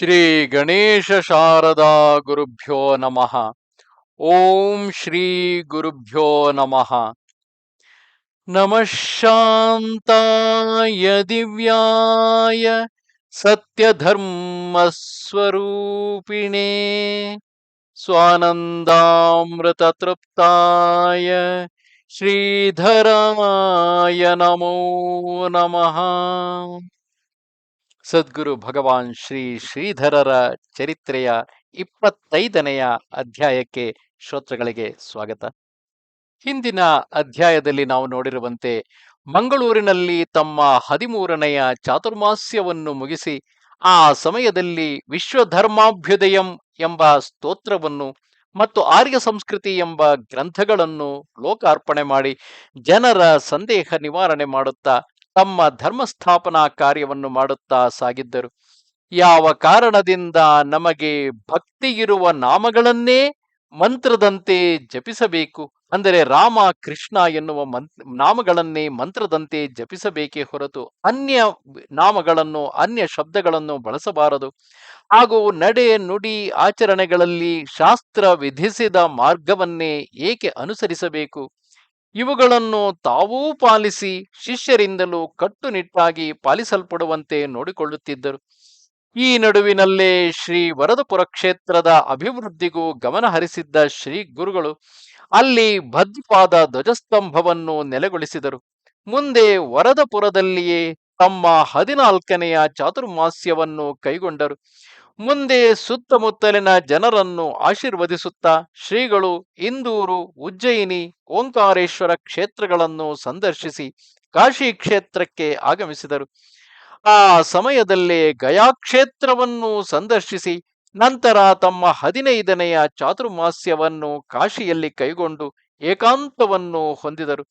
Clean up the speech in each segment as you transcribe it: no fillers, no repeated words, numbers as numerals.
ಶ್ರೀ ಗಣೇಶ ಶಾರದಾ ಗುರುಭ್ಯೋ ನಮಃ. ಓಂ ಶ್ರೀ ಗುರುಭ್ಯೋ ನಮಃ. ನಮಃ ಶಾಂತಾಯ ದಿವ್ಯಾಯ ಸತ್ಯಧರ್ಮ ಸ್ವರೂಪಿಣೇ ಸ್ವಾನಂದಾಮೃತ ತೃಪ್ತಾಯ ಶ್ರೀಧರಾಯ ನಮೋ ನಮಃ. ಸದ್ಗುರು ಭಗವಾನ್ ಶ್ರೀ ಶ್ರೀಧರರ ಚರಿತ್ರೆಯ 25ನೆಯ ಅಧ್ಯಾಯಕ್ಕೆ ಶ್ರೋತೃಗಳಿಗೆ ಸ್ವಾಗತ. ಹಿಂದಿನ ಅಧ್ಯಾಯದಲ್ಲಿ ನಾವು ನೋಡಿರುವಂತೆ ಮಂಗಳೂರಿನಲ್ಲಿ ತಮ್ಮ 13ನೆಯ ಚಾತುರ್ಮಾಸ್ಯವನ್ನು ಮುಗಿಸಿ ಆ ಸಮಯದಲ್ಲಿ ವಿಶ್ವಧರ್ಮಾಭ್ಯುದಯಂ ಎಂಬ ಸ್ತೋತ್ರವನ್ನು ಮತ್ತು ಆರ್ಯ ಸಂಸ್ಕೃತಿ ಎಂಬ ಗ್ರಂಥಗಳನ್ನು ಲೋಕಾರ್ಪಣೆ ಮಾಡಿ ಜನರ ಸಂದೇಹ ನಿವಾರಣೆ ಮಾಡುತ್ತಾ ತಮ್ಮ ಧರ್ಮಸ್ಥಾಪನಾ ಕಾರ್ಯವನ್ನು ಮಾಡುತ್ತಾ ಸಾಗಿದ್ದರು. ಯಾವ ಕಾರಣದಿಂದ ನಮಗೆ ಭಕ್ತಿಯಿರುವ ನಾಮಗಳನ್ನೇ ಮಂತ್ರದಂತೆ ಜಪಿಸಬೇಕು, ಅಂದರೆ ರಾಮ ಕೃಷ್ಣ ಎನ್ನುವ ನಾಮಗಳನ್ನೇ ಮಂತ್ರದಂತೆ ಜಪಿಸಬೇಕೇ ಹೊರತು ಅನ್ಯ ನಾಮಗಳನ್ನು ಅನ್ಯ ಶಬ್ದಗಳನ್ನು ಬಳಸಬಾರದು. ಹಾಗೂ ನಡೆ ನುಡಿ ಆಚರಣೆಗಳಲ್ಲಿ ಶಾಸ್ತ್ರ ವಿಧಿಸಿದ ಮಾರ್ಗವನ್ನೇ ಏಕೆ ಅನುಸರಿಸಬೇಕು, ಇವುಗಳನ್ನು ತಾವೂ ಪಾಲಿಸಿ ಶಿಷ್ಯರಿಂದಲೂ ಕಟ್ಟುನಿಟ್ಟಾಗಿ ಪಾಲಿಸಲ್ಪಡುವಂತೆ ನೋಡಿಕೊಳ್ಳುತ್ತಿದ್ದರು. ಈ ನಡುವಿನಲ್ಲೇ ಶ್ರೀ ವರದಪುರ ಕ್ಷೇತ್ರದ ಅಭಿವೃದ್ಧಿಗೂ ಗಮನ ಹರಿಸಿದ್ದ ಶ್ರೀ ಗುರುಗಳು ಅಲ್ಲಿ ಭದ್ರಪಾದ ಧ್ವಜಸ್ತಂಭವನ್ನು ನೆಲೆಗೊಳಿಸಿದರು. ಮುಂದೆ ವರದಪುರದಲ್ಲಿಯೇ ತಮ್ಮ 14ನೆಯ ಚಾತುರ್ಮಾಸ್ಯವನ್ನು ಕೈಗೊಂಡರು. ಮುಂದೆ ಸುತ್ತಮುತ್ತಲಿನ ಜನರನ್ನು ಆಶೀರ್ವದಿಸುತ್ತಾ ಶ್ರೀಗಳು ಇಂದೂರು, ಉಜ್ಜಯಿನಿ, ಓಂಕಾರೇಶ್ವರ ಕ್ಷೇತ್ರಗಳನ್ನು ಸಂದರ್ಶಿಸಿ ಕಾಶಿ ಕ್ಷೇತ್ರಕ್ಕೆ ಆಗಮಿಸಿದರು. ಆ ಸಮಯದಲ್ಲೇ ಗಯಾ ಕ್ಷೇತ್ರವನ್ನು ಸಂದರ್ಶಿಸಿ ನಂತರ ತಮ್ಮ 15ನೆಯ ಚಾತುರ್ಮಾಸ್ಯವನ್ನು ಕಾಶಿಯಲ್ಲಿ ಕೈಗೊಂಡು ಏಕಾಂತವನ್ನು ಹೊಂದಿದರು.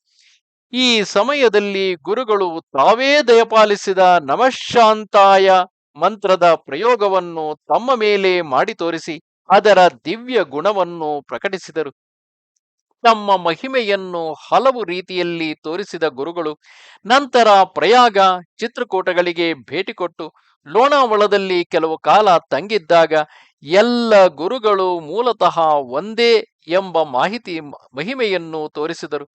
ಈ ಸಮಯದಲ್ಲಿ ಗುರುಗಳು ತಾವೇ ದಯಪಾಲಿಸಿದ ನಮಃಶಾಂತಾಯ ಮಂತ್ರದ ಪ್ರಯೋಗವನ್ನು ತಮ್ಮ ಮೇಲೆ ಮಾಡಿ ತೋರಿಸಿ ಅದರ ದಿವ್ಯ ಗುಣವನ್ನು ಪ್ರಕಟಿಸಿದರು. ತಮ್ಮ ಮಹಿಮೆಯನ್ನು ಹಲವು ರೀತಿಯಲ್ಲಿ ತೋರಿಸಿದ ಗುರುಗಳು ನಂತರ ಪ್ರಯಾಗ, ಚಿತ್ರಕೂಟಗಳಿಗೆ ಭೇಟಿ ಕೊಟ್ಟು ಲೋಣಾವಳದಲ್ಲಿ ಕೆಲವು ಕಾಲ ತಂಗಿದ್ದಾಗ ಎಲ್ಲ ಗುರುಗಳು ಮೂಲತಃ ಒಂದೇ ಎಂಬ ಮಹಿಮೆಯನ್ನು ತೋರಿಸಿದರು.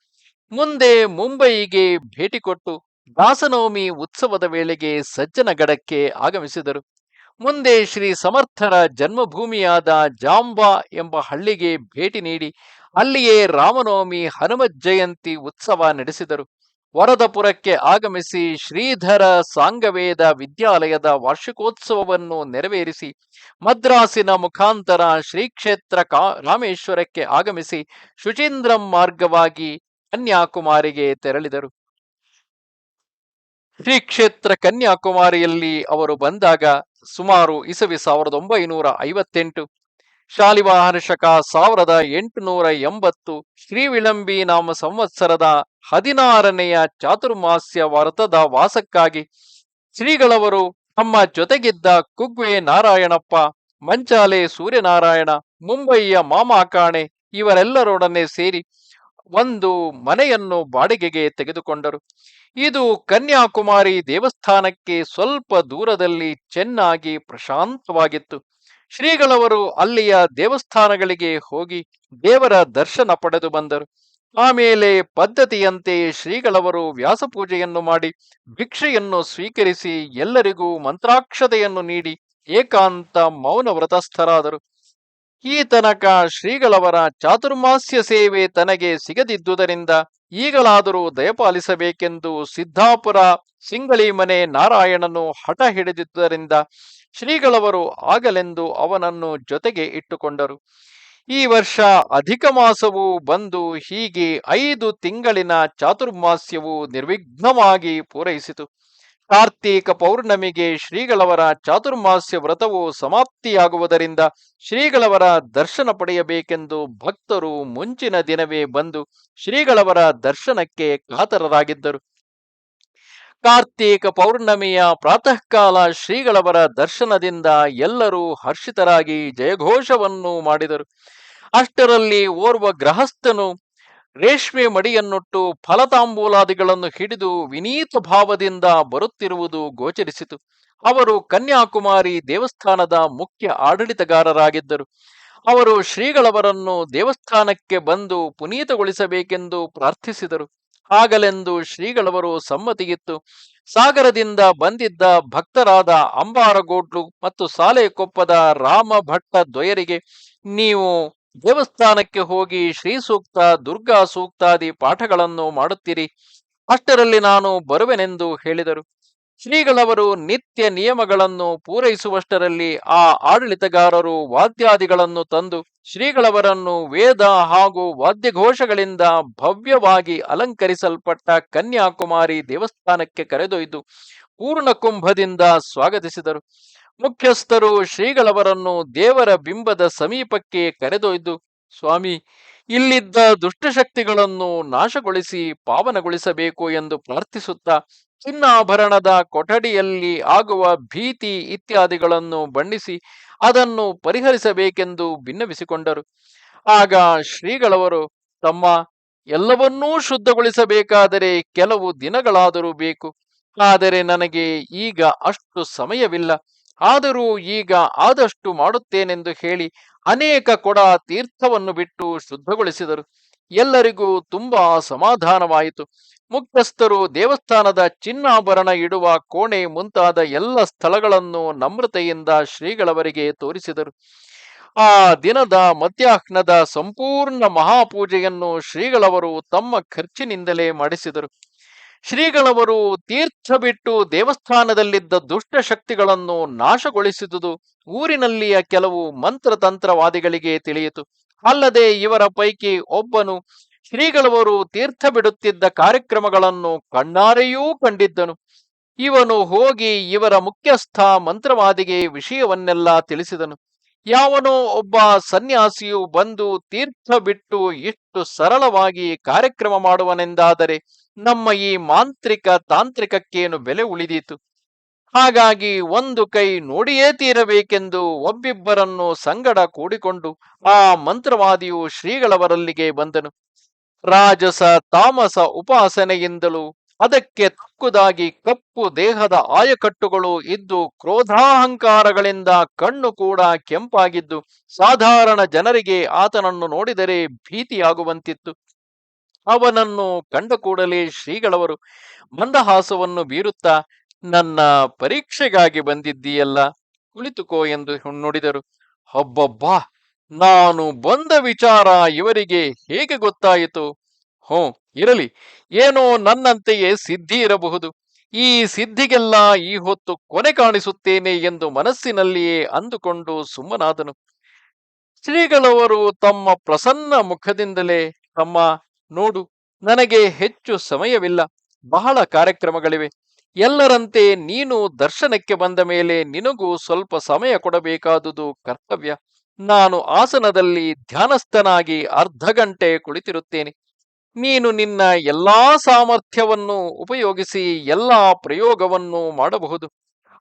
ಮುಂದೆ ಮುಂಬಯಿಗೆ ಭೇಟಿ ಕೊಟ್ಟು ದಾಸನವಮಿ ಉತ್ಸವದ ವೇಳೆಗೆ ಸಜ್ಜನಗಡಕ್ಕೆ ಆಗಮಿಸಿದರು. ಮುಂದೆ ಶ್ರೀ ಸಮರ್ಥರ ಜನ್ಮಭೂಮಿಯಾದ ಜಾಂಬಾ ಎಂಬ ಹಳ್ಳಿಗೆ ಭೇಟಿ ನೀಡಿ ಅಲ್ಲಿಯೇ ರಾಮನವಮಿ, ಹನುಮತ್ ಜಯಂತಿ ಉತ್ಸವ ನಡೆಸಿದರು. ವರದಪುರಕ್ಕೆ ಆಗಮಿಸಿ ಶ್ರೀಧರ ಸಾಂಗವೇದ ವಿದ್ಯಾಲಯದ ವಾರ್ಷಿಕೋತ್ಸವವನ್ನು ನೆರವೇರಿಸಿ ಮದ್ರಾಸಿನ ಮುಖಾಂತರ ಶ್ರೀಕ್ಷೇತ್ರ ರಾಮೇಶ್ವರಕ್ಕೆ ಆಗಮಿಸಿ ಶುಚೀಂದ್ರಂ ಮಾರ್ಗವಾಗಿ ಕನ್ಯಾಕುಮಾರಿಗೆ ತೆರಳಿದರು. ಶ್ರೀಕ್ಷೇತ್ರ ಕನ್ಯಾಕುಮಾರಿಯಲ್ಲಿ ಅವರು ಬಂದಾಗ ಸುಮಾರು ಇಸವಿ 1958, ಶಾಲಿವಾಹನ ಶಕ 1880, ಶ್ರೀವಿಳಂಬಿ ನಾಮ ಸಂವತ್ಸರದ 16ನೆಯ ಚಾತುರ್ಮಾಸ್ಯ ವ್ರತದ ವಾಸಕ್ಕಾಗಿ ಶ್ರೀಗಳವರು ತಮ್ಮ ಜೊತೆಗಿದ್ದ ಕುಗ್ವೆ ನಾರಾಯಣಪ್ಪ, ಮಂಚಾಲೆ ಸೂರ್ಯನಾರಾಯಣ, ಮುಂಬಯಿಯ ಮಾಮಾಕಾಣೆ ಇವರೆಲ್ಲರೊಡನೆ ಸೇರಿ ಒಂದು ಮನೆಯನ್ನು ಬಾಡಿಗೆಗೆ ತೆಗೆದುಕೊಂಡರು. ಇದು ಕನ್ಯಾಕುಮಾರಿ ದೇವಸ್ಥಾನಕ್ಕೆ ಸ್ವಲ್ಪ ದೂರದಲ್ಲಿ ಚೆನ್ನಾಗಿ ಪ್ರಶಾಂತವಾಗಿತ್ತು. ಶ್ರೀಗಳವರು ಅಲ್ಲಿಯ ದೇವಸ್ಥಾನಗಳಿಗೆ ಹೋಗಿ ದೇವರ ದರ್ಶನ ಪಡೆದು ಬಂದರು. ಆಮೇಲೆ ಪದ್ಧತಿಯಂತೆ ಶ್ರೀಗಳವರು ವ್ಯಾಸಪೂಜೆಯನ್ನು ಮಾಡಿ ಭಿಕ್ಷೆಯನ್ನು ಸ್ವೀಕರಿಸಿ ಎಲ್ಲರಿಗೂ ಮಂತ್ರಾಕ್ಷತೆಯನ್ನು ನೀಡಿ ಏಕಾಂತ ಮೌನ ವ್ರತಸ್ಥರಾದರು. ಈ ತನಕ ಶ್ರೀಗಳವರ ಚಾತುರ್ಮಾಸ್ಯ ಸೇವೆ ತನಗೆ ಸಿಗದಿದ್ದುದರಿಂದ ಈಗಲಾದರೂ ದಯಪಾಲಿಸಬೇಕೆಂದು ಸಿದ್ದಾಪುರ ಸಿಂಗಳಿ ಮನೆ ನಾರಾಯಣನು ಹಠ ಹಿಡಿದಿದ್ದರಿಂದ ಶ್ರೀಗಳವರು ಆಗಲೆಂದು ಅವನನ್ನು ಜೊತೆಗೆ ಇಟ್ಟುಕೊಂಡರು. ಈ ವರ್ಷ ಅಧಿಕ ಮಾಸವು ಬಂದು ಹೀಗೆ 5 ತಿಂಗಳಿನ ಚಾತುರ್ಮಾಸ್ಯವು ನಿರ್ವಿಘ್ನವಾಗಿ ಪೂರೈಸಿತು. ಕಾರ್ತೀಕ ಪೌರ್ಣಮಿಗೆ ಶ್ರೀಗಳವರ ಚಾತುರ್ಮಾಸ್ಯ ವ್ರತವು ಸಮಾಪ್ತಿಯಾಗುವುದರಿಂದ ಶ್ರೀಗಳವರ ದರ್ಶನ ಪಡೆಯಬೇಕೆಂದು ಭಕ್ತರು ಮುಂಚಿನ ದಿನವೇ ಬಂದು ಶ್ರೀಗಳವರ ದರ್ಶನಕ್ಕೆ ಕಾತರರಾಗಿದ್ದರು. ಕಾರ್ತೀಕ ಪೌರ್ಣಮಿಯ ಪ್ರಾತಃ ಕಾಲ ಶ್ರೀಗಳವರ ದರ್ಶನದಿಂದ ಎಲ್ಲರೂ ಹರ್ಷಿತರಾಗಿ ಜಯಘೋಷವನ್ನು ಮಾಡಿದರು. ಅಷ್ಟರಲ್ಲಿ ಓರ್ವ ಗೃಹಸ್ಥನು ರೇಷ್ಮೆ ಮಡಿಯನ್ನುಟ್ಟು ಫಲತಾಂಬೂಲಾದಿಗಳನ್ನು ಹಿಡಿದು ವಿನೀತ ಭಾವದಿಂದ ಬರುತ್ತಿರುವುದು ಗೋಚರಿಸಿತು. ಅವರು ಕನ್ಯಾಕುಮಾರಿ ದೇವಸ್ಥಾನದ ಮುಖ್ಯ ಆಡಳಿತಗಾರರಾಗಿದ್ದರು. ಅವರು ಶ್ರೀಗಳವರನ್ನು ದೇವಸ್ಥಾನಕ್ಕೆ ಬಂದು ಪುನೀತಗೊಳಿಸಬೇಕೆಂದು ಪ್ರಾರ್ಥಿಸಿದರು. ಆಗಲೆಂದು ಶ್ರೀಗಳವರು ಸಮ್ಮತಿಗಿತ್ತು. ಸಾಗರದಿಂದ ಬಂದಿದ್ದ ಭಕ್ತರಾದ ಅಂಬಾರಗೋಡ್ಲು ಮತ್ತು ಸಾಲೆಕೊಪ್ಪದ ರಾಮ ಭಟ್ಟ ದ್ವಯರಿಗೆ, ನೀವು ದೇವಸ್ಥಾನಕ್ಕೆ ಹೋಗಿ ಶ್ರೀ ಸೂಕ್ತ, ದುರ್ಗಾ ಸೂಕ್ತಾದಿ ಪಾಠಗಳನ್ನು ಮಾಡುತ್ತೀರಿ, ಅಷ್ಟರಲ್ಲಿ ನಾನು ಬರುವೆನೆಂದು ಹೇಳಿದರು. ಶ್ರೀಗಳವರು ನಿತ್ಯ ನಿಯಮಗಳನ್ನು ಪೂರೈಸುವಷ್ಟರಲ್ಲಿ ಆ ಆಡಳಿತಗಾರರು ವಾದ್ಯಾದಿಗಳನ್ನು ತಂದು ಶ್ರೀಗಳವರನ್ನು ವೇದ ಹಾಗೂ ವಾದ್ಯಘೋಷಗಳಿಂದ ಭವ್ಯವಾಗಿ ಅಲಂಕರಿಸಲ್ಪಟ್ಟ ಕನ್ಯಾಕುಮಾರಿ ದೇವಸ್ಥಾನಕ್ಕೆ ಕರೆದೊಯ್ದು ಪೂರ್ಣ ಕುಂಭದಿಂದ ಸ್ವಾಗತಿಸಿದರು. ಮುಖ್ಯಸ್ಥರು ಶ್ರೀಗಳವರನ್ನು ದೇವರ ಬಿಂಬದ ಸಮೀಪಕ್ಕೆ ಕರೆದೊಯ್ದು, ಸ್ವಾಮಿ, ಇಲ್ಲಿದ್ದ ದುಷ್ಟಶಕ್ತಿಗಳನ್ನು ನಾಶಗೊಳಿಸಿ ಪಾವನಗೊಳಿಸಬೇಕು ಎಂದು ಪ್ರಾರ್ಥಿಸುತ್ತಾ ಚಿನ್ನಾಭರಣದ ಕೊಠಡಿಯಲ್ಲಿ ಆಗುವ ಭೀತಿ ಇತ್ಯಾದಿಗಳನ್ನು ಬಣ್ಣಿಸಿ ಅದನ್ನು ಪರಿಹರಿಸಬೇಕೆಂದು ಭಿನ್ನವಿಸಿಕೊಂಡರು. ಆಗ ಶ್ರೀಗಳವರು, ತಮ್ಮ, ಎಲ್ಲವನ್ನೂ ಶುದ್ಧಗೊಳಿಸಬೇಕಾದರೆ ಕೆಲವು ದಿನಗಳಾದರೂ ಬೇಕು. ಆದರೆ ನನಗೆ ಈಗ ಅಷ್ಟು ಸಮಯವಿಲ್ಲ. ಆದರೂ ಈಗ ಆದಷ್ಟು ಮಾಡುತ್ತೇನೆಂದು ಹೇಳಿ ಅನೇಕ ಕೊಡ ತೀರ್ಥವನ್ನು ಬಿಟ್ಟು ಶುದ್ಧಗೊಳಿಸಿದರು. ಎಲ್ಲರಿಗೂ ತುಂಬಾ ಸಮಾಧಾನವಾಯಿತು. ಮುಖ್ಯಸ್ಥರು ದೇವಸ್ಥಾನದ ಚಿನ್ನಾಭರಣ ಇಡುವ ಕೋಣೆ ಮುಂತಾದ ಎಲ್ಲ ಸ್ಥಳಗಳನ್ನು ನಮ್ರತೆಯಿಂದ ಶ್ರೀಗಳವರಿಗೆ ತೋರಿಸಿದರು. ಆ ದಿನದ ಮಧ್ಯಾಹ್ನದ ಸಂಪೂರ್ಣ ಮಹಾಪೂಜೆಯನ್ನು ಶ್ರೀಗಳವರು ತಮ್ಮ ಖರ್ಚಿನಿಂದಲೇ ಮಾಡಿಸಿದರು. ಶ್ರೀಗಳವರು ತೀರ್ಥ ಬಿಟ್ಟು ದೇವಸ್ಥಾನದಲ್ಲಿದ್ದ ದುಷ್ಟ ಶಕ್ತಿಗಳನ್ನು ನಾಶಗೊಳಿಸಿದುದು ಊರಿನಲ್ಲಿಯ ಕೆಲವು ಮಂತ್ರತಂತ್ರವಾದಿಗಳಿಗೆ ತಿಳಿಯಿತು. ಅಲ್ಲದೆ ಇವರ ಪೈಕಿ ಒಬ್ಬನು ಶ್ರೀಗಳವರು ತೀರ್ಥ ಬಿಡುತ್ತಿದ್ದ ಕಾರ್ಯಕ್ರಮಗಳನ್ನು ಕಣ್ಣಾರೆಯೂ ಕಂಡಿದ್ದನು. ಇವನು ಹೋಗಿ ಇವರ ಮುಖ್ಯಸ್ಥ ಮಂತ್ರವಾದಿಗೆ ವಿಷಯವನ್ನೆಲ್ಲ ತಿಳಿಸಿದನು. ಯಾವನೋ ಒಬ್ಬ ಸನ್ಯಾಸಿಯು ಬಂದು ತೀರ್ಥ ಬಿಟ್ಟು ಇಷ್ಟು ಸರಳವಾಗಿ ಕಾರ್ಯಕ್ರಮ ಮಾಡುವನೆಂದಾದರೆ ನಮ್ಮ ಈ ಮಾಂತ್ರಿಕ ತಾಂತ್ರಿಕಕ್ಕೇನು ಬೆಲೆ ಉಳಿದೀತು? ಹಾಗಾಗಿ ಒಂದು ಕೈ ನೋಡಿಯೇ ತೀರಬೇಕೆಂದು ಒಬ್ಬಿಬ್ಬರನ್ನು ಸಂಗಡ ಕೂಡಿಕೊಂಡು ಆ ಮಂತ್ರವಾದಿಯು ಶ್ರೀಗಳವರಲ್ಲಿಗೆ ಬಂದನು. ರಾಜಸ ತಾಮಸ ಉಪಾಸನೆಯಿಂದಲೂ ಅದಕ್ಕೆ ತಕ್ಕುದಾಗಿ ಕಪ್ಪು ದೇಹದ ಆಯಕಟ್ಟುಗಳು ಇದ್ದು ಕ್ರೋಧಾಹಂಕಾರಗಳಿಂದ ಕಣ್ಣು ಕೂಡ ಕೆಂಪಾಗಿದ್ದು ಸಾಧಾರಣ ಜನರಿಗೆ ಆತನನ್ನು ನೋಡಿದರೆ ಭೀತಿಯಾಗುವಂತಿತ್ತು. ಅವನನ್ನು ಕಂಡ ಕೂಡಲೇ ಶ್ರೀಗಳವರು ಮಂದಹಾಸವನ್ನು ಬೀರುತ್ತಾ, ನನ್ನ ಪರೀಕ್ಷೆಗಾಗಿ ಬಂದಿದ್ದೀಯಲ್ಲ, ಕುಳಿತುಕೋ ಎಂದು ನುಡಿದರು. ಹಬ್ಬಬ್ಬಾ, ನಾನು ಬಂದ ವಿಚಾರ ಇವರಿಗೆ ಹೇಗೆ ಗೊತ್ತಾಯಿತು? ಇರಲಿ, ಏನೋ ನನ್ನಂತೆಯೇ ಸಿದ್ಧಿ ಇರಬಹುದು. ಈ ಸಿದ್ಧಿಗೆಲ್ಲ ಈ ಹೊತ್ತು ಕೊನೆ ಕಾಣಿಸುತ್ತೇನೆ ಎಂದು ಮನಸ್ಸಿನಲ್ಲಿಯೇ ಅಂದುಕೊಂಡು ಸುಮ್ಮನಾದನು. ಶ್ರೀಗಳವರು ತಮ್ಮ ಪ್ರಸನ್ನ ಮುಖದಿಂದಲೇ, ತಮ್ಮ, ನೋಡು, ನನಗೆ ಹೆಚ್ಚು ಸಮಯವಿಲ್ಲ, ಬಹಳ ಕಾರ್ಯಕ್ರಮಗಳಿವೆ. ಎಲ್ಲರಂತೆ ನೀನು ದರ್ಶನಕ್ಕೆ ಬಂದ ಮೇಲೆ ನಿನಗೂ ಸ್ವಲ್ಪ ಸಮಯ ಕೊಡಬೇಕಾದುದು ಕರ್ತವ್ಯ. ನಾನು ಆಸನದಲ್ಲಿ ಧ್ಯಾನಸ್ಥನಾಗಿ ಅರ್ಧ ಗಂಟೆ ಕುಳಿತಿರುತ್ತೇನೆ. ನೀನು ನಿನ್ನ ಎಲ್ಲಾ ಸಾಮರ್ಥ್ಯವನ್ನು ಉಪಯೋಗಿಸಿ ಎಲ್ಲಾ ಪ್ರಯೋಗವನ್ನು ಮಾಡಬಹುದು.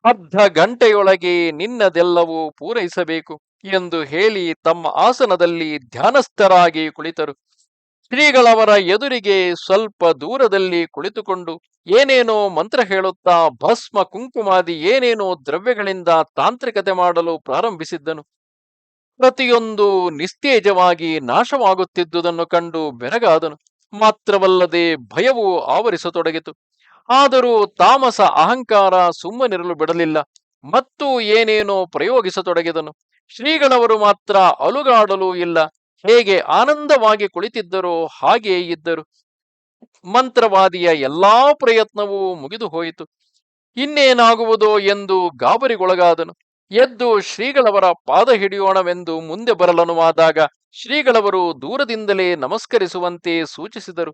ಅರ್ಧ ಗಂಟೆಯೊಳಗೆ ನಿನ್ನದೆಲ್ಲವೂ ಪೂರೈಸಬೇಕು ಎಂದು ಹೇಳಿ ತಮ್ಮ ಆಸನದಲ್ಲಿ ಧ್ಯಾನಸ್ಥರಾಗಿ ಕುಳಿತರು. ಶ್ರೀಗಳವರ ಎದುರಿಗೆ ಸ್ವಲ್ಪ ದೂರದಲ್ಲಿ ಕುಳಿತುಕೊಂಡು ಏನೇನೋ ಮಂತ್ರ ಹೇಳುತ್ತಾ ಭಸ್ಮ ಕುಂಕುಮಾದಿ ಏನೇನೋ ದ್ರವ್ಯಗಳಿಂದ ತಾಂತ್ರಿಕತೆ ಮಾಡಲು ಪ್ರಾರಂಭಿಸಿದ್ದನು. ಪ್ರತಿಯೊಂದು ನಿಸ್ತೇಜವಾಗಿ ನಾಶವಾಗುತ್ತಿದ್ದುದನ್ನು ಕಂಡು ಬೆರಗಾದನು. ಮಾತ್ರವಲ್ಲದೆ ಭಯವೂ ಆವರಿಸತೊಡಗಿತು. ಆದರೂ ತಾಮಸ ಅಹಂಕಾರ ಸುಮ್ಮನಿರಲು ಬಿಡಲಿಲ್ಲ. ಮತ್ತು ಏನೇನೋ ಪ್ರಯೋಗಿಸತೊಡಗಿದನು. ಶ್ರೀಗಳವರು ಮಾತ್ರ ಅಲುಗಾಡಲೂ ಇಲ್ಲ. ಹೇಗೆ ಆನಂದವಾಗಿ ಕುಳಿತಿದ್ದರೋ ಹಾಗೆಯೇ ಇದ್ದರು. ಮಂತ್ರವಾದಿಯ ಎಲ್ಲಾ ಪ್ರಯತ್ನವೂ ಮುಗಿದು ಹೋಯಿತು. ಇನ್ನೇನಾಗುವುದೋ ಎಂದು ಗಾಬರಿಗೊಳಗಾದನು. ಎದ್ದು ಶ್ರೀಗಳವರ ಪಾದ ಹಿಡಿಯೋಣವೆಂದು ಮುಂದೆ ಬರಲನುವಾದಾಗ ಶ್ರೀಗಳವರು ದೂರದಿಂದಲೇ ನಮಸ್ಕರಿಸುವಂತೆ ಸೂಚಿಸಿದರು.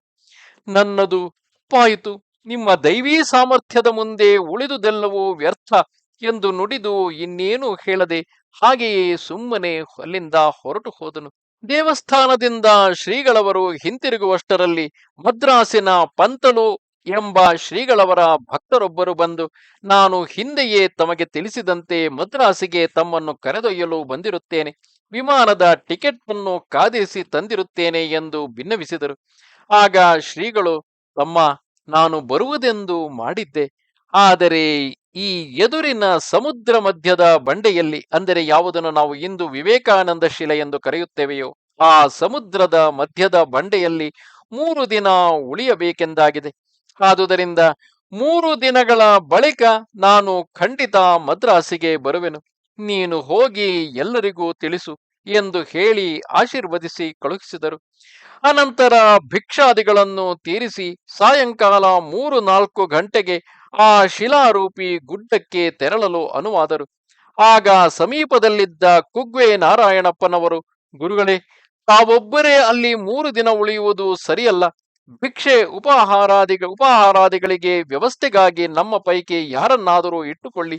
ನನ್ನದು ತಪ್ಪಾಯಿತು. ನಿಮ್ಮ ದೈವೀ ಸಾಮರ್ಥ್ಯದ ಮುಂದೆ ಉಳಿದುದೆಲ್ಲವೂ ವ್ಯರ್ಥ ಎಂದು ನುಡಿದು ಇನ್ನೇನು ಹೇಳದೆ ಹಾಗೆಯೇ ಸುಮ್ಮನೆ ಅಲ್ಲಿಂದ ಹೊರಟು ಹೋದನು. ದೇವಸ್ಥಾನದಿಂದ ಶ್ರೀಗಳವರು ಹಿಂತಿರುಗುವಷ್ಟರಲ್ಲಿ ಮದ್ರಾಸಿನ ಪಂತಲು ಎಂಬ ಶ್ರೀಗಳವರ ಭಕ್ತರೊಬ್ಬರು ಬಂದು, ನಾನು ಹಿಂದೆಯೇ ತಮಗೆ ತಿಳಿಸಿದಂತೆ ಮದ್ರಾಸಿಗೆ ತಮ್ಮನ್ನು ಕರೆದೊಯ್ಯಲು ಬಂದಿರುತ್ತೇನೆ. ವಿಮಾನದ ಟಿಕೆಟ್ ಅನ್ನು ಕಾದಿರಿಸಿ ತಂದಿರುತ್ತೇನೆ ಎಂದು ಭಿನ್ನವಿಸಿದರು. ಆಗ ಶ್ರೀಗಳು, ತಮ್ಮ, ನಾನು ಬರುವುದೆಂದು ಮಾಡಿದ್ದೆ, ಆದರೆ ಈ ಎದುರಿನ ಸಮುದ್ರ ಮಧ್ಯದ ಬಂಡೆಯಲ್ಲಿ, ಅಂದರೆ ಯಾವುದನ್ನು ನಾವು ಇಂದು ವಿವೇಕಾನಂದ ಶಿಲೆ ಎಂದು ಕರೆಯುತ್ತೇವೆಯೋ ಆ ಸಮುದ್ರದ ಮಧ್ಯದ ಬಂಡೆಯಲ್ಲಿ 3 ದಿನ ಉಳಿಯಬೇಕೆಂದಾಗಿದೆ. ಆದುದರಿಂದ 3 ದಿನಗಳ ಬಳಿಕ ನಾನು ಖಂಡಿತ ಮದ್ರಾಸಿಗೆ ಬರುವೆನು. ನೀನು ಹೋಗಿ ಎಲ್ಲರಿಗೂ ತಿಳಿಸು ಎಂದು ಹೇಳಿ ಆಶೀರ್ವದಿಸಿ ಕಳುಹಿಸಿದರು. ಅನಂತರ ಭಿಕ್ಷಾದಿಗಳನ್ನು ತೀರಿಸಿ ಸಾಯಂಕಾಲ 3-4 ಗಂಟೆಗೆ ಆ ಶಿಲಾರೂಪಿ ಗುಡ್ಡಕ್ಕೆ ತೆರಳಲು ಅನುವಾದರು. ಆಗ ಸಮೀಪದಲ್ಲಿದ್ದ ಕುಗ್ವೆ ನಾರಾಯಣಪ್ಪನವರು, ಗುರುಗಳೇ, ತಾವೊಬ್ಬರೇ ಅಲ್ಲಿ 3 ದಿನ ಉಳಿಯುವುದು ಸರಿಯಲ್ಲ. ಭಿಕ್ಷೆ ಉಪಹಾರಾದಿಗಳಿಗೆ ವ್ಯವಸ್ಥೆಗಾಗಿ ನಮ್ಮ ಪೈಕಿ ಯಾರನ್ನಾದರೂ ಇಟ್ಟುಕೊಳ್ಳಿ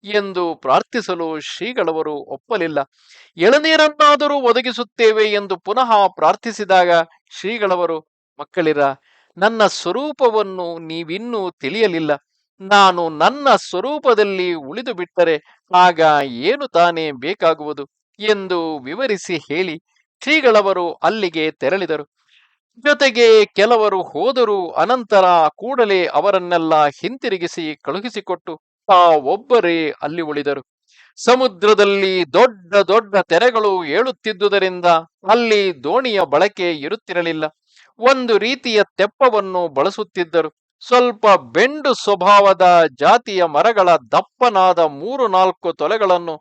ಎಂದು ಪ್ರಾರ್ಥಿಸಲು ಶ್ರೀಗಳವರು ಒಪ್ಪಲಿಲ್ಲ. ಎಳನೀರನ್ನಾದರೂ ಒದಗಿಸುತ್ತೇವೆ ಎಂದು ಪುನಃ ಪ್ರಾರ್ಥಿಸಿದಾಗ ಶ್ರೀಗಳವರು, ಮಕ್ಕಳಿರ, ನನ್ನ ಸ್ವರೂಪವನ್ನು ನೀವಿನ್ನೂ ತಿಳಿಯಲಿಲ್ಲ. ನಾನು ನನ್ನ ಸ್ವರೂಪದಲ್ಲಿ ಉಳಿದು ಬಿಟ್ಟರೆ ಆಗ ಏನು ತಾನೇ ಬೇಕಾಗುವುದು ಎಂದು ವಿವರಿಸಿ ಹೇಳಿ ಶ್ರೀಗಳವರು ಅಲ್ಲಿಗೆ ತೆರಳಿದರು. ಜೊತೆಗೆ ಕೆಲವರು ಹೋದರೂ ಅನಂತರ ಕೂಡಲೇ ಅವರನ್ನೆಲ್ಲ ಹಿಂತಿರುಗಿಸಿ ಕಳುಹಿಸಿಕೊಟ್ಟು ತಾವೊಬ್ಬರೇ ಅಲ್ಲಿ ಉಳಿದರು. ಸಮುದ್ರದಲ್ಲಿ ದೊಡ್ಡ ದೊಡ್ಡ ತೆರೆಗಳು ಏಳುತ್ತಿದ್ದುದರಿಂದ ಅಲ್ಲಿ ದೋಣಿಯ ಬಳಕೆ ಇರುತ್ತಿರಲಿಲ್ಲ. ಒಂದು ರೀತಿಯ ತೆಪ್ಪವನ್ನು ಬಳಸುತ್ತಿದ್ದರು. ಸ್ವಲ್ಪ ಬೆಂಡು ಸ್ವಭಾವದ ಜಾತಿಯ ಮರಗಳ ದಪ್ಪನಾದ 3-4 ತೊಲೆಗಳನ್ನು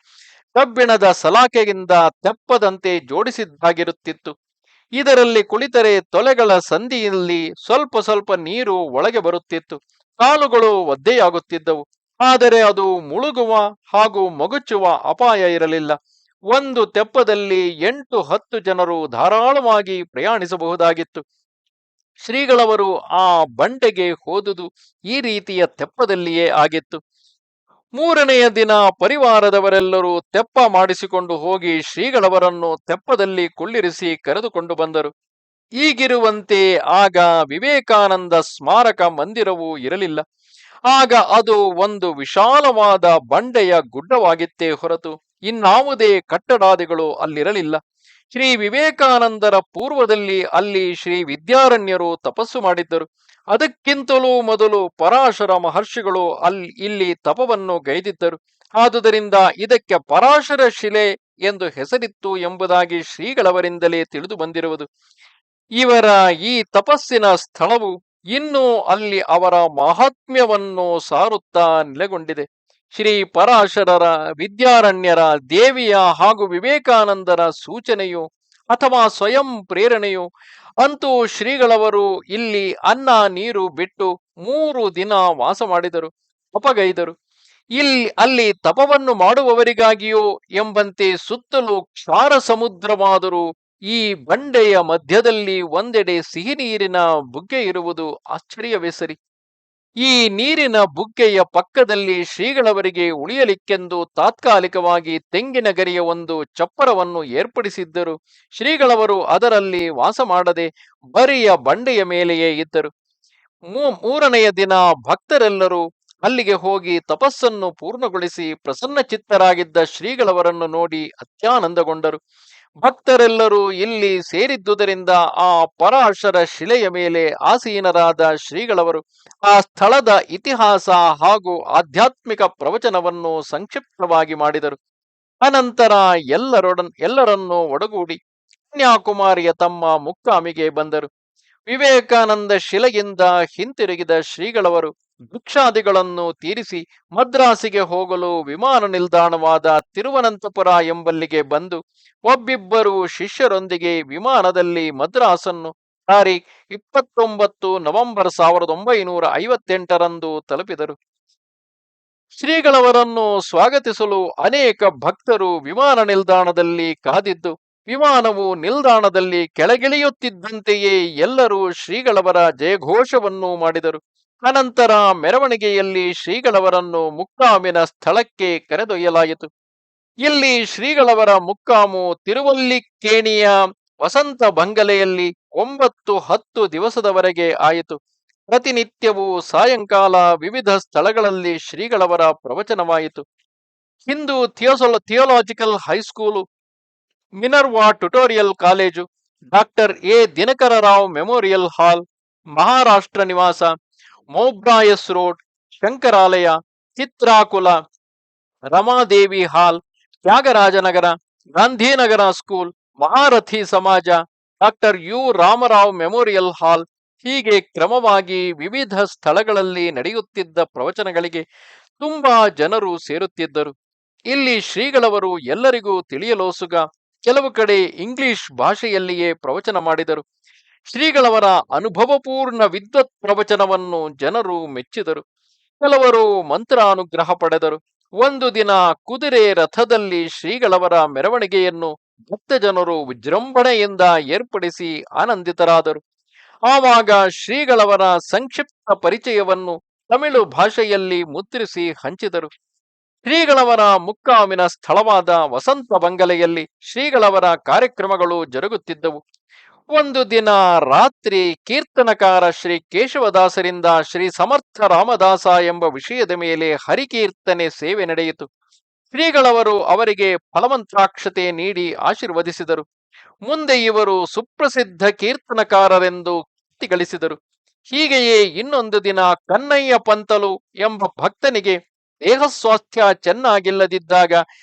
ಕಬ್ಬಿಣದ ಸಲಾಕೆಯಿಂದ ತೆಪ್ಪದಂತೆ ಜೋಡಿಸಿದ್ದಾಗಿರುತ್ತಿತ್ತು. ಇದರಲ್ಲಿ ಕುಳಿತರೆ ತೊಲೆಗಳ ಸಂದಿಯಲ್ಲಿ ಸ್ವಲ್ಪ ಸ್ವಲ್ಪ ನೀರು ಒಳಗೆ ಬರುತ್ತಿತ್ತು. ಕಾಲುಗಳು ಒದ್ದೆಯಾಗುತ್ತಿದ್ದವು. ಆದರೆ ಅದು ಮುಳುಗುವ ಹಾಗೂ ಮಗುಚುವ ಅಪಾಯ ಇರಲಿಲ್ಲ. ಒಂದು ತೆಪ್ಪದಲ್ಲಿ 8-10 ಜನರು ಧಾರಾಳವಾಗಿ ಪ್ರಯಾಣಿಸಬಹುದಾಗಿತ್ತು. ಶ್ರೀಗಳವರು ಆ ಬಂಡೆಗೆ ಹೋದುದು ಈ ರೀತಿಯ ತೆಪ್ಪದಲ್ಲಿಯೇ ಆಗಿತ್ತು. 3ನೆಯ ದಿನ ಪರಿವಾರದವರೆಲ್ಲರೂ ತೆಪ್ಪ ಮಾಡಿಸಿಕೊಂಡು ಹೋಗಿ ಶ್ರೀಗಳವರನ್ನು ತೆಪ್ಪದಲ್ಲಿ ಕುಳ್ಳಿರಿಸಿ ಕರೆದುಕೊಂಡು ಬಂದರು. ಈಗಿರುವಂತೆ ಆಗ ವಿವೇಕಾನಂದ ಸ್ಮಾರಕ ಮಂದಿರವೂ ಇರಲಿಲ್ಲ. ಆಗ ಅದು ಒಂದು ವಿಶಾಲವಾದ ಬಂಡೆಯ ಗುಡ್ಡವಾಗಿತ್ತೇ ಹೊರತು ಇನ್ನಾವುದೇ ಕಟ್ಟಡಾದಿಗಳು ಅಲ್ಲಿರಲಿಲ್ಲ. ಶ್ರೀ ವಿವೇಕಾನಂದರ ಪೂರ್ವದಲ್ಲಿ ಅಲ್ಲಿ ಶ್ರೀ ವಿದ್ಯಾರಣ್ಯರು ತಪಸ್ಸು ಮಾಡಿದ್ದರು. ಅದಕ್ಕಿಂತಲೂ ಮೊದಲು ಪರಾಶರ ಮಹರ್ಷಿಗಳು ಇಲ್ಲಿ ತಪವನ್ನು ಗೈದಿದ್ದರು. ಆದುದರಿಂದ ಇದಕ್ಕೆ ಪರಾಶರ ಶಿಲೆ ಎಂದು ಹೆಸರಿತ್ತು ಎಂಬುದಾಗಿ ಶ್ರೀಗಳವರಿಂದಲೇ ತಿಳಿದು ಬಂದಿರುವುದು. ಇವರ ಈ ತಪಸ್ಸಿನ ಸ್ಥಳವು ಇನ್ನೂ ಅಲ್ಲಿ ಅವರ ಮಹಾತ್ಮ್ಯವನ್ನು ಸಾರುತ್ತಾ ನೆಲೆಗೊಂಡಿದೆ. ಶ್ರೀ ಪರಾಶರರ, ವಿದ್ಯಾರಣ್ಯರ, ದೇವಿಯ ಹಾಗೂ ವಿವೇಕಾನಂದರ ಸೂಚನೆಯು ಅಥವಾ ಸ್ವಯಂ ಪ್ರೇರಣೆಯು ಅಂತೂ ಶ್ರೀಗಳವರು ಇಲ್ಲಿ ಅನ್ನ ನೀರು ಬಿಟ್ಟು 3 ದಿನ ವಾಸ ಮಾಡಿದರು, ತಪಗೈದರು. ಅಲ್ಲಿ ತಪವನ್ನು ಮಾಡುವವರಿಗಾಗಿಯೋ ಎಂಬಂತೆ ಸುತ್ತಲೂ ಕ್ಷಾರ ಸಮುದ್ರವಾದರೂ ಈ ಬಂಡೆಯ ಮಧ್ಯದಲ್ಲಿ ಒಂದೆಡೆ ಸಿಹಿ ನೀರಿನ ಬುಗ್ಗೆ ಇರುವುದು ಆಶ್ಚರ್ಯವೇ ಸರಿ. ಈ ನೀರಿನ ಬುಗ್ಗೆಯ ಪಕ್ಕದಲ್ಲಿ ಶ್ರೀಗಳವರಿಗೆ ಉಳಿಯಲಿಕ್ಕೆಂದು ತಾತ್ಕಾಲಿಕವಾಗಿ ತೆಂಗಿನ ಗರಿಯ ಒಂದು ಚಪ್ಪರವನ್ನು ಏರ್ಪಡಿಸಿದ್ದರು. ಶ್ರೀಗಳವರು ಅದರಲ್ಲಿ ವಾಸ ಮಾಡದೆ ಬರಿಯ ಬಂಡೆಯ ಮೇಲೆಯೇ ಇದ್ದರು. 3ನೆಯ ದಿನ ಭಕ್ತರೆಲ್ಲರೂ ಅಲ್ಲಿಗೆ ಹೋಗಿ ತಪಸ್ಸನ್ನು ಪೂರ್ಣಗೊಳಿಸಿ ಪ್ರಸನ್ನಚಿತ್ತರಾಗಿದ್ದ ಶ್ರೀಗಳವರನ್ನು ನೋಡಿ ಅತ್ಯಾನಂದಗೊಂಡರು. ಭಕ್ತರೆಲ್ಲರೂ ಇಲ್ಲಿ ಸೇರಿದ್ದುದರಿಂದ ಆ ಪರಾಶರ ಶಿಲೆಯ ಮೇಲೆ ಆಸೀನರಾದ ಶ್ರೀಗಳವರು ಆ ಸ್ಥಳದ ಇತಿಹಾಸ ಹಾಗೂ ಆಧ್ಯಾತ್ಮಿಕ ಪ್ರವಚನವನ್ನು ಸಂಕ್ಷಿಪ್ತವಾಗಿ ಮಾಡಿದರು. ಅನಂತರ ಎಲ್ಲರನ್ನೂ ಒಡಗೂಡಿ ಕನ್ಯಾಕುಮಾರಿಯ ತಮ್ಮ ಮುಕ್ಕಾಮಿಗೆ ಬಂದರು. ವಿವೇಕಾನಂದ ಶಿಲೆಯಿಂದ ಹಿಂತಿರುಗಿದ ಶ್ರೀಗಳವರು ಭಿಕ್ಷಾದಿಗಳನ್ನು ತೀರಿಸಿ ಮದ್ರಾಸಿಗೆ ಹೋಗಲು ವಿಮಾನ ನಿಲ್ದಾಣವಾದ ತಿರುವನಂತಪುರ ಎಂಬಲ್ಲಿಗೆ ಬಂದು ಒಬ್ಬಿಬ್ಬರು ಶಿಷ್ಯರೊಂದಿಗೆ ವಿಮಾನದಲ್ಲಿ ಮದ್ರಾಸನ್ನು ತಾರೀಖ್ 29 ನವೆಂಬರ್ 1958ರಂದು ತಲುಪಿದರು. ಶ್ರೀಗಳವರನ್ನು ಸ್ವಾಗತಿಸಲು ಅನೇಕ ಭಕ್ತರು ವಿಮಾನ ನಿಲ್ದಾಣದಲ್ಲಿ ಕಾದಿದ್ದು, ವಿಮಾನವು ನಿಲ್ದಾಣದಲ್ಲಿ ಕೆಳಗಿಳಿಯುತ್ತಿದ್ದಂತೆಯೇ ಎಲ್ಲರೂ ಶ್ರೀಗಳವರ ಜಯಘೋಷವನ್ನು ಮಾಡಿದರು. ಅನಂತರ ಮೆರವಣಿಗೆಯಲ್ಲಿ ಶ್ರೀಗಳವರನ್ನು ಮುಕ್ಕಾಮಿನ ಸ್ಥಳಕ್ಕೆ ಕರೆದೊಯ್ಯಲಾಯಿತು. ಇಲ್ಲಿ ಶ್ರೀಗಳವರ ಮುಕ್ಕಾಮು ತಿರುವಲ್ಲಿಕ್ಕೇಣಿಯ ವಸಂತ ಬಂಗಲೆಯಲ್ಲಿ 9-10 ದಿವಸದವರೆಗೆ ಆಯಿತು. ಪ್ರತಿನಿತ್ಯವೂ ಸಾಯಂಕಾಲ ವಿವಿಧ ಸ್ಥಳಗಳಲ್ಲಿ ಶ್ರೀಗಳವರ ಪ್ರವಚನವಾಯಿತು. Hindu theological high school Minerva tutorial college, doctor A Dinakar Rao memorial hall, Maharashtra Nivas, Mowbray's road, Shankaralaya, Chitrakula, Ramadevi hall, Tyagarajanagar, Gandhinagar school, Maharathi Samaj, doctor U Rama Rao memorial hall ಹೀಗೆ ಕ್ರಮವಾಗಿ ವಿವಿಧ ಸ್ಥಳಗಳಲ್ಲಿ ನಡೆಯುತ್ತಿದ್ದ ಪ್ರವಚನಗಳಿಗೆ ತುಂಬಾ ಜನರು ಸೇರುತ್ತಿದ್ದರು. ಇಲ್ಲಿ ಶ್ರೀಗಳವರು ಎಲ್ಲರಿಗೂ ತಿಳಿಯಲೋಸುಗ ಕೆಲವು ಕಡೆ ಇಂಗ್ಲಿಷ್ ಭಾಷೆಯಲ್ಲಿಯೇ ಪ್ರವಚನ ಮಾಡಿದರು. ಶ್ರೀಗಳವರ ಅನುಭವಪೂರ್ಣ ವಿದ್ವತ್ ಪ್ರವಚನವನ್ನು ಜನರು ಮೆಚ್ಚಿದರು. ಕೆಲವರು ಮಂತ್ರಾನುಗ್ರಹ ಪಡೆದರು. ಒಂದು ದಿನ ಕುದುರೆ ರಥದಲ್ಲಿ ಶ್ರೀಗಳವರ ಮೆರವಣಿಗೆಯನ್ನು ಭಕ್ತಜನರು ವಿಜೃಂಭಣೆಯಿಂದ ಏರ್ಪಡಿಸಿ ಆನಂದಿತರಾದರು. ಆವಾಗ ಶ್ರೀಗಳವರ ಸಂಕ್ಷಿಪ್ತ ಪರಿಚಯವನ್ನು ತಮಿಳು ಭಾಷೆಯಲ್ಲಿ ಮುದ್ರಿಸಿ ಹಂಚಿದರು. ಶ್ರೀಗಳವರ ಮುಕ್ಕಾಮಿನ ಸ್ಥಳವಾದ ವಸಂತ ಬಂಗಲೆಯಲ್ಲಿ ಶ್ರೀಗಳವರ ಕಾರ್ಯಕ್ರಮಗಳು ಜರುಗುತ್ತಿದ್ದವು. ಒಂದು ದಿನ ರಾತ್ರಿ ಕೀರ್ತನಕಾರ ಶ್ರೀ ಕೇಶವದಾಸರಿಂದ ಶ್ರೀ ಸಮರ್ಥ ರಾಮದಾಸ ಎಂಬ ವಿಷಯದ ಮೇಲೆ ಹರಿಕೀರ್ತನೆ ಸೇವೆ ನಡೆಯಿತು. ಶ್ರೀಗಳವರು ಅವರಿಗೆ ಫಲಮಂತ್ರಾಕ್ಷತೆ ನೀಡಿ ಆಶೀರ್ವದಿಸಿದರು. ಮುಂದೆ ಇವರು ಸುಪ್ರಸಿದ್ಧ ಕೀರ್ತನಕಾರರೆಂದು ಕೀರ್ತಿ ಗಳಿಸಿದರು. ಹೀಗೆಯೇ ಇನ್ನೊಂದು ದಿನ ಕನ್ನಯ್ಯ ಪಂತಲು ಎಂಬ ಭಕ್ತನಿಗೆ ದೇಹಸ್ವಾಸ್ಥ್ಯ ಚೆನ್ನಾಗಿಲ್ಲದಿದ್ದಾಗ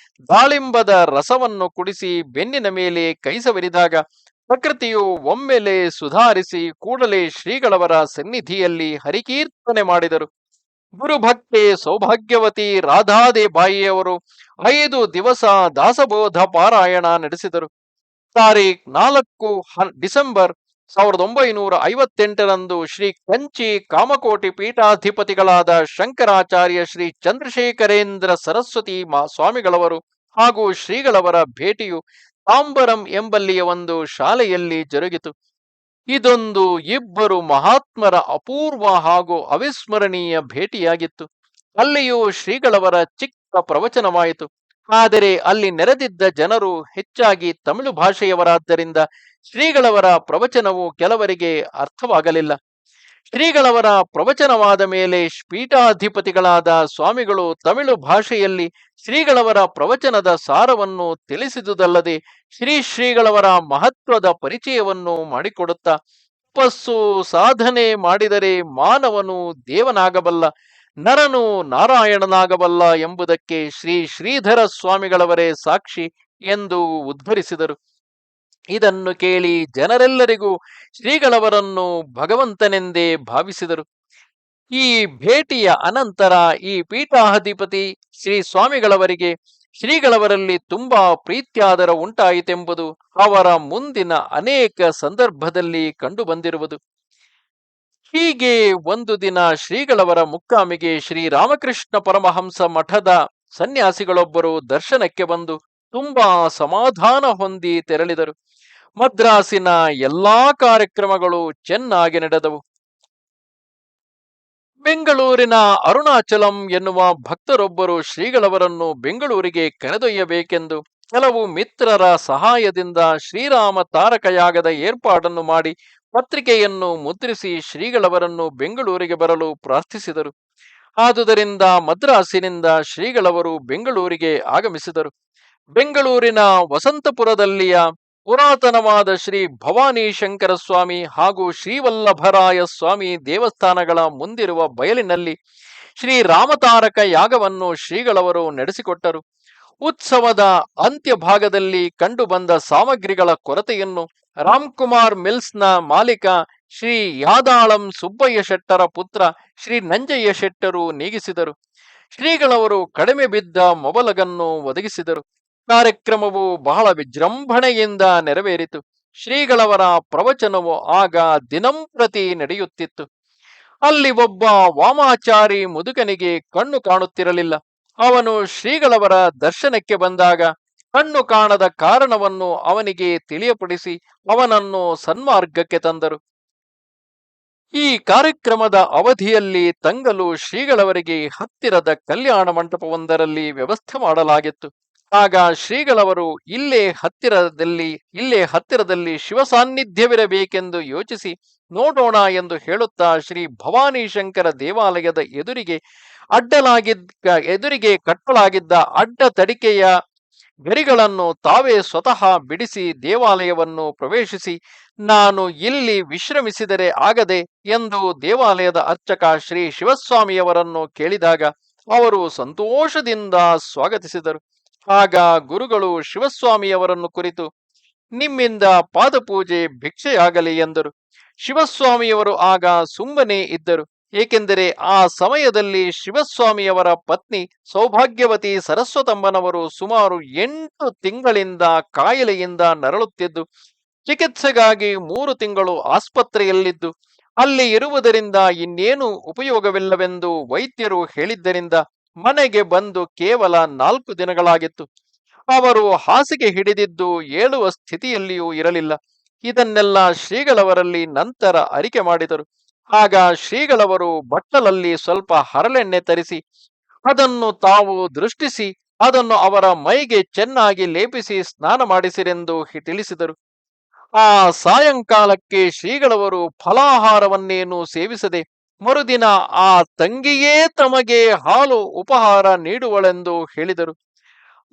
ದಾಳಿಂಬದ ರಸವನ್ನು ಕುಡಿಸಿ ಬೆನ್ನಿನ ಮೇಲೆ ಕೈಸವರಿದಾಗ ಪ್ರಕೃತಿಯು ಒಮ್ಮೆಲೆ ಸುಧಾರಿಸಿ ಕೂಡಲೇ ಶ್ರೀಗಳವರ ಸನ್ನಿಧಿಯಲ್ಲಿ ಹರಿಕೀರ್ತನೆ ಮಾಡಿದರು. ಗುರುಭಕ್ತೆ ಸೌಭಾಗ್ಯವತಿ ರಾಧಾದೇ ಬಾಯಿಯವರು 5 ದಿವಸ ದಾಸಬೋಧ ಪಾರಾಯಣ ನಡೆಸಿದರು. ತಾರೀಖ್ 4 ಡಿಸೆಂಬರ್ 1958ರಂದು ಶ್ರೀ ಕಂಚಿ ಕಾಮಕೋಟಿ ಪೀಠಾಧಿಪತಿಗಳಾದ ಶಂಕರಾಚಾರ್ಯ ಶ್ರೀ ಚಂದ್ರಶೇಖರೇಂದ್ರ ಸರಸ್ವತಿ ಸ್ವಾಮಿಗಳವರು ಹಾಗೂ ಶ್ರೀಗಳವರ ಭೇಟಿಯು ತಾಂಬರಂ ಎಂಬಲ್ಲಿಯ ಒಂದು ಶಾಲೆಯಲ್ಲಿ ಜರುಗಿತು. ಇದೊಂದು ಇಬ್ಬರು ಮಹಾತ್ಮರ ಅಪೂರ್ವ ಹಾಗೂ ಅವಿಸ್ಮರಣೀಯ ಭೇಟಿಯಾಗಿತ್ತು. ಅಲ್ಲಿಯೂ ಶ್ರೀಗಳವರ ಚಿಕ್ಕ ಪ್ರವಚನವಾಯಿತು. ಆದರೆ ಅಲ್ಲಿ ನೆರೆದಿದ್ದ ಜನರು ಹೆಚ್ಚಾಗಿ ತಮಿಳು ಭಾಷೆಯವರಾದ್ದರಿಂದ ಶ್ರೀಗಳವರ ಪ್ರವಚನವು ಕೆಲವರಿಗೆ ಅರ್ಥವಾಗಲಿಲ್ಲ. ಶ್ರೀಗಳವರ ಪ್ರವಚನವಾದ ಮೇಲೆ ಪೀಠಾಧಿಪತಿಗಳಾದ ಸ್ವಾಮಿಗಳು ತಮಿಳು ಭಾಷೆಯಲ್ಲಿ ಶ್ರೀಗಳವರ ಪ್ರವಚನದ ಸಾರವನ್ನು ತಿಳಿಸಿದುದಲ್ಲದೆ ಶ್ರೀಗಳವರ ಮಹತ್ವದ ಪರಿಚಯವನ್ನು ಮಾಡಿಕೊಡುತ್ತಾ, ತಪಸ್ಸು ಸಾಧನೆ ಮಾಡಿದರೆ ಮಾನವನು ದೇವನಾಗಬಲ್ಲ, ನರನು ನಾರಾಯಣನಾಗಬಲ್ಲ ಎಂಬುದಕ್ಕೆ ಶ್ರೀಧರ ಸ್ವಾಮಿಗಳವರೇ ಸಾಕ್ಷಿ ಎಂದು ಉದ್ಧರಿಸಿದರು. ಇದನ್ನು ಕೇಳಿ ಜನರೆಲ್ಲರಿಗೂ ಶ್ರೀಗಳವರನ್ನು ಭಗವಂತನೆಂದೇ ಭಾವಿಸಿದರು. ಈ ಭೇಟಿಯ ಅನಂತರ ಈ ಪೀಠಾಧಿಪತಿ ಶ್ರೀ ಸ್ವಾಮಿಗಳವರಿಗೆ ಶ್ರೀಗಳವರಲ್ಲಿ ತುಂಬಾ ಪ್ರೀತ್ಯಾದರ ಉಂಟಾಯಿತೆಂಬುದು ಅವರ ಮುಂದಿನ ಅನೇಕ ಸಂದರ್ಭದಲ್ಲಿ ಕಂಡುಬಂದಿರುವುದು. ಹೀಗೆ ಒಂದು ದಿನ ಶ್ರೀಗಳವರ ಮುಕ್ಕಾಮಿಗೆ ಶ್ರೀರಾಮಕೃಷ್ಣ ಪರಮಹಂಸ ಮಠದ ಸನ್ಯಾಸಿಗಳೊಬ್ಬರು ದರ್ಶನಕ್ಕೆ ಬಂದು ತುಂಬಾ ಸಮಾಧಾನ ಹೊಂದಿ ತೆರಳಿದರು. ಮದ್ರಾಸಿನ ಎಲ್ಲಾ ಕಾರ್ಯಕ್ರಮಗಳು ಚೆನ್ನಾಗಿ ನಡೆದವು. ಬೆಂಗಳೂರಿನ ಅರುಣಾಚಲಂ ಎನ್ನುವ ಭಕ್ತರೊಬ್ಬರು ಶ್ರೀಗಳವರನ್ನು ಬೆಂಗಳೂರಿಗೆ ಕರೆದೊಯ್ಯಬೇಕೆಂದು ಕೆಲವು ಮಿತ್ರರ ಸಹಾಯದಿಂದ ಶ್ರೀರಾಮ ತಾರಕಯಾಗದ ಏರ್ಪಾಡನ್ನು ಮಾಡಿ ಪತ್ರಿಕೆಯನ್ನು ಮುದ್ರಿಸಿ ಶ್ರೀಗಳವರನ್ನು ಬೆಂಗಳೂರಿಗೆ ಬರಲು ಪ್ರಾರ್ಥಿಸಿದರು. ಆದುದರಿಂದ ಮದ್ರಾಸಿನಿಂದ ಶ್ರೀಗಳವರು ಬೆಂಗಳೂರಿಗೆ ಆಗಮಿಸಿದರು. ಬೆಂಗಳೂರಿನ ವಸಂತಪುರದಲ್ಲಿಯ ಪುರಾತನವಾದ ಶ್ರೀ ಭವಾನಿ ಶಂಕರ ಸ್ವಾಮಿ ಹಾಗೂ ಶ್ರೀವಲ್ಲಭರಾಯ ಸ್ವಾಮಿ ದೇವಸ್ಥಾನಗಳ ಮುಂದಿರುವ ಬಯಲಿನಲ್ಲಿ ಶ್ರೀರಾಮತಾರಕ ಯಾಗವನ್ನು ಶ್ರೀಗಳವರು ನಡೆಸಿಕೊಟ್ಟರು. ಉತ್ಸವದ ಅಂತ್ಯಭಾಗದಲ್ಲಿ ಕಂಡುಬಂದ ಸಾಮಗ್ರಿಗಳ ಕೊರತೆಯನ್ನು ರಾಮ್ಕುಮಾರ್ ಮಿಲ್ಸ್ನ ಮಾಲೀಕ ಶ್ರೀ ಯಾದಾಳಂ ಸುಬ್ಬಯ್ಯ ಶೆಟ್ಟರ ಪುತ್ರ ಶ್ರೀ ನಂಜಯ್ಯ ಶೆಟ್ಟರು ನೀಗಿಸಿದರು. ಶ್ರೀಗಳವರು ಕಡಿಮೆ ಬಿದ್ದ ಮೊಬಲಗನ್ನು ಒದಗಿಸಿದರು. ಕಾರ್ಯಕ್ರಮವು ಬಹಳ ವಿಜೃಂಭಣೆಯಿಂದ ನೆರವೇರಿತು. ಶ್ರೀಗಳವರ ಪ್ರವಚನವು ಆಗ ದಿನಂಪ್ರತಿ ನಡೆಯುತ್ತಿತ್ತು. ಅಲ್ಲಿ ಒಬ್ಬ ವಾಮಾಚಾರಿ ಮುದುಕನಿಗೆ ಕಣ್ಣು ಕಾಣುತ್ತಿರಲಿಲ್ಲ. ಅವನು ಶ್ರೀಗಳವರ ದರ್ಶನಕ್ಕೆ ಬಂದಾಗ ಕಣ್ಣು ಕಾಣದ ಕಾರಣವನ್ನು ಅವನಿಗೆ ತಿಳಿಯಪಡಿಸಿ ಅವನನ್ನು ಸನ್ಮಾರ್ಗಕ್ಕೆ ತಂದರು. ಈ ಕಾರ್ಯಕ್ರಮದ ಅವಧಿಯಲ್ಲಿ ತಂಗಲು ಶ್ರೀಗಳವರಿಗೆ ಹತ್ತಿರದ ಕಲ್ಯಾಣ ಮಂಟಪವೊಂದರಲ್ಲಿ ವ್ಯವಸ್ಥೆ ಮಾಡಲಾಗಿತ್ತು. ಆಗ ಶ್ರೀಗಳವರು ಇಲ್ಲೇ ಹತ್ತಿರದಲ್ಲಿ ಶಿವ ಸಾನ್ನಿಧ್ಯವಿರಬೇಕೆಂದು ಯೋಚಿಸಿ ನೋಡೋಣ ಎಂದು ಹೇಳುತ್ತಾ ಶ್ರೀ ಭವಾನಿ ಶಂಕರ ದೇವಾಲಯದ ಎದುರಿಗೆ ಕಟ್ಟಲಾಗಿದ್ದ ಅಡ್ಡ ತಡಿಕೆಯ ಗರಿಗಳನ್ನು ತಾವೇ ಸ್ವತಃ ಬಿಡಿಸಿ ದೇವಾಲಯವನ್ನು ಪ್ರವೇಶಿಸಿ, ನಾನು ಇಲ್ಲಿ ವಿಶ್ರಮಿಸಿದರೆ ಆಗದೆ ಎಂದು ದೇವಾಲಯದ ಅರ್ಚಕ ಶ್ರೀ ಶಿವಸ್ವಾಮಿಯವರನ್ನು ಕೇಳಿದಾಗ ಅವರು ಸಂತೋಷದಿಂದ ಸ್ವಾಗತಿಸಿದರು. ಆಗ ಗುರುಗಳು ಶಿವಸ್ವಾಮಿಯವರನ್ನು ಕುರಿತು, ನಿಮ್ಮಿಂದ ಪಾದಪೂಜೆ ಭಿಕ್ಷೆಯಾಗಲಿ ಎಂದರು. ಶಿವಸ್ವಾಮಿಯವರು ಆಗ ಸುಮ್ಮನೆ ಇದ್ದರು. ಏಕೆಂದರೆ ಆ ಸಮಯದಲ್ಲಿ ಶಿವಸ್ವಾಮಿಯವರ ಪತ್ನಿ ಸೌಭಾಗ್ಯವತಿ ಸರಸ್ವತಮ್ಮನವರು ಸುಮಾರು 8 ತಿಂಗಳಿಂದ ಕಾಯಿಲೆಯಿಂದ ನರಳುತ್ತಿದ್ದು, ಚಿಕಿತ್ಸೆಗಾಗಿ 3 ತಿಂಗಳು ಆಸ್ಪತ್ರೆಯಲ್ಲಿದ್ದು, ಅಲ್ಲಿ ಇರುವುದರಿಂದ ಇನ್ನೇನು ಉಪಯೋಗವಿಲ್ಲವೆಂದು ವೈದ್ಯರು ಹೇಳಿದ್ದರಿಂದ ಮನೆಗೆ ಬಂದು ಕೇವಲ 4 ದಿನಗಳಾಗಿತ್ತು. ಅವರು ಹಾಸಿಗೆ ಹಿಡಿದಿದ್ದು ಏಳುವ ಸ್ಥಿತಿಯಲ್ಲಿಯೂ ಇರಲಿಲ್ಲ. ಇದನ್ನೆಲ್ಲ ಶ್ರೀಗಳವರಲ್ಲಿ ನಂತರ ಅರಿಕೆ ಮಾಡಿದರು. ಆಗ ಶ್ರೀಗಳವರು ಬಟ್ಟಲಲ್ಲಿ ಸ್ವಲ್ಪ ಹರಳೆಣ್ಣೆ ತರಿಸಿ ಅದನ್ನು ತಾವು ದೃಷ್ಟಿಸಿ ಅದನ್ನು ಅವರ ಮೈಗೆ ಚೆನ್ನಾಗಿ ಲೇಪಿಸಿ ಸ್ನಾನ ಮಾಡಿಸಿರೆಂದು ತಿಳಿಸಿದರು. ಆ ಸಾಯಂಕಾಲಕ್ಕೆ ಶ್ರೀಗಳವರು ಫಲಾಹಾರವನ್ನೇನು ಸೇವಿಸದೆ ಮರುದಿನ ಆ ತಂಗಿಯೇ ತಮಗೆ ಹಾಲು ಉಪಹಾರ ನೀಡುವಳೆಂದು ಹೇಳಿದರು.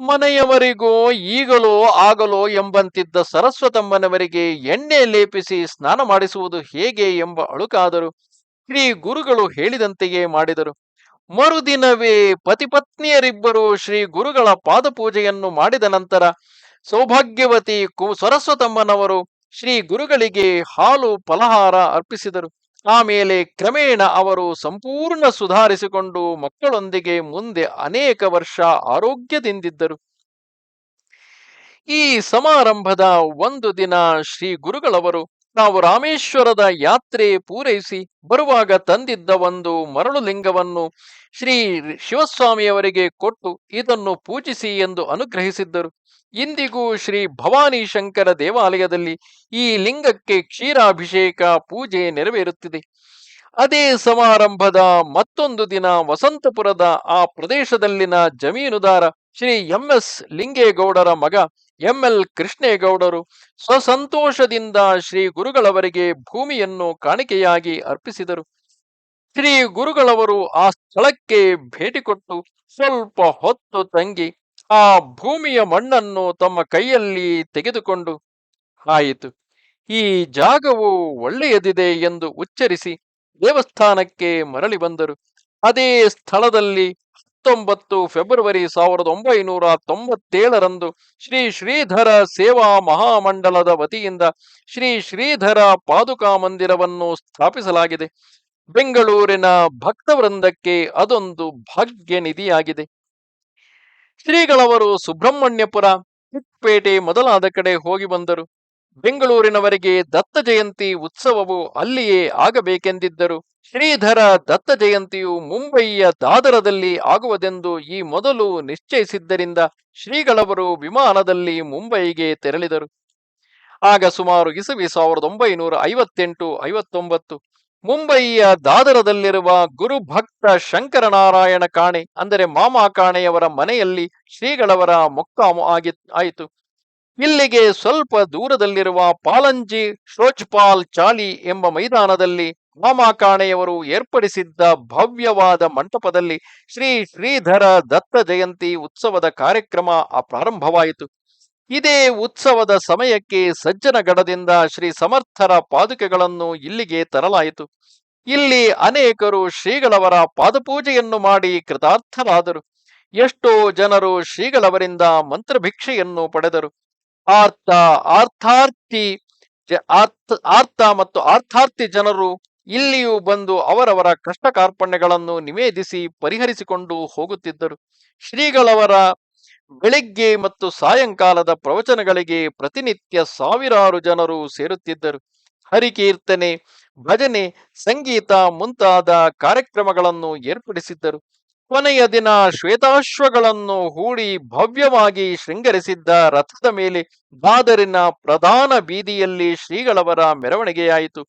ಮನೆಯವರಿಗೋ ಈಗಲೋ ಆಗಲೋ ಎಂಬಂತಿದ್ದ ಸರಸ್ವತಮ್ಮನವರಿಗೆ ಎಣ್ಣೆ ಲೇಪಿಸಿ ಸ್ನಾನ ಮಾಡಿಸುವುದು ಹೇಗೆ ಎಂಬ ಅಳುಕಾದರು. ಶ್ರೀ ಗುರುಗಳು ಹೇಳಿದಂತೆಯೇ ಮಾಡಿದರು. ಮರುದಿನವೇ ಪತಿಪತ್ನಿಯರಿಬ್ಬರು ಶ್ರೀ ಗುರುಗಳ ಪಾದಪೂಜೆಯನ್ನು ಮಾಡಿದ ನಂತರ ಸೌಭಾಗ್ಯವತಿ ಸರಸ್ವತಮ್ಮನವರು ಶ್ರೀ ಗುರುಗಳಿಗೆ ಹಾಲು ಫಲಹಾರ ಅರ್ಪಿಸಿದರು. ಆಮೇಲೆ ಕ್ರಮೇಣ ಅವರು ಸಂಪೂರ್ಣ ಸುಧಾರಿಸಿಕೊಂಡು ಮಕ್ಕಳೊಂದಿಗೆ ಮುಂದೆ ಅನೇಕ ವರ್ಷ ಆರೋಗ್ಯದಿಂದಿದ್ದರು. ಈ ಸಮಾರಂಭದ ಒಂದು ದಿನ ಶ್ರೀ ಗುರುಗಳವರು ನಾವು ರಾಮೇಶ್ವರದ ಯಾತ್ರೆ ಪೂರೈಸಿ ಬರುವಾಗ ತಂದಿದ್ದ ಒಂದು ಮರಳು ಲಿಂಗವನ್ನು ಶ್ರೀ ಶಿವಸ್ವಾಮಿಯವರಿಗೆ ಕೊಟ್ಟು ಇದನ್ನು ಪೂಜಿಸಿ ಎಂದು ಅನುಗ್ರಹಿಸಿದ್ದರು. ಇಂದಿಗೂ ಶ್ರೀ ಭವಾನಿ ಶಂಕರ ದೇವಾಲಯದಲ್ಲಿ ಈ ಲಿಂಗಕ್ಕೆ ಕ್ಷೀರಾಭಿಷೇಕ ಪೂಜೆ ನೆರವೇರುತ್ತಿದೆ. ಅದೇ ಸಮಾರಂಭದ ಮತ್ತೊಂದು ದಿನ ವಸಂತಪುರದ ಆ ಪ್ರದೇಶದಲ್ಲಿನ ಜಮೀನುದಾರ ಶ್ರೀ ಎಂ.ಎಸ್. ಲಿಂಗೇಗೌಡರ ಮಗ ಎಂ.ಎಲ್. ಕೃಷ್ಣೇಗೌಡರು ಸ್ವಸಂತೋಷದಿಂದ ಶ್ರೀ ಗುರುಗಳವರಿಗೆ ಭೂಮಿಯನ್ನು ಕಾಣಿಕೆಯಾಗಿ ಅರ್ಪಿಸಿದರು. ಶ್ರೀ ಗುರುಗಳವರು ಆ ಸ್ಥಳಕ್ಕೆ ಭೇಟಿ ಕೊಟ್ಟು ಸ್ವಲ್ಪ ಹೊತ್ತು ತಂಗಿ ಆ ಭೂಮಿಯ ಮಣ್ಣನ್ನು ತಮ್ಮ ಕೈಯಲ್ಲಿ ತೆಗೆದುಕೊಂಡು, ಆಯಿತು, ಈ ಜಾಗವು ಒಳ್ಳೆಯದಿದೆ ಎಂದು ಉಚ್ಚರಿಸಿ ದೇವಸ್ಥಾನಕ್ಕೆ ಮರಳಿ ಬಂದರು. ಅದೇ ಸ್ಥಳದಲ್ಲಿ 19 ಫೆಬ್ರವರಿ 1997ರಂದು ಶ್ರೀ ಶ್ರೀಧರ ಸೇವಾ ಮಹಾಮಂಡಲದ ವತಿಯಿಂದ ಶ್ರೀ ಶ್ರೀಧರ ಪಾದುಕಾ ಮಂದಿರವನ್ನು ಸ್ಥಾಪಿಸಲಾಗಿದೆ. ಬೆಂಗಳೂರಿನ ಭಕ್ತವೃಂದಕ್ಕೆ ಅದೊಂದು ಭಾಗ್ಯ ನಿಧಿಯಾಗಿದೆ. ಶ್ರೀಗಳವರು ಸುಬ್ರಹ್ಮಣ್ಯಪುರ, ಚಿಕ್ಕಪೇಟೆ ಮೊದಲಾದ ಕಡೆ ಹೋಗಿ ಬಂದರು. ಬೆಂಗಳೂರಿನವರಿಗೆ ದತ್ತ ಜಯಂತಿ ಉತ್ಸವವು ಅಲ್ಲಿಯೇ ಆಗಬೇಕೆಂದಿದ್ದರು. ಶ್ರೀಧರ ದತ್ತ ಜಯಂತಿಯು ಮುಂಬಯಿಯ ದಾದರದಲ್ಲಿ ಆಗುವುದೆಂದು ಈ ಮೊದಲು ನಿಶ್ಚಯಿಸಿದ್ದರಿಂದ ಶ್ರೀಗಳವರು ವಿಮಾನದಲ್ಲಿ ಮುಂಬಯಿಗೆ ತೆರಳಿದರು. ಆಗ ಸುಮಾರು ಇಸವಿ 1958-59 ಮುಂಬಯಿಯ ದಾದರದಲ್ಲಿರುವ ಗುರುಭಕ್ತ ಶಂಕರನಾರಾಯಣ ಕಾಣೆ ಅಂದರೆ ಮಾಮಾ ಕಾಣೆಯವರ ಮನೆಯಲ್ಲಿ ಶ್ರೀಗಳವರ ಮೊಕ್ಕಾಮು ಆಯಿತು. ಇಲ್ಲಿಗೆ ಸ್ವಲ್ಪ ದೂರದಲ್ಲಿರುವ ಪಾಲಂಜಿ ಶ್ರೋಚ್ಪಾಲ್ ಚಾಲಿ ಎಂಬ ಮೈದಾನದಲ್ಲಿ ಮಾಮಾ ಕಾಣೆಯವರು ಏರ್ಪಡಿಸಿದ್ದ ಭವ್ಯವಾದ ಮಂಟಪದಲ್ಲಿ ಶ್ರೀ ಶ್ರೀಧರ ದತ್ತ ಜಯಂತಿ ಉತ್ಸವದ ಕಾರ್ಯಕ್ರಮ ಪ್ರಾರಂಭವಾಯಿತು. ಇದೇ ಉತ್ಸವದ ಸಮಯಕ್ಕೆ ಸಜ್ಜನಗಡದಿಂದ ಶ್ರೀ ಸಮರ್ಥರ ಪಾದುಕೆಗಳನ್ನು ಇಲ್ಲಿಗೆ ತರಲಾಯಿತು. ಇಲ್ಲಿ ಅನೇಕರು ಶ್ರೀಗಳವರ ಪಾದಪೂಜೆಯನ್ನು ಮಾಡಿ ಕೃತಾರ್ಥರಾದರು. ಎಷ್ಟೋ ಜನರು ಶ್ರೀಗಳವರಿಂದ ಮಂತ್ರಭಿಕ್ಷೆಯನ್ನು ಪಡೆದರು. ಆರ್ತ ಮತ್ತು ಆರ್ಥಾರ್ಥಿ ಜನರು ಇಲ್ಲಿಯೂ ಬಂದು ಅವರವರ ಕಷ್ಟ ಕಾರ್ಪಣ್ಯಗಳನ್ನು ನಿವೇದಿಸಿ ಪರಿಹರಿಸಿಕೊಂಡು ಹೋಗುತ್ತಿದ್ದರು. ಶ್ರೀಗಳವರ ಬೆಳಿಗ್ಗೆ ಮತ್ತು ಸಾಯಂಕಾಲದ ಪ್ರವಚನಗಳಿಗೆ ಪ್ರತಿನಿತ್ಯ ಸಾವಿರಾರು ಜನರು ಸೇರುತ್ತಿದ್ದರು. ಹರಿಕೀರ್ತನೆ, ಭಜನೆ, ಸಂಗೀತ ಮುಂತಾದ ಕಾರ್ಯಕ್ರಮಗಳನ್ನು ಏರ್ಪಡಿಸಿದ್ದರು. ಕೊನೆಯ ದಿನ ಶ್ವೇತಾಶ್ವಗಳನ್ನು ಹೂಡಿ ಭವ್ಯವಾಗಿ ಶೃಂಗರಿಸಿದ್ದ ರಥದ ಮೇಲೆ ದಾದರಿನ ಪ್ರಧಾನ ಬೀದಿಯಲ್ಲಿ ಶ್ರೀಗಳವರ ಮೆರವಣಿಗೆಯಾಯಿತು.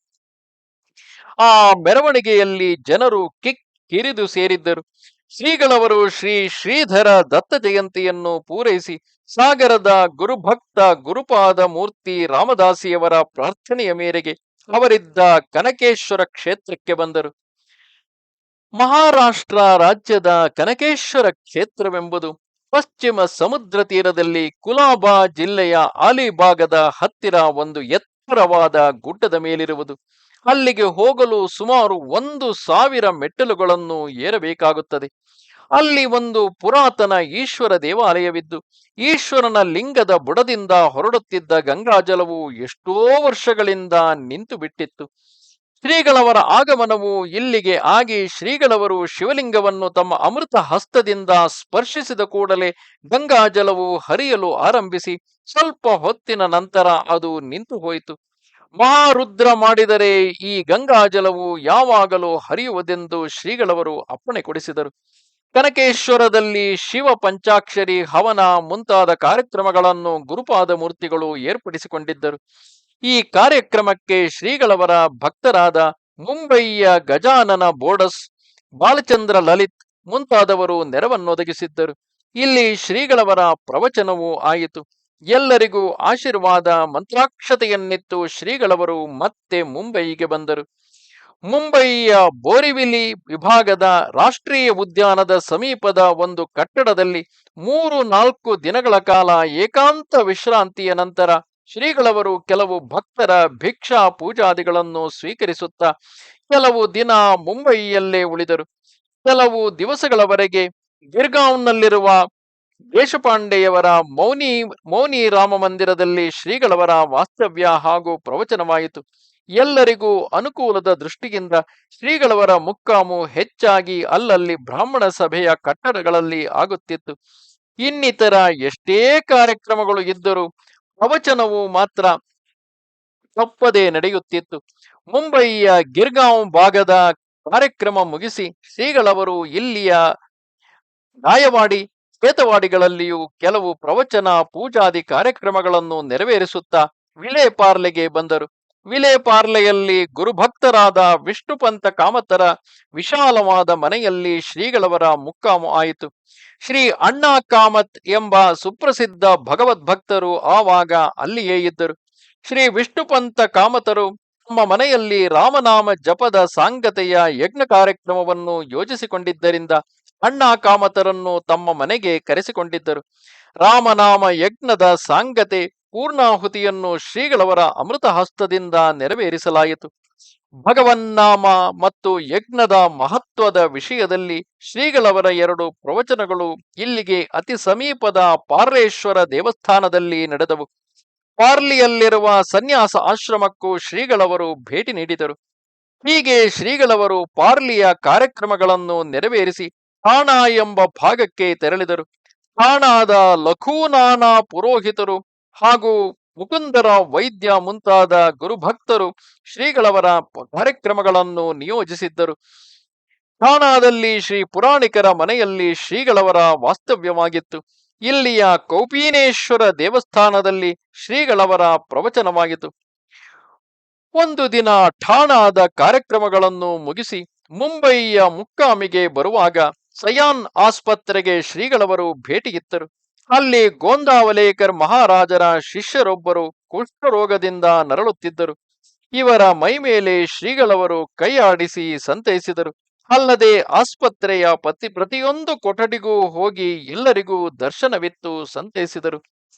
ಆ ಮೆರವಣಿಗೆಯಲ್ಲಿ ಜನರು ಕಿರಿದು ಸೇರಿದ್ದರು. ಶ್ರೀಗಳವರು ಶ್ರೀ ಶ್ರೀಧರ ದತ್ತ ಜಯಂತಿಯನ್ನು ಪೂರೈಸಿ ಸಾಗರದ ಗುರುಭಕ್ತ ಗುರುಪಾದ ಮೂರ್ತಿ ರಾಮದಾಸಿಯವರ ಪ್ರಾರ್ಥನೆಯ ಮೇರೆಗೆ ಅವರಿದ್ದ ಕನಕೇಶ್ವರ ಕ್ಷೇತ್ರಕ್ಕೆ ಬಂದರು. ಮಹಾರಾಷ್ಟ್ರ ರಾಜ್ಯದ ಕನಕೇಶ್ವರ ಕ್ಷೇತ್ರವೆಂಬುದು ಪಶ್ಚಿಮ ಸಮುದ್ರ ತೀರದಲ್ಲಿ ಕುಲಾಬಾ ಜಿಲ್ಲೆಯ ಆಲಿಭಾಗದ ಹತ್ತಿರ ಒಂದು ಎತ್ತರವಾದ ಗುಡ್ಡದ ಮೇಲಿರುವುದು. ಅಲ್ಲಿಗೆ ಹೋಗಲು ಸುಮಾರು 1,000 ಮೆಟ್ಟಿಲುಗಳನ್ನು ಏರಬೇಕಾಗುತ್ತದೆ. ಅಲ್ಲಿ ಒಂದು ಪುರಾತನ ಈಶ್ವರ ದೇವಾಲಯವಿದ್ದು, ಈಶ್ವರನ ಲಿಂಗದ ಬುಡದಿಂದ ಹೊರಡುತ್ತಿದ್ದ ಗಂಗಾಜಲವು ಎಷ್ಟೋ ವರ್ಷಗಳಿಂದ ನಿಂತು ಬಿಟ್ಟಿತ್ತು. ಶ್ರೀಗಳವರ ಆಗಮನವು ಇಲ್ಲಿಗೆ ಆಗಿ ಶ್ರೀಗಳವರು ಶಿವಲಿಂಗವನ್ನು ತಮ್ಮ ಅಮೃತ ಹಸ್ತದಿಂದ ಸ್ಪರ್ಶಿಸಿದ ಕೂಡಲೇ ಗಂಗಾಜಲವು ಹರಿಯಲು ಆರಂಭಿಸಿ ಸ್ವಲ್ಪ ಹೊತ್ತಿನ ನಂತರ ಅದು ನಿಂತು ಹೋಯಿತು. ಮಹಾರುದ್ರ ಮಾಡಿದರೆ ಈ ಗಂಗಾಜಲವು ಯಾವಾಗಲೂ ಹರಿಯುವುದೆಂದು ಶ್ರೀಗಳವರು ಅಪ್ಪಣೆ ಕೊಡಿಸಿದರು. ಕನಕೇಶ್ವರದಲ್ಲಿ ಶಿವ ಪಂಚಾಕ್ಷರಿ ಹವನ ಮುಂತಾದ ಕಾರ್ಯಕ್ರಮಗಳನ್ನು ಗುರುಪಾದ ಮೂರ್ತಿಗಳು ಏರ್ಪಡಿಸಿಕೊಂಡಿದ್ದರು. ಈ ಕಾರ್ಯಕ್ರಮಕ್ಕೆ ಶ್ರೀಗಳವರ ಭಕ್ತರಾದ ಮುಂಬಯಿಯ ಗಜಾನನ ಬೋಡಸ್, ಬಾಲಚಂದ್ರ ಲಲಿತ್ ಮುಂತಾದವರು ನೆರವನ್ನೊದಗಿಸಿದ್ದರು. ಇಲ್ಲಿ ಶ್ರೀಗಳವರ ಪ್ರವಚನವೂ ಆಯಿತು. ಎಲ್ಲರಿಗೂ ಆಶೀರ್ವಾದ ಮಂತ್ರಾಕ್ಷತೆಯನ್ನಿತ್ತು ಶ್ರೀಗಳವರು ಮತ್ತೆ ಮುಂಬಯಿಗೆ ಬಂದರು. ಮುಂಬಯಿಯ ಬೋರಿವಿಲಿ ವಿಭಾಗದ ರಾಷ್ಟ್ರೀಯ ಉದ್ಯಾನದ ಸಮೀಪದ ಒಂದು ಕಟ್ಟಡದಲ್ಲಿ 3-4 ದಿನಗಳ ಕಾಲ ಏಕಾಂತ ವಿಶ್ರಾಂತಿಯ ನಂತರ ಶ್ರೀಗಳವರು ಕೆಲವು ಭಕ್ತರ ಭಿಕ್ಷಾ ಪೂಜಾದಿಗಳನ್ನು ಸ್ವೀಕರಿಸುತ್ತಾ ಕೆಲವು ದಿನ ಮುಂಬಯಿಯಲ್ಲೇ ಉಳಿದರು. ಕೆಲವು ದಿವಸಗಳವರೆಗೆ ಗಿರ್ಗಾಂವ್ನಲ್ಲಿರುವ ದೇಶಪಾಂಡೆಯವರ ಮೌನಿ ರಾಮ ಮಂದಿರದಲ್ಲಿ ಶ್ರೀಗಳವರ ವಾಸ್ತವ್ಯ ಹಾಗೂ ಪ್ರವಚನವಾಯಿತು. ಎಲ್ಲರಿಗೂ ಅನುಕೂಲದ ದೃಷ್ಟಿಯಿಂದ ಶ್ರೀಗಳವರ ಮುಕ್ಕಾಮು ಹೆಚ್ಚಾಗಿ ಅಲ್ಲಲ್ಲಿ ಬ್ರಾಹ್ಮಣ ಸಭೆಯ ಕಟ್ಟಡಗಳಲ್ಲಿ ಆಗುತ್ತಿತ್ತು. ಇನ್ನಿತರ ಎಷ್ಟೇ ಕಾರ್ಯಕ್ರಮಗಳು ಇದ್ದರೂ ಪ್ರವಚನವು ಮಾತ್ರ ತಪ್ಪದೇ ನಡೆಯುತ್ತಿತ್ತು. ಮುಂಬಯಿಯ ಗಿರ್ಗಾಂವ್ ಭಾಗದ ಕಾರ್ಯಕ್ರಮ ಮುಗಿಸಿ ಶ್ರೀಗಳವರು ಇಲ್ಲಿಯ ಗಾಯವಾಡಿ, ಕೇತವಾಡಿಗಳಲ್ಲಿಯೂ ಕೆಲವು ಪ್ರವಚನ ಪೂಜಾದಿ ಕಾರ್ಯಕ್ರಮಗಳನ್ನು ನೆರವೇರಿಸುತ್ತಾ ವಿಲೇಪಾರ್ಲೆಗೆ ಬಂದರು. ವಿಲೇಪಾರ್ಲೆಯಲ್ಲಿ ಗುರುಭಕ್ತರಾದ ವಿಷ್ಣುಪಂತ ಕಾಮತರ ವಿಶಾಲವಾದ ಮನೆಯಲ್ಲಿ ಶ್ರೀಗಳವರ ಮುಕ್ಕಾಮು ಆಯಿತು. ಶ್ರೀ ಅಣ್ಣಾ ಕಾಮತ್ ಎಂಬ ಸುಪ್ರಸಿದ್ಧ ಭಗವದ್ಭಕ್ತರು ಆವಾಗ ಅಲ್ಲಿಯೇ ಇದ್ದರು. ಶ್ರೀ ವಿಷ್ಣುಪಂತ ಕಾಮತರು ತಮ್ಮ ಮನೆಯಲ್ಲಿ ರಾಮನಾಮ ಜಪದ ಸಾಂಗತೆಯ ಯಜ್ಞ ಕಾರ್ಯಕ್ರಮವನ್ನು ಯೋಜಿಸಿಕೊಂಡಿದ್ದರಿಂದ ಅಣ್ಣಾ ಕಾಮತರನ್ನು ತಮ್ಮ ಮನೆಗೆ ಕರೆಸಿಕೊಂಡಿದ್ದರು. ರಾಮನಾಮ ಯಜ್ಞದ ಸಾಂಗತೆ ಪೂರ್ಣಾಹುತಿಯನ್ನು ಶ್ರೀಗಳವರ ಅಮೃತ ಹಸ್ತದಿಂದ ನೆರವೇರಿಸಲಾಯಿತು. ಭಗವನ್ನಾಮ ಮತ್ತು ಯಜ್ಞದ ಮಹತ್ವದ ವಿಷಯದಲ್ಲಿ ಶ್ರೀಗಳವರ 2 ಪ್ರವಚನಗಳು ಇಲ್ಲಿಗೆ ಅತಿ ಸಮೀಪದ ಪಾರ್ಲೇಶ್ವರ ದೇವಸ್ಥಾನದಲ್ಲಿ ನಡೆದವು. ಪಾರ್ಲಿಯಲ್ಲಿರುವ ಸನ್ಯಾಸ ಆಶ್ರಮಕ್ಕೂ ಶ್ರೀಗಳವರು ಭೇಟಿ ನೀಡಿದರು. ಹೀಗೆ ಶ್ರೀಗಳವರು ಪಾರ್ಲಿಯ ಕಾರ್ಯಕ್ರಮಗಳನ್ನು ನೆರವೇರಿಸಿ ಠಾಣ ಎಂಬ ಭಾಗಕ್ಕೆ ತೆರಳಿದರು. ಠಾಣಾದ ಲಖೂನಾನಾ ಪುರೋಹಿತರು ಹಾಗೂ ಮುಕುಂದರ ವೈದ್ಯ ಮುಂತಾದ ಗುರುಭಕ್ತರು ಶ್ರೀಗಳವರ ಕಾರ್ಯಕ್ರಮಗಳನ್ನು ನಿಯೋಜಿಸಿದ್ದರು. ಠಾಣಾದಲ್ಲಿ ಶ್ರೀ ಪುರಾಣಿಕರ ಮನೆಯಲ್ಲಿ ಶ್ರೀಗಳವರ ವಾಸ್ತವ್ಯವಾಗಿತ್ತು. ಇಲ್ಲಿಯ ಕೌಪೀನೇಶ್ವರ ದೇವಸ್ಥಾನದಲ್ಲಿ ಶ್ರೀಗಳವರ ಪ್ರವಚನವಾಯಿತು. ಒಂದು ದಿನ ಠಾಣಾದ ಕಾರ್ಯಕ್ರಮಗಳನ್ನು ಮುಗಿಸಿ ಮುಂಬಯಿಯ ಮುಕ್ಕಾಮಿಗೆ ಬರುವಾಗ ಸಯಾನ್ ಆಸ್ಪತ್ರೆಗೆ ಶ್ರೀಗಳವರು ಭೇಟಿಯಿತ್ತರು. ಅಲ್ಲಿ ಗೋಂದಾವಲೇಕರ್ ಮಹಾರಾಜರ ಶಿಷ್ಯರೊಬ್ಬರು ಕುಷ್ಠರೋಗದಿಂದ ನರಳುತ್ತಿದ್ದರು. ಇವರ ಮೈ ಮೇಲೆ ಶ್ರೀಗಳವರು ಕೈ ಆಡಿಸಿ ಸಂತೈಸಿದರು. ಅಲ್ಲದೆ ಆಸ್ಪತ್ರೆಯ ಪ್ರತಿಯೊಂದು ಕೊಠಡಿಗೂ ಹೋಗಿ ಎಲ್ಲರಿಗೂ ದರ್ಶನವಿತ್ತು ಸಂತೈಸಿದರು.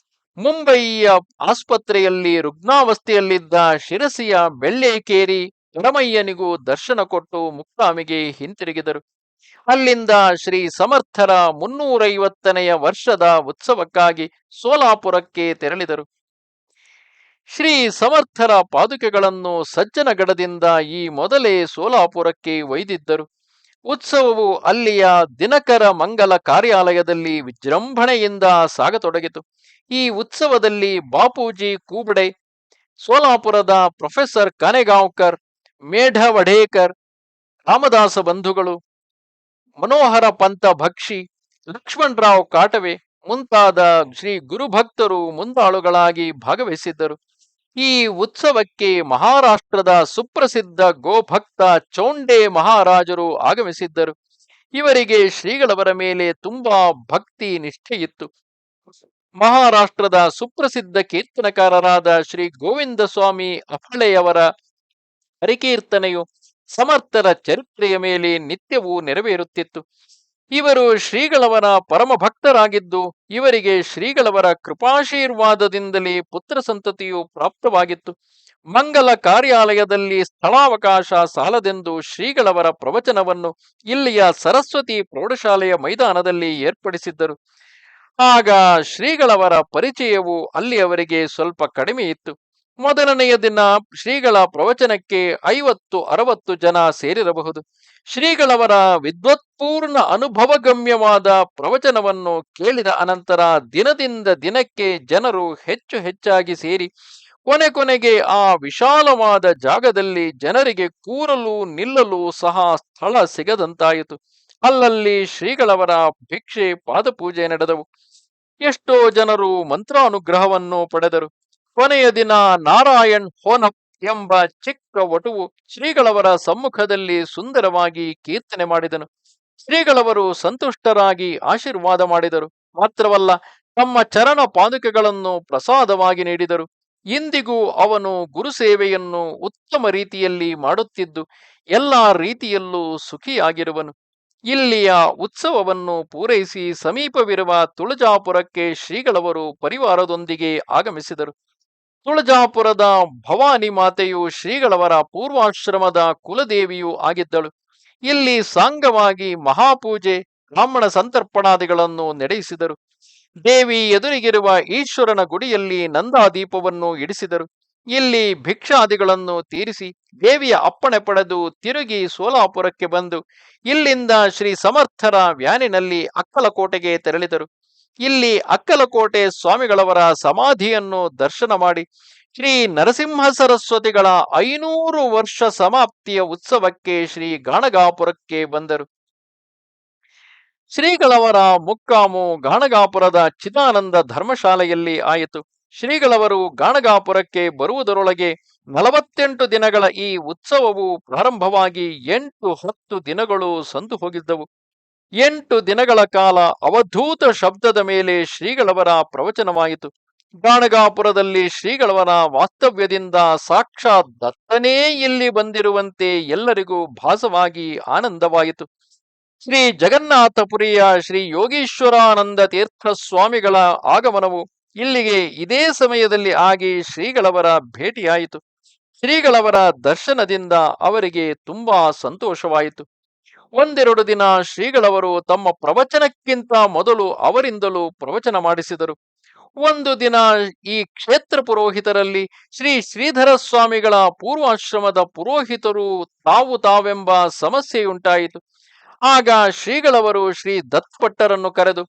ಮುಂಬಯಿಯ ಆಸ್ಪತ್ರೆಯಲ್ಲಿ ರುಗ್ನಾವಸ್ಥೆಯಲ್ಲಿದ್ದ ಶಿರಸಿಯ ಬೆಳ್ಳೆಕೇರಿ ಪರಮಯ್ಯನಿಗೂ ದರ್ಶನ ಕೊಟ್ಟು ಮುಕ್ಕಾಮಿಗೆ ಹಿಂತಿರುಗಿದರು. ಅಲ್ಲಿಂದ ಶ್ರೀ ಸಮರ್ಥರ 350ನೆಯ ವರ್ಷದ ಉತ್ಸವಕ್ಕಾಗಿ ಸೋಲಾಪುರಕ್ಕೆ ತೆರಳಿದರು. ಶ್ರೀ ಸಮರ್ಥರ ಪಾದುಕೆಗಳನ್ನು ಸಜ್ಜನಗಡದಿಂದ ಈ ಮೊದಲೇ ಸೋಲಾಪುರಕ್ಕೆ ಒಯ್ದಿದ್ದರು. ಉತ್ಸವವು ಅಲ್ಲಿಯ ದಿನಕರ ಮಂಗಲ ಕಾರ್ಯಾಲಯದಲ್ಲಿ ವಿಜೃಂಭಣೆಯಿಂದ ಸಾಗತೊಡಗಿತು. ಈ ಉತ್ಸವದಲ್ಲಿ ಬಾಪೂಜಿ ಕೂಬಡೆ, ಸೋಲಾಪುರದ ಪ್ರೊಫೆಸರ್ ಕನೆಗಾಂವ್ಕರ್, ಮೇಢವಡೇಕರ್, ರಾಮದಾಸ ಬಂಧುಗಳು, ಮನೋಹರ ಪಂತ ಭಕ್ಷಿ, ಲಕ್ಷ್ಮಣರಾವ್ ಕಾಟವೆ ಮುಂತಾದ ಶ್ರೀ ಗುರುಭಕ್ತರು ಮುಂದಾಳುಗಳಾಗಿ ಭಾಗವಹಿಸಿದ್ದರು. ಈ ಉತ್ಸವಕ್ಕೆ ಮಹಾರಾಷ್ಟ್ರದ ಸುಪ್ರಸಿದ್ಧ ಗೋಭಕ್ತ ಚೌಂಡೆ ಮಹಾರಾಜರು ಆಗಮಿಸಿದ್ದರು. ಇವರಿಗೆ ಶ್ರೀಗಳವರ ಮೇಲೆ ತುಂಬಾ ಭಕ್ತಿ ನಿಷ್ಠೆಯಿತ್ತು. ಮಹಾರಾಷ್ಟ್ರದ ಸುಪ್ರಸಿದ್ಧ ಕೀರ್ತನಕಾರರಾದ ಶ್ರೀ ಗೋವಿಂದ ಸ್ವಾಮಿ ಅಫಳೆಯವರ ಹರಿಕೀರ್ತನೆಯು ಸಮರ್ಥರ ಚರಿತ್ರೆಯ ಮೇಲೆ ನಿತ್ಯವೂ ನೆರವೇರುತ್ತಿತ್ತು. ಇವರು ಶ್ರೀಗಳವರ ಪರಮ ಭಕ್ತರಾಗಿದ್ದು ಇವರಿಗೆ ಶ್ರೀಗಳವರ ಕೃಪಾಶೀರ್ವಾದದಿಂದಲೇ ಪುತ್ರ ಸಂತತಿಯು ಪ್ರಾಪ್ತವಾಗಿತ್ತು. ಮಂಗಲ ಕಾರ್ಯಾಲಯದಲ್ಲಿ ಸ್ಥಳಾವಕಾಶ ಸಾಲದೆಂದು ಶ್ರೀಗಳವರ ಪ್ರವಚನವನ್ನು ಇಲ್ಲಿಯ ಸರಸ್ವತಿ ಪ್ರೌಢಶಾಲೆಯ ಮೈದಾನದಲ್ಲಿ ಏರ್ಪಡಿಸಿದ್ದರು. ಆಗ ಶ್ರೀಗಳವರ ಪರಿಚಯವು ಅಲ್ಲಿ ಅವರಿಗೆ ಸ್ವಲ್ಪ ಕಡಿಮೆ ಇತ್ತು. ಮೊದಲನೆಯ ದಿನ ಶ್ರೀಗಳ ಪ್ರವಚನಕ್ಕೆ 50-60 ಜನ ಸೇರಿರಬಹುದು. ಶ್ರೀಗಳವರ ವಿದ್ವತ್ಪೂರ್ಣ ಅನುಭವಗಮ್ಯವಾದ ಪ್ರವಚನವನ್ನು ಕೇಳಿದ ಅನಂತರ ದಿನದಿಂದ ದಿನಕ್ಕೆ ಜನರು ಹೆಚ್ಚು ಹೆಚ್ಚಾಗಿ ಸೇರಿ ಕೊನೆಗೆ ಆ ವಿಶಾಲವಾದ ಜಾಗದಲ್ಲಿ ಜನರಿಗೆ ಕೂರಲು ನಿಲ್ಲಲು ಸಹ ಸ್ಥಳ ಸಿಗದಂತಾಯಿತು. ಅಲ್ಲಲ್ಲಿ ಶ್ರೀಗಳವರ ಭಿಕ್ಷೆ ಪಾದಪೂಜೆ ನಡೆದವು. ಎಷ್ಟೋ ಜನರು ಮಂತ್ರಾನುಗ್ರಹವನ್ನು ಪಡೆದರು. ಕೊನೆಯ ದಿನ ನಾರಾಯಣ್ ಹೋನಪ್ ಎಂಬ ಚಿಕ್ಕ ವಟುವು ಶ್ರೀಗಳವರ ಸಮ್ಮುಖದಲ್ಲಿ ಸುಂದರವಾಗಿ ಕೀರ್ತನೆ ಮಾಡಿದನು. ಶ್ರೀಗಳವರು ಸಂತುಷ್ಟರಾಗಿ ಆಶೀರ್ವಾದ ಮಾಡಿದರು. ಮಾತ್ರವಲ್ಲ, ತಮ್ಮ ಚರಣ ಪಾದುಕೆಗಳನ್ನು ಪ್ರಸಾದವಾಗಿ ನೀಡಿದರು. ಇಂದಿಗೂ ಅವನು ಗುರುಸೇವೆಯನ್ನು ಉತ್ತಮ ರೀತಿಯಲ್ಲಿ ಮಾಡುತ್ತಿದ್ದು ಎಲ್ಲ ರೀತಿಯಲ್ಲೂ ಸುಖಿಯಾಗಿರುವನು. ಇಲ್ಲಿಯ ಉತ್ಸವವನ್ನು ಪೂರೈಸಿ ಸಮೀಪವಿರುವ ತುಳಜಾಪುರಕ್ಕೆ ಶ್ರೀಗಳವರು ಪರಿವಾರದೊಂದಿಗೆ ಆಗಮಿಸಿದರು. ತುಳಜಾಪುರದ ಭವಾನಿ ಮಾತೆಯು ಶ್ರೀಗಳವರ ಪೂರ್ವಾಶ್ರಮದ ಕುಲದೇವಿಯೂ ಆಗಿದ್ದಳು. ಇಲ್ಲಿ ಸಾಂಗವಾಗಿ ಮಹಾಪೂಜೆ, ಬ್ರಾಹ್ಮಣ ಸಂತರ್ಪಣಾದಿಗಳನ್ನು ನಡೆಯಿಸಿದರು. ದೇವಿ ಎದುರಿಗಿರುವ ಈಶ್ವರನ ಗುಡಿಯಲ್ಲಿ ನಂದಾದೀಪವನ್ನು ಇಡಿಸಿದರು. ಇಲ್ಲಿ ಭಿಕ್ಷಾದಿಗಳನ್ನು ತೀರಿಸಿ ದೇವಿಯ ಅಪ್ಪಣೆ ಪಡೆದು ತಿರುಗಿ ಸೋಲಾಪುರಕ್ಕೆ ಬಂದು ಇಲ್ಲಿಂದ ಶ್ರೀ ಸಮರ್ಥರ ವ್ಯಾನಿನಲ್ಲಿ ಅಕ್ಕಲಕೋಟೆಗೆ ತೆರಳಿದರು. ಇಲ್ಲಿ ಅಕ್ಕಲಕೋಟೆ ಸ್ವಾಮಿಗಳವರ ಸಮಾಧಿಯನ್ನು ದರ್ಶನ ಮಾಡಿ ಶ್ರೀ ನರಸಿಂಹ ಸರಸ್ವತಿಗಳ 500 ವರ್ಷ ಸಮಾಪ್ತಿಯ ಉತ್ಸವಕ್ಕೆ ಶ್ರೀ ಗಾಣಗಾಪುರಕ್ಕೆ ಬಂದರು. ಶ್ರೀಗಳವರ ಮುಕ್ಕಾಮು ಗಾಣಗಾಪುರದ ಚಿದಾನಂದ ಧರ್ಮಶಾಲೆಯಲ್ಲಿ ಆಯಿತು. ಶ್ರೀಗಳವರು ಗಾಣಗಾಪುರಕ್ಕೆ ಬರುವುದರೊಳಗೆ 48 ದಿನಗಳ ಈ ಉತ್ಸವವು ಪ್ರಾರಂಭವಾಗಿ 8-10 ದಿನಗಳು ಸಂದು ಹೋಗಿದ್ದವು. 8 ದಿನಗಳ ಕಾಲ ಅವಧೂತ ಶಬ್ದದ ಮೇಲೆ ಶ್ರೀಗಳವರ ಪ್ರವಚನವಾಯಿತು. ಗಾಣಗಾಪುರದಲ್ಲಿ ಶ್ರೀಗಳವರ ವಾಸ್ತವ್ಯದಿಂದ ಸಾಕ್ಷಾತ್ ದತ್ತನೇ ಇಲ್ಲಿ ಬಂದಿರುವಂತೆ ಎಲ್ಲರಿಗೂ ಭಾಸವಾಗಿ ಆನಂದವಾಯಿತು. ಶ್ರೀ ಜಗನ್ನಾಥಪುರಿಯ ಶ್ರೀ ಯೋಗೀಶ್ವರಾನಂದ ತೀರ್ಥ ಸ್ವಾಮಿಗಳ ಆಗಮನವು ಇಲ್ಲಿಗೆ ಇದೇ ಸಮಯದಲ್ಲಿ ಆಗಿ ಶ್ರೀಗಳವರ ಭೇಟಿಯಾಯಿತು. ಶ್ರೀಗಳವರ ದರ್ಶನದಿಂದ ಅವರಿಗೆ ತುಂಬಾ ಸಂತೋಷವಾಯಿತು. 1-2 ದಿನ ಶ್ರೀಗಳವರು ತಮ್ಮ ಪ್ರವಚನಕ್ಕಿಂತ ಮೊದಲು ಅವರಿಂದಲೂ ಪ್ರವಚನ ಮಾಡಿಸಿದರು. ಒಂದು ದಿನ ಈ ಕ್ಷೇತ್ರ ಪುರೋಹಿತರಲ್ಲಿ ಶ್ರೀ ಶ್ರೀಧರ ಸ್ವಾಮಿಗಳ ಪೂರ್ವಾಶ್ರಮದ ಪುರೋಹಿತರು ತಾವೆಂಬ ಸಮಸ್ಯೆಯುಂಟಾಯಿತು. ಆಗ ಶ್ರೀಗಳವರು ಶ್ರೀ ದತ್ತಭಟ್ಟರನ್ನು ಕರೆದು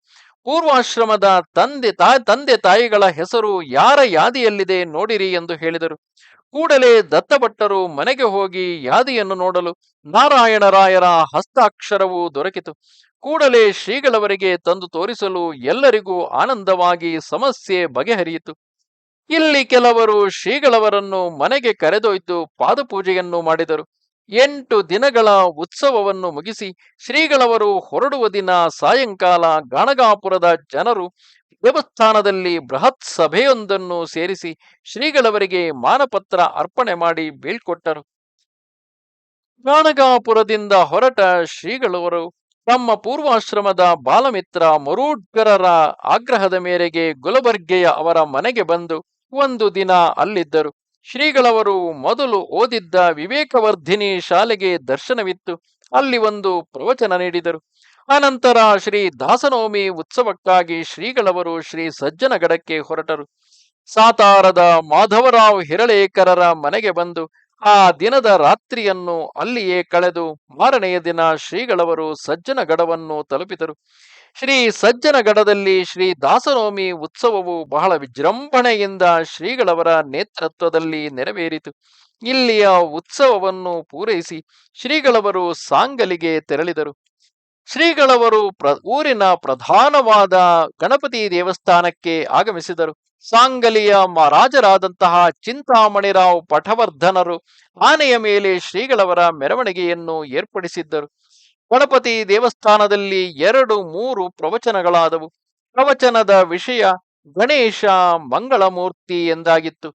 ಪೂರ್ವಾಶ್ರಮದ ತಂದೆ ತಾಯಿಗಳ ಹೆಸರು ಯಾರ ಯಾದಿಯಲ್ಲಿದೆ ನೋಡಿರಿ ಎಂದು ಹೇಳಿದರು. ಕೂಡಲೇ ದತ್ತಭಟ್ಟರು ಮನೆಗೆ ಹೋಗಿ ಯಾದಿಯನ್ನು ನೋಡಲು ನಾರಾಯಣರಾಯರ ಹಸ್ತಾಕ್ಷರವು ದೊರಕಿತು. ಕೂಡಲೇ ಶ್ರೀಗಳವರಿಗೆ ತಂದು ತೋರಿಸಲು ಎಲ್ಲರಿಗೂ ಆನಂದವಾಗಿ ಸಮಸ್ಯೆ ಬಗೆಹರಿಯಿತು. ಇಲ್ಲಿ ಕೆಲವರು ಶ್ರೀಗಳವರನ್ನು ಮನೆಗೆ ಕರೆದೊಯ್ದು ಪಾದಪೂಜೆಯನ್ನು ಮಾಡಿದರು. 8 ದಿನಗಳ ಉತ್ಸವವನ್ನು ಮುಗಿಸಿ ಶ್ರೀಗಳವರು ಹೊರಡುವ ದಿನ ಸಾಯಂಕಾಲ ಗಾಣಗಾಪುರದ ಜನರು ದೇವಸ್ಥಾನದಲ್ಲಿ ಬೃಹತ್ ಸಭೆಯೊಂದನ್ನು ಸೇರಿಸಿ ಶ್ರೀಗಳವರಿಗೆ ಮಾನಪತ್ರ ಅರ್ಪಣೆ ಮಾಡಿ ಬೀಳ್ಕೊಟ್ಟರು. ಗಾಣಗಾಪುರದಿಂದ ಹೊರಟ ಶ್ರೀಗಳವರು ತಮ್ಮ ಪೂರ್ವಾಶ್ರಮದ ಬಾಲಮಿತ್ರ ಮರೂಡ್ಕರರ ಆಗ್ರಹದ ಮೇರೆಗೆ ಗುಲಬರ್ಗೆಯ ಅವರ ಮನೆಗೆ ಬಂದು ಒಂದು ದಿನ ಅಲ್ಲಿದ್ದರು. ಶ್ರೀಗಳವರು ಮೊದಲು ಓದಿದ್ದ ವಿವೇಕವರ್ಧಿನಿ ಶಾಲೆಗೆ ದರ್ಶನವಿತ್ತು. ಅಲ್ಲಿ ಒಂದು ಪ್ರವಚನ ನೀಡಿದರು. ಅನಂತರ ಶ್ರೀ ದಾಸನವಮಿ ಉತ್ಸವಕ್ಕಾಗಿ ಶ್ರೀಗಳವರು ಶ್ರೀ ಸಜ್ಜನಗಡಕ್ಕೆ ಹೊರಟರು. ಸಾತಾರದ ಮಾಧವರಾವ್ ಹಿರಳೇಕರರ ಮನೆಗೆ ಬಂದು ಆ ದಿನದ ರಾತ್ರಿಯನ್ನು ಅಲ್ಲಿಯೇ ಕಳೆದು ಮಾರನೆಯ ದಿನ ಶ್ರೀಗಳವರು ಸಜ್ಜನಗಡವನ್ನು ತಲುಪಿದರು. ಶ್ರೀ ಸಜ್ಜನಗಡದಲ್ಲಿ ಶ್ರೀ ದಾಸನವಮಿ ಉತ್ಸವವು ಬಹಳ ವಿಜೃಂಭಣೆಯಿಂದ ಶ್ರೀಗಳವರ ನೇತೃತ್ವದಲ್ಲಿ ನೆರವೇರಿತು. ಇಲ್ಲಿಯ ಉತ್ಸವವನ್ನು ಪೂರೈಸಿ ಶ್ರೀಗಳವರು ಸಾಂಗಲಿಗೆ ತೆರಳಿದರು. ಶ್ರೀಗಳವರು ಊರಿನ ಪ್ರಧಾನವಾದ ಗಣಪತಿ ದೇವಸ್ಥಾನಕ್ಕೆ ಆಗಮಿಸಿದರು. ಸಾಂಗಲಿಯ ರಾಜರಾದಂತಹ ಚಿಂತಾಮಣಿರಾವ್ ಪಟವರ್ಧನರು ಆನೆಯ ಮೇಲೆ ಶ್ರೀಗಳವರ ಮೆರವಣಿಗೆಯನ್ನು ಏರ್ಪಡಿಸಿದ್ದರು. ಗಣಪತಿ ದೇವಸ್ಥಾನದಲ್ಲಿ 2-3 ಪ್ರವಚನಗಳಾದವು. ಪ್ರವಚನದ ವಿಷಯ ಗಣೇಶ ಮಂಗಳಮೂರ್ತಿ ಎಂದಾಗಿತ್ತು.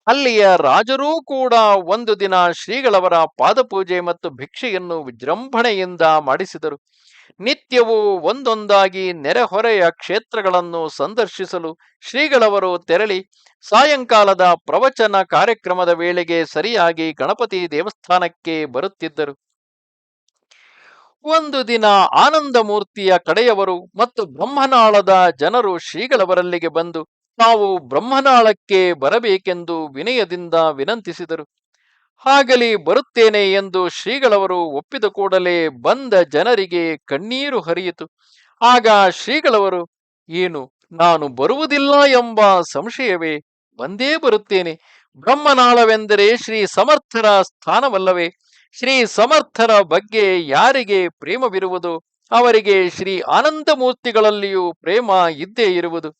ಅಲ್ಲಿಯ ರಾಜರೂ ಕೂಡ ಒಂದು ದಿನ ಶ್ರೀಗಳವರ ಪಾದಪೂಜೆ ಮತ್ತು ಭಿಕ್ಷೆಯನ್ನು ವಿಜೃಂಭಣೆಯಿಂದ ಮಾಡಿಸಿದರು. ನಿತ್ಯವೂ ಒಂದೊಂದಾಗಿ ನೆರೆಹೊರೆಯ ಕ್ಷೇತ್ರಗಳನ್ನು ಸಂದರ್ಶಿಸಲು ಶ್ರೀಗಳವರು ತೆರಳಿ ಸಾಯಂಕಾಲದ ಪ್ರವಚನ ಕಾರ್ಯಕ್ರಮದ ವೇಳೆಗೆ ಸರಿಯಾಗಿ ಗಣಪತಿ ದೇವಸ್ಥಾನಕ್ಕೆ ಬರುತ್ತಿದ್ದರು. ಒಂದು ದಿನ ಆನಂದ ಮೂರ್ತಿಯ ಕಡೆಯವರು ಮತ್ತು ಬ್ರಹ್ಮನಾಳದ ಜನರು ಶ್ರೀಗಳವರಲ್ಲಿಗೆ ಬಂದು ತಾವು ಬ್ರಹ್ಮನಾಳಕ್ಕೆ ಬರಬೇಕೆಂದು ವಿನಯದಿಂದ ವಿನಂತಿಸಿದರು. ಆಗಲಿ, ಬರುತ್ತೇನೆ ಎಂದು ಶ್ರೀಗಳವರು ಒಪ್ಪಿದ ಕೂಡಲೇ ಬಂದ ಜನರಿಗೆ ಕಣ್ಣೀರು ಹರಿಯಿತು. ಆಗ ಶ್ರೀಗಳವರು, ಏನು, ನಾನು ಬರುವುದಿಲ್ಲ ಎಂಬ ಸಂಶಯವೇ? ಬಂದೇ ಬರುತ್ತೇನೆ. ಬ್ರಹ್ಮನಾಳವೆಂದರೆ ಶ್ರೀ ಸಮರ್ಥರ ಸ್ಥಾನವಲ್ಲವೇ? ಶ್ರೀ ಸಮರ್ಥರ ಬಗ್ಗೆ ಯಾರಿಗೆ ಪ್ರೇಮವಿರುವುದು ಅವರಿಗೆ ಶ್ರೀ ಆನಂದ ಮೂರ್ತಿಗಳಲ್ಲಿಯೂ ಪ್ರೇಮ ಇದ್ದೇ ಇರುವುದು.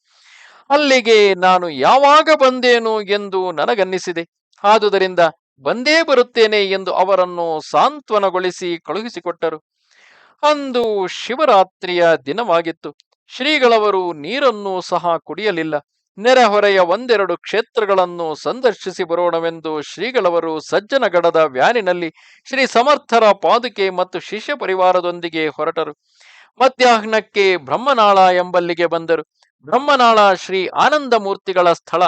ಅಲ್ಲಿಗೆ ನಾನು ಯಾವಾಗ ಬಂದೇನು ಎಂದು ನನಗನ್ನಿಸಿದೆ. ಆದುದರಿಂದ ಬಂದೇ ಬರುತ್ತೇನೆ ಎಂದು ಅವರನ್ನು ಸಾಂತ್ವನಗೊಳಿಸಿ ಕಳುಹಿಸಿಕೊಟ್ಟರು. ಅಂದು ಶಿವರಾತ್ರಿಯ ದಿನವಾಗಿತ್ತು. ಶ್ರೀಗಳವರು ನೀರನ್ನೂ ಸಹ ಕುಡಿಯಲಿಲ್ಲ. ನೆರೆಹೊರೆಯ ಒಂದೆರಡು ಕ್ಷೇತ್ರಗಳನ್ನು ಸಂದರ್ಶಿಸಿ ಬರೋಣವೆಂದು ಶ್ರೀಗಳವರು ಸಜ್ಜನಗಡದ ವ್ಯಾನಿನಲ್ಲಿ ಶ್ರೀ ಸಮರ್ಥರ ಪಾದುಕೆ ಮತ್ತು ಶಿಷ್ಯ ಪರಿವಾರದೊಂದಿಗೆ ಹೊರಟರು. ಮಧ್ಯಾಹ್ನಕ್ಕೆ ಬ್ರಹ್ಮನಾಳ ಎಂಬಲ್ಲಿಗೆ ಬಂದರು. ಬ್ರಹ್ಮನಾಳ ಶ್ರೀ ಆನಂದ ಮೂರ್ತಿಗಳ ಸ್ಥಳ.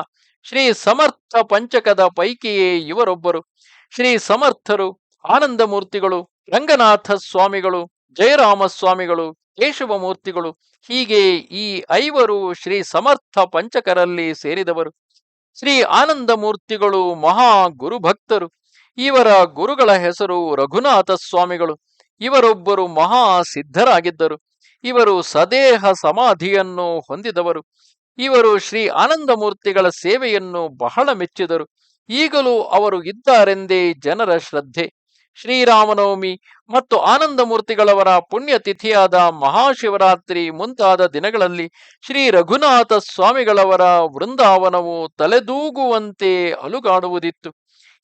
ಶ್ರೀ ಸಮರ್ಥ ಪಂಚಕದ ಪೈಕಿಯೇ ಇವರೊಬ್ಬರು. ಶ್ರೀ ಸಮರ್ಥರು, ಆನಂದ ಮೂರ್ತಿಗಳು, ರಂಗನಾಥ ಸ್ವಾಮಿಗಳು, ಜಯರಾಮ ಸ್ವಾಮಿಗಳು, ಕೇಶವ ಮೂರ್ತಿಗಳು, ಹೀಗೆ ಈ ಐವರು ಶ್ರೀ ಸಮರ್ಥ ಪಂಚಕರಲ್ಲಿ ಸೇರಿದವರು. ಶ್ರೀ ಆನಂದ ಮೂರ್ತಿಗಳು ಮಹಾ ಗುರುಭಕ್ತರು. ಇವರ ಗುರುಗಳ ಹೆಸರು ರಘುನಾಥ ಸ್ವಾಮಿಗಳು. ಇವರೊಬ್ಬರು ಮಹಾ ಸಿದ್ಧರಾಗಿದ್ದರು. ಇವರು ಸದೇಹ ಸಮಾಧಿಯನ್ನು ಹೊಂದಿದವರು. ಇವರು ಶ್ರೀ ಆನಂದ ಮೂರ್ತಿಗಳ ಸೇವೆಯನ್ನು ಬಹಳ ಮೆಚ್ಚಿದರು. ಈಗಲೂ ಅವರು ಇದ್ದಾರೆಂದೇ ಜನರ ಶ್ರದ್ಧೆ. ಶ್ರೀರಾಮನವಮಿ ಮತ್ತು ಆನಂದ ಮೂರ್ತಿಗಳವರ ಪುಣ್ಯತಿಥಿಯಾದ ಮಹಾಶಿವರಾತ್ರಿ ಮುಂತಾದ ದಿನಗಳಲ್ಲಿ ಶ್ರೀ ರಘುನಾಥ ಸ್ವಾಮಿಗಳವರ ವೃಂದಾವನವು ತಲೆದೂಗುವಂತೆ ಅಲುಗಾಡುವುದಿತ್ತು.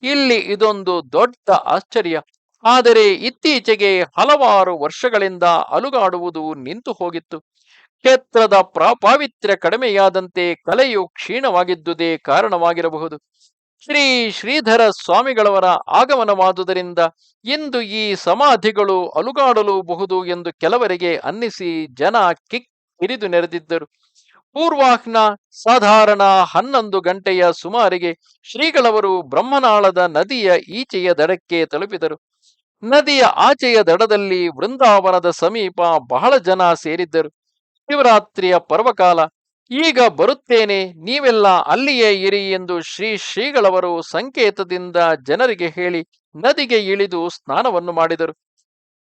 ಇಲ್ಲಿ ಇದೊಂದು ದೊಡ್ಡ ಆಶ್ಚರ್ಯ. ಆದರೆ ಇತ್ತೀಚೆಗೆ ಹಲವಾರು ವರ್ಷಗಳಿಂದ ಅಲುಗಾಡುವುದು ನಿಂತು ಹೋಗಿತ್ತು. ಕ್ಷೇತ್ರದ ಪಾವಿತ್ರ್ಯ ಕಡಿಮೆಯಾದಂತೆ ಕಲೆಯು ಕ್ಷೀಣವಾಗಿದ್ದುದೇ ಕಾರಣವಾಗಿರಬಹುದು. ಶ್ರೀ ಶ್ರೀಧರ ಸ್ವಾಮಿಗಳವರ ಆಗಮನವಾದುದರಿಂದ ಇಂದು ಈ ಸಮಾಧಿಗಳು ಅಲುಗಾಡಲೂಬಹುದು ಎಂದು ಕೆಲವರಿಗೆ ಅನ್ನಿಸಿ ಜನ ಕಿಕ್ಕಿರಿದು ನೆರೆದಿದ್ದರು. ಪೂರ್ವಾಹ್ನ ಸಾಧಾರಣ 11 ಗಂಟೆಯ ಸುಮಾರಿಗೆ ಶ್ರೀಗಳವರು ಬ್ರಹ್ಮನಾಳದ ನದಿಯ ಈಚೆಯ ದಡಕ್ಕೆ ತಲುಪಿದರು. ನದಿಯ ಆಚೆಯ ದಡದಲ್ಲಿ ವೃಂದಾವನದ ಸಮೀಪ ಬಹಳ ಜನ ಸೇರಿದ್ದರು. ಶಿವರಾತ್ರಿಯ ಪರ್ವಕಾಲ. ಈಗ ಬರುತ್ತೇನೆ, ನೀವೆಲ್ಲ ಅಲ್ಲಿಯೇ ಇರಿ ಎಂದು ಶ್ರೀಗಳವರು ಸಂಕೇತದಿಂದ ಜನರಿಗೆ ಹೇಳಿ ನದಿಗೆ ಇಳಿದು ಸ್ನಾನವನ್ನು ಮಾಡಿದರು.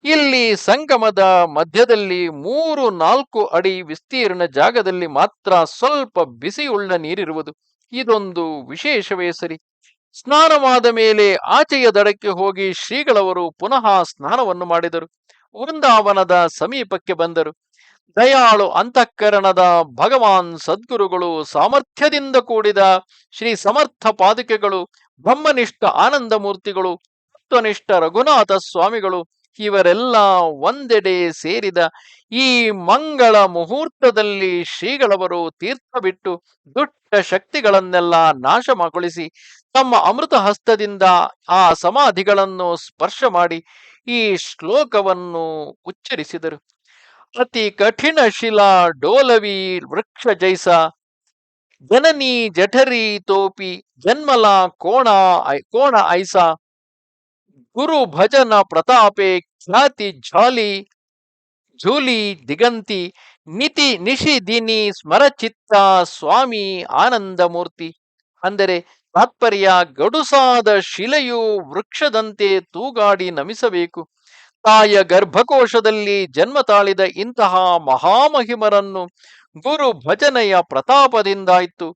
ಇಲ್ಲಿ ಸಂಗಮದ ಮಧ್ಯದಲ್ಲಿ 3-4 ಅಡಿ ವಿಸ್ತೀರ್ಣ ಜಾಗದಲ್ಲಿ ಮಾತ್ರ ಸ್ವಲ್ಪ ಬಿಸಿಯುಳ್ಳ ನೀರಿರುವುದು. ಇದೊಂದು ವಿಶೇಷವೇ ಸರಿ. ಸ್ನಾನವಾದ ಮೇಲೆ ಆಚೆಯ ದಡಕ್ಕೆ ಹೋಗಿ ಶ್ರೀಗಳವರು ಪುನಃ ಸ್ನಾನವನ್ನು ಮಾಡಿದರು. ವೃಂದಾವನದ ಸಮೀಪಕ್ಕೆ ಬಂದರು. ದಯಾಳು ಅಂತಃಕರಣದ ಭಗವಾನ್ ಸದ್ಗುರುಗಳು, ಸಾಮರ್ಥ್ಯದಿಂದ ಕೂಡಿದ ಶ್ರೀ ಸಮರ್ಥ ಪಾದುಕೆಗಳು, ಬ್ರಹ್ಮನಿಷ್ಠ ಆನಂದ ಮೂರ್ತಿಗಳು, ತತ್ವನಿಷ್ಠ ರಘುನಾಥ ಸ್ವಾಮಿಗಳು ಇವರೆಲ್ಲ ಒಂದೆಡೆ ಸೇರಿದ ಈ ಮಂಗಳ ಮುಹೂರ್ತದಲ್ಲಿ ಶ್ರೀಗಳವರು ತೀರ್ಥ ಬಿಟ್ಟು ದುಷ್ಟ ಶಕ್ತಿಗಳನ್ನೆಲ್ಲ ನಾಶಗೊಳಿಸಿ ತಮ್ಮ ಅಮೃತ ಹಸ್ತದಿಂದ ಆ ಸಮಾಧಿಗಳನ್ನು ಸ್ಪರ್ಶ ಮಾಡಿ ಈ ಶ್ಲೋಕವನ್ನು ಉಚ್ಚರಿಸಿದರು. ಅತಿ ಕಠಿಣ ಶಿಲಾ ಡೋಲವಿ ವೃಕ್ಷ ಜೈಸ ಜನನಿ ಜಠರಿ ತೋಪಿ ಜನ್ಮಲ ಕೋಣ ಐಸಾ ಗುರು ಭಜನ ಪ್ರತಾಪೆ ಖ್ಯಾತಿ ಝೂಲಿ ದಿಗಂತಿ ನಿತಿ ನಿಶಿ ದಿನಿ ಸ್ಮರಚಿತ್ತ ಸ್ವಾಮಿ ಆನಂದ ಮೂರ್ತಿ. ಅಂದರೆ ತಾತ್ಪರ್ಯ, ಗಡುಸಾದ ಶಿಲೆಯು ವೃಕ್ಷದಂತೆ ತೂಗಾಡಿ ನಮಿಸಬೇಕು. ತಾಯ ಗರ್ಭಕೋಶದಲ್ಲಿ ಜನ್ಮ ತಾಳಿದ ಇಂತಹ ಮಹಾಮಹಿಮರನ್ನು ಗುರು ಭಜನೆಯ ಪ್ರತಾಪದಿಂದಾಯಿತು.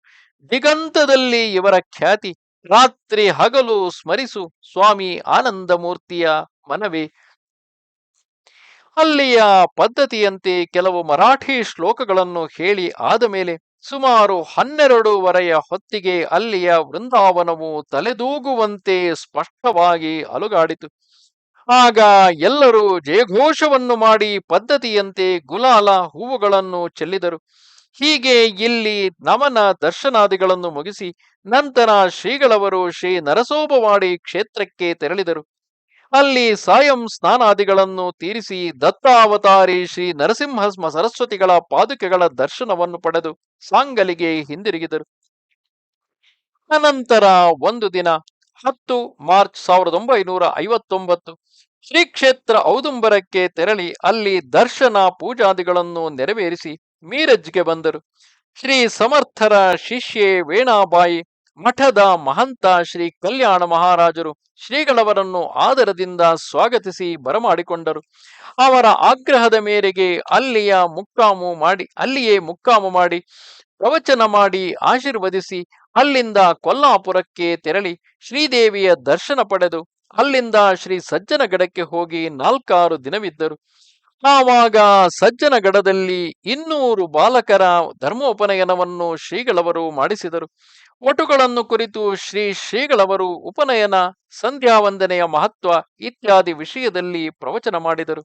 ದಿಗಂತದಲ್ಲಿ ಇವರ ಖ್ಯಾತಿ. ರಾತ್ರಿ ಹಗಲು ಸ್ಮರಿಸು ಸ್ವಾಮಿ ಆನಂದ ಮೂರ್ತಿಯ ಮನವೇ. ಅಲ್ಲಿಯ ಪದ್ಧತಿಯಂತೆ ಕೆಲವು ಮರಾಠಿ ಶ್ಲೋಕಗಳನ್ನು ಹೇಳಿ ಆದ ಮೇಲೆ ಸುಮಾರು 12:30 ಹೊತ್ತಿಗೆ ಅಲ್ಲಿಯ ವೃಂದಾವನವು ತಲೆದೂಗುವಂತೆ ಸ್ಪಷ್ಟವಾಗಿ ಅಲುಗಾಡಿತು. ಆಗ ಎಲ್ಲರೂ ಜಯಘೋಷವನ್ನು ಮಾಡಿ ಪದ್ಧತಿಯಂತೆ ಗುಲಾಲ ಹೂವುಗಳನ್ನು ಚೆಲ್ಲಿದರು. ಹೀಗೆ ಇಲ್ಲಿ ನಮನ ದರ್ಶನಾದಿಗಳನ್ನು ಮುಗಿಸಿ ನಂತರ ಶ್ರೀಗಳವರು ಶ್ರೀ ನರಸೋಬವಾಡಿ ಕ್ಷೇತ್ರಕ್ಕೆ ತೆರಳಿದರು. ಅಲ್ಲಿ ಸಾಯಂ ಸ್ನಾನಾದಿಗಳನ್ನು ತೀರಿಸಿ ದತ್ತಾವತಾರಿ ಶ್ರೀ ನರಸಿಂಹ ಸರಸ್ವತಿಗಳ ಪಾದುಕೆಗಳ ದರ್ಶನವನ್ನು ಪಡೆದು ಸಾಂಗಲಿಗೆ ಹಿಂದಿರುಗಿದರು. ಅನಂತರ ಒಂದು ದಿನ 10 ಮಾರ್ಚ್ 1959 ಶ್ರೀ ಕ್ಷೇತ್ರ ಔದುಂಬರಕ್ಕೆ ತೆರಳಿ ಅಲ್ಲಿ ದರ್ಶನ ಪೂಜಾದಿಗಳನ್ನು ನೆರವೇರಿಸಿ ಮೀರಜ್ಗೆ ಬಂದರು. ಶ್ರೀ ಸಮರ್ಥರ ಶಿಷ್ಯೆ ವೇಣಾಬಾಯಿ, ಮಠದ ಮಹಂತ ಶ್ರೀ ಕಲ್ಯಾಣ ಮಹಾರಾಜರು ಶ್ರೀಗಳವರನ್ನು ಆದರದಿಂದ ಸ್ವಾಗತಿಸಿ ಬರಮಾಡಿಕೊಂಡರು. ಅವರ ಆಗ್ರಹದ ಮೇರೆಗೆ ಅಲ್ಲಿಯೇ ಮುಕ್ಕಾಮು ಮಾಡಿ ಪ್ರವಚನ ಮಾಡಿ ಆಶೀರ್ವದಿಸಿ ಅಲ್ಲಿಂದ ಕೊಲ್ಲಾಪುರಕ್ಕೆ ತೆರಳಿ ಶ್ರೀದೇವಿಯ ದರ್ಶನ ಪಡೆದು ಅಲ್ಲಿಂದ ಶ್ರೀ ಸಜ್ಜನಗಡಕ್ಕೆ ಹೋಗಿ 4-6 ದಿನವಿದ್ದರು. ಆವಾಗ ಸಜ್ಜನಗಡದಲ್ಲಿ 200 ಬಾಲಕರ ಧರ್ಮೋಪನಯನವನ್ನು ಶ್ರೀಗಳವರು ಮಾಡಿಸಿದರು. ವಟುಗಳನ್ನು ಕುರಿತು ಶ್ರೀಗಳವರು ಉಪನಯನ, ಸಂಧ್ಯಾವಂದನೆಯ ಮಹತ್ವ ಇತ್ಯಾದಿ ವಿಷಯದಲ್ಲಿ ಪ್ರವಚನ ಮಾಡಿದರು.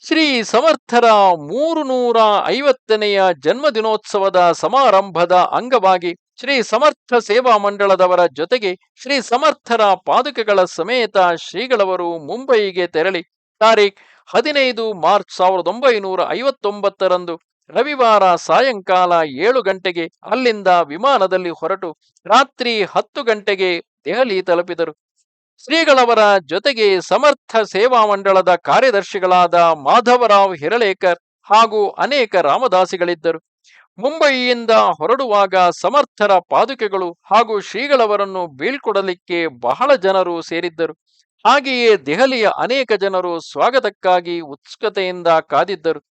ಶ್ರೀ ಸಮರ್ಥರ 350ನೆಯ ಜನ್ಮದಿನೋತ್ಸವದ ಸಮಾರಂಭದ ಅಂಗವಾಗಿ ಶ್ರೀ ಸಮರ್ಥ ಸೇವಾ ಮಂಡಳದವರ ಜೊತೆಗೆ ಶ್ರೀ ಸಮರ್ಥರ ಪಾದುಕೆಗಳ ಸಮೇತ ಶ್ರೀಗಳವರು ಮುಂಬಯಿಗೆ ತೆರಳಿ ತಾರೀಖ್ 15 ಮಾರ್ಚ್ 1959 ರವಿವಾರ ಸಾಯಂಕಾಲ 7 ಗಂಟೆಗೆ ಅಲ್ಲಿಂದ ವಿಮಾನದಲ್ಲಿ ಹೊರಟು ರಾತ್ರಿ 10 ಗಂಟೆಗೆ ದೆಹಲಿ ತಲುಪಿದರು. ಶ್ರೀಗಳವರ ಜೊತೆಗೆ ಸಮರ್ಥ ಸೇವಾ ಮಂಡಳದ ಕಾರ್ಯದರ್ಶಿಗಳಾದ ಮಾಧವರಾವ್ ಹಿರಳೇಕರ್ ಹಾಗೂ ಅನೇಕ ರಾಮದಾಸಿಗಳಿದ್ದರು. ಮುಂಬಯಿಯಿಂದ ಹೊರಡುವಾಗ ಸಮರ್ಥರ ಪಾದುಕೆಗಳು ಹಾಗೂ ಶ್ರೀಗಳವರನ್ನು ಬೀಳ್ಕೊಡಲಿಕ್ಕೆ ಬಹಳ ಜನರು ಸೇರಿದ್ದರು. ಹಾಗೆಯೇ ದೆಹಲಿಯ ಅನೇಕ ಜನರು ಸ್ವಾಗತಕ್ಕಾಗಿ ಉತ್ಸುಕತೆಯಿಂದ ಕಾದಿದ್ದರು.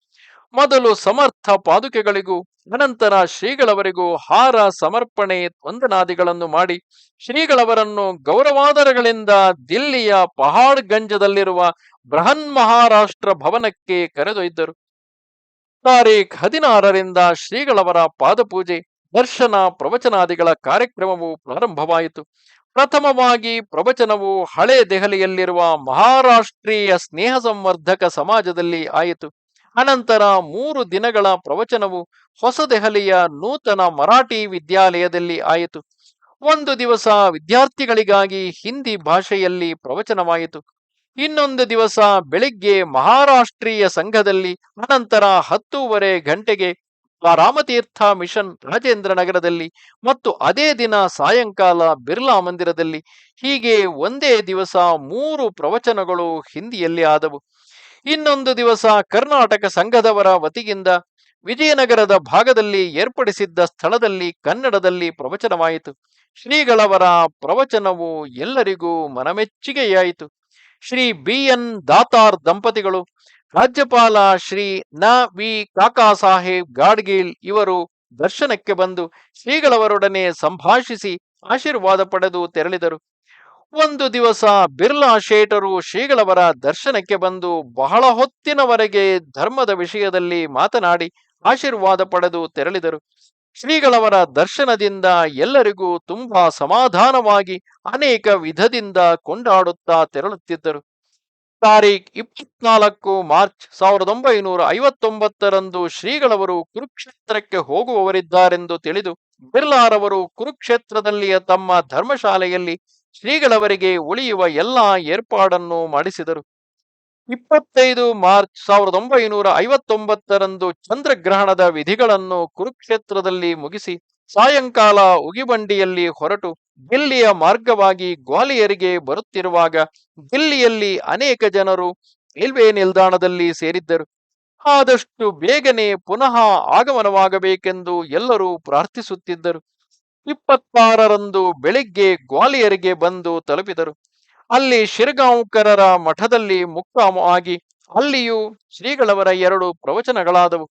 ಮೊದಲು ಸಮರ್ಥ ಪಾದುಕೆಗಳಿಗೂ ಅನಂತರ ಶ್ರೀಗಳವರಿಗೂ ಹಾರ ಸಮರ್ಪಣೆ ವಂದನಾದಿಗಳನ್ನು ಮಾಡಿ ಶ್ರೀಗಳವರನ್ನು ಗೌರವಾದರಗಳಿಂದ ದಿಲ್ಲಿಯ ಪಹಾಡ್ಗಂಜದಲ್ಲಿರುವ ಬೃಹನ್ ಮಹಾರಾಷ್ಟ್ರ ಭವನಕ್ಕೆ ಕರೆದೊಯ್ದರು. ತಾರೀಖ್ 16ರಿಂದ ಶ್ರೀಗಳವರ ಪಾದಪೂಜೆ, ದರ್ಶನ, ಪ್ರವಚನಾದಿಗಳ ಕಾರ್ಯಕ್ರಮವು ಪ್ರಾರಂಭವಾಯಿತು. ಪ್ರಥಮವಾಗಿ ಪ್ರವಚನವು ಹಳೆ ದೆಹಲಿಯಲ್ಲಿರುವ ಮಹಾರಾಷ್ಟ್ರೀಯ ಸ್ನೇಹ ಸಂವರ್ಧಕ ಸಮಾಜದಲ್ಲಿ ಆಯಿತು. ಅನಂತರ 3 ದಿನಗಳ ಪ್ರವಚನವು ಹೊಸ ದೆಹಲಿಯ ನೂತನ ಮರಾಠಿ ವಿದ್ಯಾಲಯದಲ್ಲಿ ಆಯಿತು. ಒಂದು ದಿವಸ ವಿದ್ಯಾರ್ಥಿಗಳಿಗಾಗಿ ಹಿಂದಿ ಭಾಷೆಯಲ್ಲಿ ಪ್ರವಚನವಾಯಿತು. ಇನ್ನೊಂದು ದಿವಸ ಬೆಳಿಗ್ಗೆ ಮಹಾರಾಷ್ಟ್ರೀಯ ಸಂಘದಲ್ಲಿ, ಅನಂತರ 10:30 ಗಂಟೆಗೆ ರಾಮತೀರ್ಥ ಮಿಷನ್ ರಾಜೇಂದ್ರ ನಗರದಲ್ಲಿ ಮತ್ತು ಅದೇ ದಿನ ಸಾಯಂಕಾಲ ಬಿರ್ಲಾ ಮಂದಿರದಲ್ಲಿ, ಹೀಗೆ ಒಂದೇ ದಿವಸ 3 ಪ್ರವಚನಗಳು ಹಿಂದಿಯಲ್ಲಿ ಆದವು. ಇನ್ನೊಂದು ದಿವಸ ಕರ್ನಾಟಕ ಸಂಘದವರ ವತಿಯಿಂದ ವಿಜಯನಗರದ ಭಾಗದಲ್ಲಿ ಏರ್ಪಡಿಸಿದ್ದ ಸ್ಥಳದಲ್ಲಿ ಕನ್ನಡದಲ್ಲಿ ಪ್ರವಚನವಾಯಿತು. ಶ್ರೀಗಳವರ ಪ್ರವಚನವು ಎಲ್ಲರಿಗೂ ಮನಮೆಚ್ಚುಗೆಯಾಯಿತು. ಶ್ರೀ BN ದಾತಾರ್ ದಂಪತಿಗಳು, ರಾಜ್ಯಪಾಲ ಶ್ರೀ ವಿ ಕಾಕಾ ಸಾಹೇಬ್ ಗಾಡ್ಗೀಳ್ ಇವರು ದರ್ಶನಕ್ಕೆ ಬಂದು ಶ್ರೀಗಳವರೊಡನೆ ಸಂಭಾಷಿಸಿ ಆಶೀರ್ವಾದ ಪಡೆದು ತೆರಳಿದರು. ಒಂದು ದಿವಸ ಬಿರ್ಲಾ ಶೇಠರು ಶ್ರೀಗಳವರ ದರ್ಶನಕ್ಕೆ ಬಂದು ಬಹಳ ಹೊತ್ತಿನವರೆಗೆ ಧರ್ಮದ ವಿಷಯದಲ್ಲಿ ಮಾತನಾಡಿ ಆಶೀರ್ವಾದ ಪಡೆದು ತೆರಳಿದರು. ಶ್ರೀಗಳವರ ದರ್ಶನದಿಂದ ಎಲ್ಲರಿಗೂ ತುಂಬಾ ಸಮಾಧಾನವಾಗಿ ಅನೇಕ ವಿಧದಿಂದ ಕೊಂಡಾಡುತ್ತಾ ತೆರಳುತ್ತಿದ್ದರು. ತಾರೀಖ್ 24 ಮಾರ್ಚ್ 1959 ಶ್ರೀಗಳವರು ಕುರುಕ್ಷೇತ್ರಕ್ಕೆ ಹೋಗುವವರಿದ್ದಾರೆಂದು ತಿಳಿದು ಬಿರ್ಲಾರವರು ಕುರುಕ್ಷೇತ್ರದಲ್ಲಿಯ ತಮ್ಮ ಧರ್ಮಶಾಲೆಯಲ್ಲಿ ಶ್ರೀಗಳವರಿಗೆ ಉಳಿಯುವ ಎಲ್ಲಾ ಏರ್ಪಾಡನ್ನು ಮಾಡಿಸಿದರು. 25 ಮಾರ್ಚ್ 1959 ಚಂದ್ರಗ್ರಹಣದ ವಿಧಿಗಳನ್ನು ಕುರುಕ್ಷೇತ್ರದಲ್ಲಿ ಮುಗಿಸಿ ಸಾಯಂಕಾಲ ಉಗಿಬಂಡಿಯಲ್ಲಿ ಹೊರಟು ದಿಲ್ಲಿಯ ಮಾರ್ಗವಾಗಿ ಗ್ವಾಲಿಯರಿಗೆ ಬರುತ್ತಿರುವಾಗ ದಿಲ್ಲಿಯಲ್ಲಿ ಅನೇಕ ಜನರು ರೈಲ್ವೆ ನಿಲ್ದಾಣದಲ್ಲಿ ಸೇರಿದ್ದರು. ಆದಷ್ಟು ಬೇಗನೆ ಪುನಃ ಆಗಮನವಾಗಬೇಕೆಂದು ಎಲ್ಲರೂ ಪ್ರಾರ್ಥಿಸುತ್ತಿದ್ದರು. 26ರಂದು ಬೆಳಿಗ್ಗೆ ಗ್ವಾಲಿಯರಿಗೆ ಬಂದು ತಲುಪಿದರು. ಅಲ್ಲಿ ಶಿರಗಾಂವ್ಕರರ ಮಠದಲ್ಲಿ ಮುಕ್ಕಾಮು ಆಗಿ ಅಲ್ಲಿಯೂ ಶ್ರೀಗಳವರ 2 ಪ್ರವಚನಗಳಾದವು.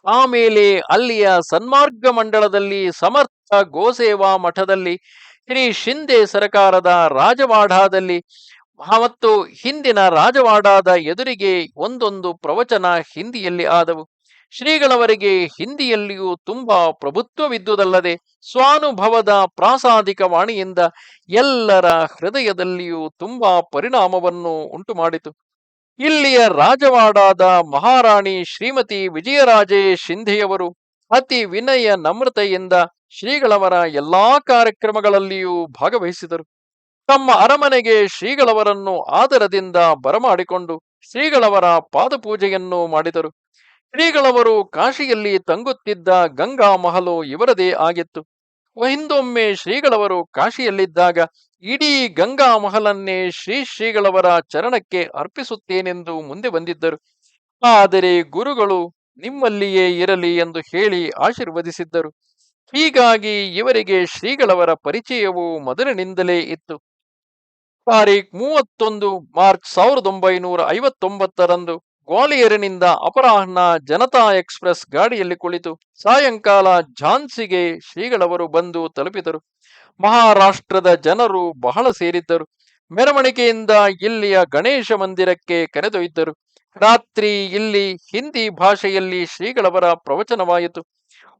ಆಮೇಲೆ ಅಲ್ಲಿಯ ಸನ್ಮಾರ್ಗ ಮಂಡಳದಲ್ಲಿ ಸಮರ್ಥ ಗೋಸೇವಾ ಮಠದಲ್ಲಿ ಶ್ರೀ ಶಿಂದೆ ಸರಕಾರದ ರಾಜವಾಡಾದಲ್ಲಿ ಮತ್ತು ಹಿಂದಿನ ರಾಜವಾಡಾದ ಎದುರಿಗೆ ಒಂದೊಂದು ಪ್ರವಚನ ಹಿಂದಿಯಲ್ಲಿ ಆದವು. ಶ್ರೀಗಳವರಿಗೆ ಹಿಂದಿಯಲ್ಲಿಯೂ ತುಂಬಾ ಪ್ರಭುತ್ವವಿದ್ದುದಲ್ಲದೆ ಸ್ವಾನುಭವದ ಪ್ರಾಸಾದಿಕ ವಾಣಿಯಿಂದ ಎಲ್ಲರ ಹೃದಯದಲ್ಲಿಯೂ ತುಂಬಾ ಪರಿಣಾಮವನ್ನು ಉಂಟು ಮಾಡಿತು. ಇಲ್ಲಿಯ ರಾಜವಾಡಾದ ಮಹಾರಾಣಿ ಶ್ರೀಮತಿ ವಿಜಯರಾಜೇ ಶಿಂಧೆಯವರು ಅತಿ ವಿನಯ ನಮ್ರತೆಯಿಂದ ಶ್ರೀಗಳವರ ಎಲ್ಲಾ ಕಾರ್ಯಕ್ರಮಗಳಲ್ಲಿಯೂ ಭಾಗವಹಿಸಿದರು. ತಮ್ಮ ಅರಮನೆಗೆ ಶ್ರೀಗಳವರನ್ನು ಆದರದಿಂದ ಬರಮಾಡಿಕೊಂಡು ಶ್ರೀಗಳವರ ಪಾದಪೂಜೆಯನ್ನು ಮಾಡಿದರು. ಶ್ರೀಗಳವರು ಕಾಶಿಯಲ್ಲಿ ತಂಗುತ್ತಿದ್ದ ಗಂಗಾ ಮಹಲು ಇವರದೇ ಆಗಿತ್ತು. ಹಿಂದೊಮ್ಮೆ ಶ್ರೀಗಳವರು ಕಾಶಿಯಲ್ಲಿದ್ದಾಗ ಇಡೀ ಗಂಗಾ ಮಹಲನ್ನೇ ಶ್ರೀಗಳವರ ಚರಣಕ್ಕೆ ಅರ್ಪಿಸುತ್ತೇನೆಂದು ಮುಂದೆ ಬಂದಿದ್ದರು. ಆದರೆ ಗುರುಗಳು ನಿಮ್ಮಲ್ಲಿಯೇ ಇರಲಿ ಎಂದು ಹೇಳಿ ಆಶೀರ್ವದಿಸಿದ್ದರು. ಹೀಗಾಗಿ ಇವರಿಗೆ ಶ್ರೀಗಳವರ ಪರಿಚಯವು ಮೊದಲಿನಿಂದಲೇ ಇತ್ತು. ತಾರೀಖ್ 31 ಮಾರ್ಚ್ 1959ರಂದು ಗ್ವಾಲಿಯರಿನಿಂದ ಅಪರಾಹ್ನ ಜನತಾ ಎಕ್ಸ್‌ಪ್ರೆಸ್ ಗಾಡಿಯಲ್ಲಿ ಕುಳಿತು ಸಾಯಂಕಾಲ ಝಾನ್ಸಿಗೆ ಶ್ರೀಗಳವರು ಬಂದು ತಲುಪಿದರು. ಮಹಾರಾಷ್ಟ್ರದ ಜನರು ಬಹಳ ಸೇರಿದ್ದರು. ಮೆರವಣಿಗೆಯಿಂದ ಇಲ್ಲಿಯ ಗಣೇಶ ಮಂದಿರಕ್ಕೆ ಕರೆದೊಯ್ದರು. ರಾತ್ರಿ ಇಲ್ಲಿ ಹಿಂದಿ ಭಾಷೆಯಲ್ಲಿ ಶ್ರೀಗಳವರ ಪ್ರವಚನವಾಯಿತು.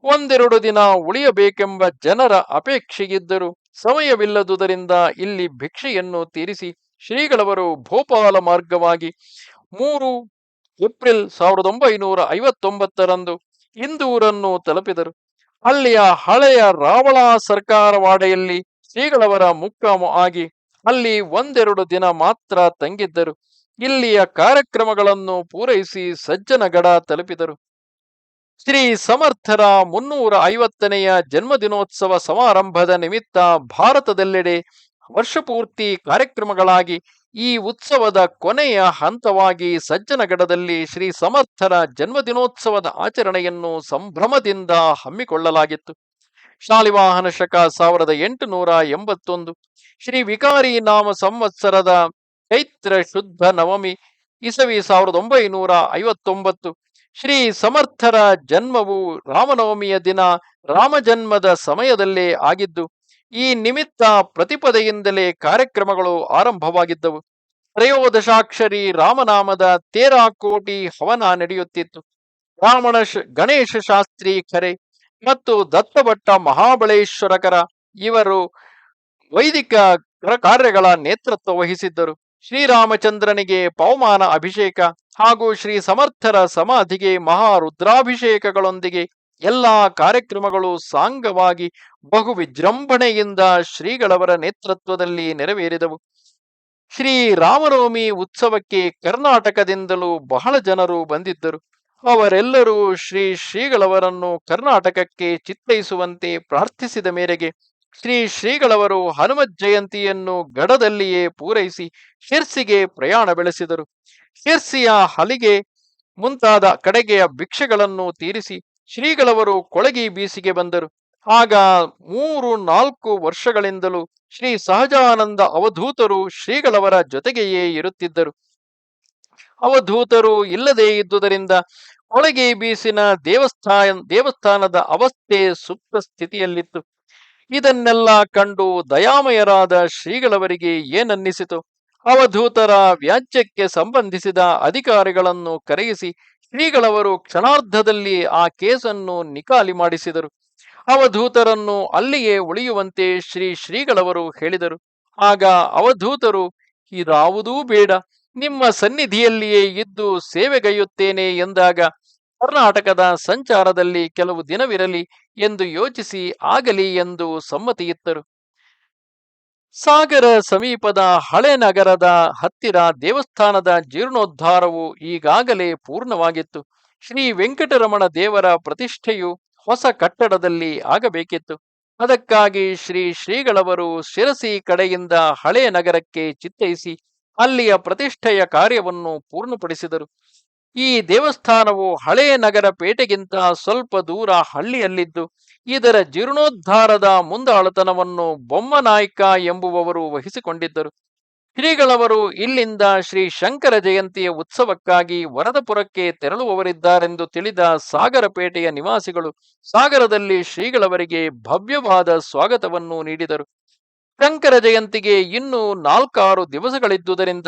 ಒಂದೆರಡು ದಿನ ಉಳಿಯಬೇಕೆಂಬ ಜನರ ಅಪೇಕ್ಷೆಯಿದ್ದರು. ಸಮಯವಿಲ್ಲದುದರಿಂದ ಇಲ್ಲಿ ಭಿಕ್ಷೆಯನ್ನು ತೀರಿಸಿ ಶ್ರೀಗಳವರು ಭೋಪಾಲ ಮಾರ್ಗವಾಗಿ 3 ಏಪ್ರಿಲ್ 1959ರಂದು ಇಂದೂರನ್ನು ತಲುಪಿದರು. ಅಲ್ಲಿಯ ಹಳೆಯ ರಾವಳ ಸರ್ಕಾರವಾಡೆಯಲ್ಲಿ ಶ್ರೀಗಳವರ ಮುಕ್ಕಾಮು ಆಗಿ ಅಲ್ಲಿ ಒಂದೆರಡು ದಿನ ಮಾತ್ರ ತಂಗಿದ್ದರು. ಇಲ್ಲಿಯ ಕಾರ್ಯಕ್ರಮಗಳನ್ನು ಪೂರೈಸಿ ಸಜ್ಜನಗಡ ತಲುಪಿದರು. ಶ್ರೀ ಸಮರ್ಥರ 350ನೆಯ ಜನ್ಮದಿನೋತ್ಸವ ಸಮಾರಂಭದ ನಿಮಿತ್ತ ಭಾರತದೆಲ್ಲೆಡೆ ವರ್ಷಪೂರ್ತಿ ಕಾರ್ಯಕ್ರಮಗಳಾಗಿ ಈ ಉತ್ಸವದ ಕೊನೆಯ ಹಂತವಾಗಿ ಸಜ್ಜನಗಡದಲ್ಲಿ ಶ್ರೀ ಸಮರ್ಥರ ಜನ್ಮದಿನೋತ್ಸವದ ಆಚರಣೆಯನ್ನು ಸಂಭ್ರಮದಿಂದ ಹಮ್ಮಿಕೊಳ್ಳಲಾಗಿತ್ತು. ಶಾಲಿವಾಹನ ಶಕ 1881 ಶ್ರೀ ವಿಕಾರಿ ನಾಮ ಸಂವತ್ಸರದ ಚೈತ್ರ ಶುದ್ಧ ನವಮಿ ಇಸವಿ 1959 ಶ್ರೀ ಸಮರ್ಥರ ಜನ್ಮವು ರಾಮನವಮಿಯ ದಿನ ರಾಮಜನ್ಮದ ಸಮಯದಲ್ಲೇ ಆಗಿದ್ದು, ಈ ನಿಮಿತ್ತ ಪ್ರತಿಪದೆಯಿಂದಲೇ ಕಾರ್ಯಕ್ರಮಗಳು ಆರಂಭವಾಗಿದ್ದವು. ತ್ರಯೋದಶಾಕ್ಷರಿ ರಾಮನಾಮದ 13 ಕೋಟಿ ಹವನ ನಡೆಯುತ್ತಿತ್ತು. ಗಣೇಶ ಶಾಸ್ತ್ರಿ ಖರೆ ಮತ್ತು ದತ್ತಭಟ್ಟ ಮಹಾಬಳೇಶ್ವರಕರ ಇವರು ವೈದಿಕ ಕಾರ್ಯಗಳ ನೇತೃತ್ವ ವಹಿಸಿದ್ದರು. ಶ್ರೀರಾಮಚಂದ್ರನಿಗೆ ಪವಮಾನ ಅಭಿಷೇಕ ಹಾಗೂ ಶ್ರೀ ಸಮರ್ಥರ ಸಮಾಧಿಗೆ ಮಹಾರುದ್ರಾಭಿಷೇಕಗಳೊಂದಿಗೆ ಎಲ್ಲಾ ಕಾರ್ಯಕ್ರಮಗಳು ಸಾಂಗವಾಗಿ ಬಹು ವಿಜೃಂಭಣೆಯಿಂದ ಶ್ರೀಗಳವರ ನೇತೃತ್ವದಲ್ಲಿ ನೆರವೇರಿದವು. ಶ್ರೀ ರಾಮನವಮಿ ಉತ್ಸವಕ್ಕೆ ಕರ್ನಾಟಕದಿಂದಲೂ ಬಹಳ ಜನರು ಬಂದಿದ್ದರು. ಅವರೆಲ್ಲರೂ ಶ್ರೀಗಳವರನ್ನು ಕರ್ನಾಟಕಕ್ಕೆ ಚಿತ್ತೈಸುವಂತೆ ಪ್ರಾರ್ಥಿಸಿದ ಮೇರೆಗೆ ಶ್ರೀಗಳವರು ಹನುಮತ್ ಜಯಂತಿಯನ್ನು ಗಡದಲ್ಲಿಯೇ ಪೂರೈಸಿ ಶಿರ್ಸಿಗೆ ಪ್ರಯಾಣ ಬೆಳೆಸಿದರು. ಶಿರ್ಸಿಯ ಹಲಿಗೆ ಮುಂತಾದ ಕಡೆಗೆಯ ಭಿಕ್ಷೆಗಳನ್ನು ತೀರಿಸಿ ಶ್ರೀಗಳವರು ಕೊಳಗಿ ಬೀಸಿಗೆ ಬಂದರು. ಆಗ 3-4 ವರ್ಷಗಳಿಂದಲೂ ಶ್ರೀ ಸಹಜಾನಂದ ಅವಧೂತರು ಶ್ರೀಗಳವರ ಜೊತೆಗೆಯೇ ಇರುತ್ತಿದ್ದರು. ಅವಧೂತರು ಇಲ್ಲದೇ ಇದ್ದುದರಿಂದ ಕೊಳಗಿ ಬೀಸಿನ ದೇವಸ್ಥಾನದ ಅವಸ್ಥೆ ಸುಪ್ತ ಸ್ಥಿತಿಯಲ್ಲಿತ್ತು. ಇದನ್ನೆಲ್ಲ ಕಂಡು ದಯಾಮಯರಾದ ಶ್ರೀಗಳವರಿಗೆ ಏನನ್ನಿಸಿತು? ಅವಧೂತರ ವ್ಯಾಜ್ಯಕ್ಕೆ ಸಂಬಂಧಿಸಿದ ಅಧಿಕಾರಿಗಳನ್ನು ಕರೆಯಿಸಿ ಶ್ರೀಗಳವರು ಕ್ಷಣಾರ್ಧದಲ್ಲಿ ಆ ಕೇಸನ್ನು ನಿಕಾಲಿ ಮಾಡಿಸಿದರು. ಅವಧೂತರನ್ನು ಅಲ್ಲಿಯೇ ಉಳಿಯುವಂತೆ ಶ್ರೀಗಳವರು ಹೇಳಿದರು. ಆಗ ಅವಧೂತರು, ಇದಾವುದೂ ಬೇಡ, ನಿಮ್ಮ ಸನ್ನಿಧಿಯಲ್ಲಿಯೇ ಇದ್ದು ಸೇವೆಗೈಯುತ್ತೇನೆ ಎಂದಾಗ ಕರ್ನಾಟಕದ ಸಂಚಾರದಲ್ಲಿ ಕೆಲವು ದಿನವಿರಲಿ ಎಂದು ಯೋಚಿಸಿ ಆಗಲಿ ಎಂದು ಸಮ್ಮತಿಯಿತ್ತರು. ಸಾಗರ ಸಮೀಪದ ಹಳೆ ನಗರದ ಹತ್ತಿರ ದೇವಸ್ಥಾನದ ಜೀರ್ಣೋದ್ಧಾರವು ಈಗಾಗಲೇ ಪೂರ್ಣವಾಗಿತ್ತು. ಶ್ರೀ ವೆಂಕಟರಮಣ ದೇವರ ಪ್ರತಿಷ್ಠೆಯು ಹೊಸ ಕಟ್ಟಡದಲ್ಲಿ ಆಗಬೇಕಿತ್ತು. ಅದಕ್ಕಾಗಿ ಶ್ರೀಗಳವರು ಶಿರಸಿ ಕಡೆಯಿಂದ ಹಳೆ ನಗರಕ್ಕೆ ಚಿತ್ತೈಸಿ ಅಲ್ಲಿಯ ಪ್ರತಿಷ್ಠೆಯ ಕಾರ್ಯವನ್ನು ಪೂರ್ಣಪಡಿಸಿದರು. ಈ ದೇವಸ್ಥಾನವು ಹಳೆಯ ನಗರ ಪೇಟೆಗಿಂತ ಸ್ವಲ್ಪ ದೂರ ಹಳ್ಳಿಯಲ್ಲಿದ್ದು, ಇದರ ಜೀರ್ಣೋದ್ಧಾರದ ಮುಂದಾಳತನವನ್ನು ಬೊಮ್ಮನಾಯ್ಕ ಎಂಬುವವರು ವಹಿಸಿಕೊಂಡಿದ್ದರು. ಶ್ರೀಗಳವರು ಇಲ್ಲಿಂದ ಶ್ರೀ ಶಂಕರ ಜಯಂತಿಯ ಉತ್ಸವಕ್ಕಾಗಿ ವರದಪುರಕ್ಕೆ ತೆರಳುವವರಿದ್ದಾರೆಂದು ತಿಳಿದ ಸಾಗರಪೇಟೆಯ ನಿವಾಸಿಗಳು ಸಾಗರದಲ್ಲಿ ಶ್ರೀಗಳವರಿಗೆ ಭವ್ಯವಾದ ಸ್ವಾಗತವನ್ನು ನೀಡಿದರು. ಶಂಕರ ಜಯಂತಿಗೆ ಇನ್ನೂ 4-6 ದಿವಸಗಳಿದ್ದುದರಿಂದ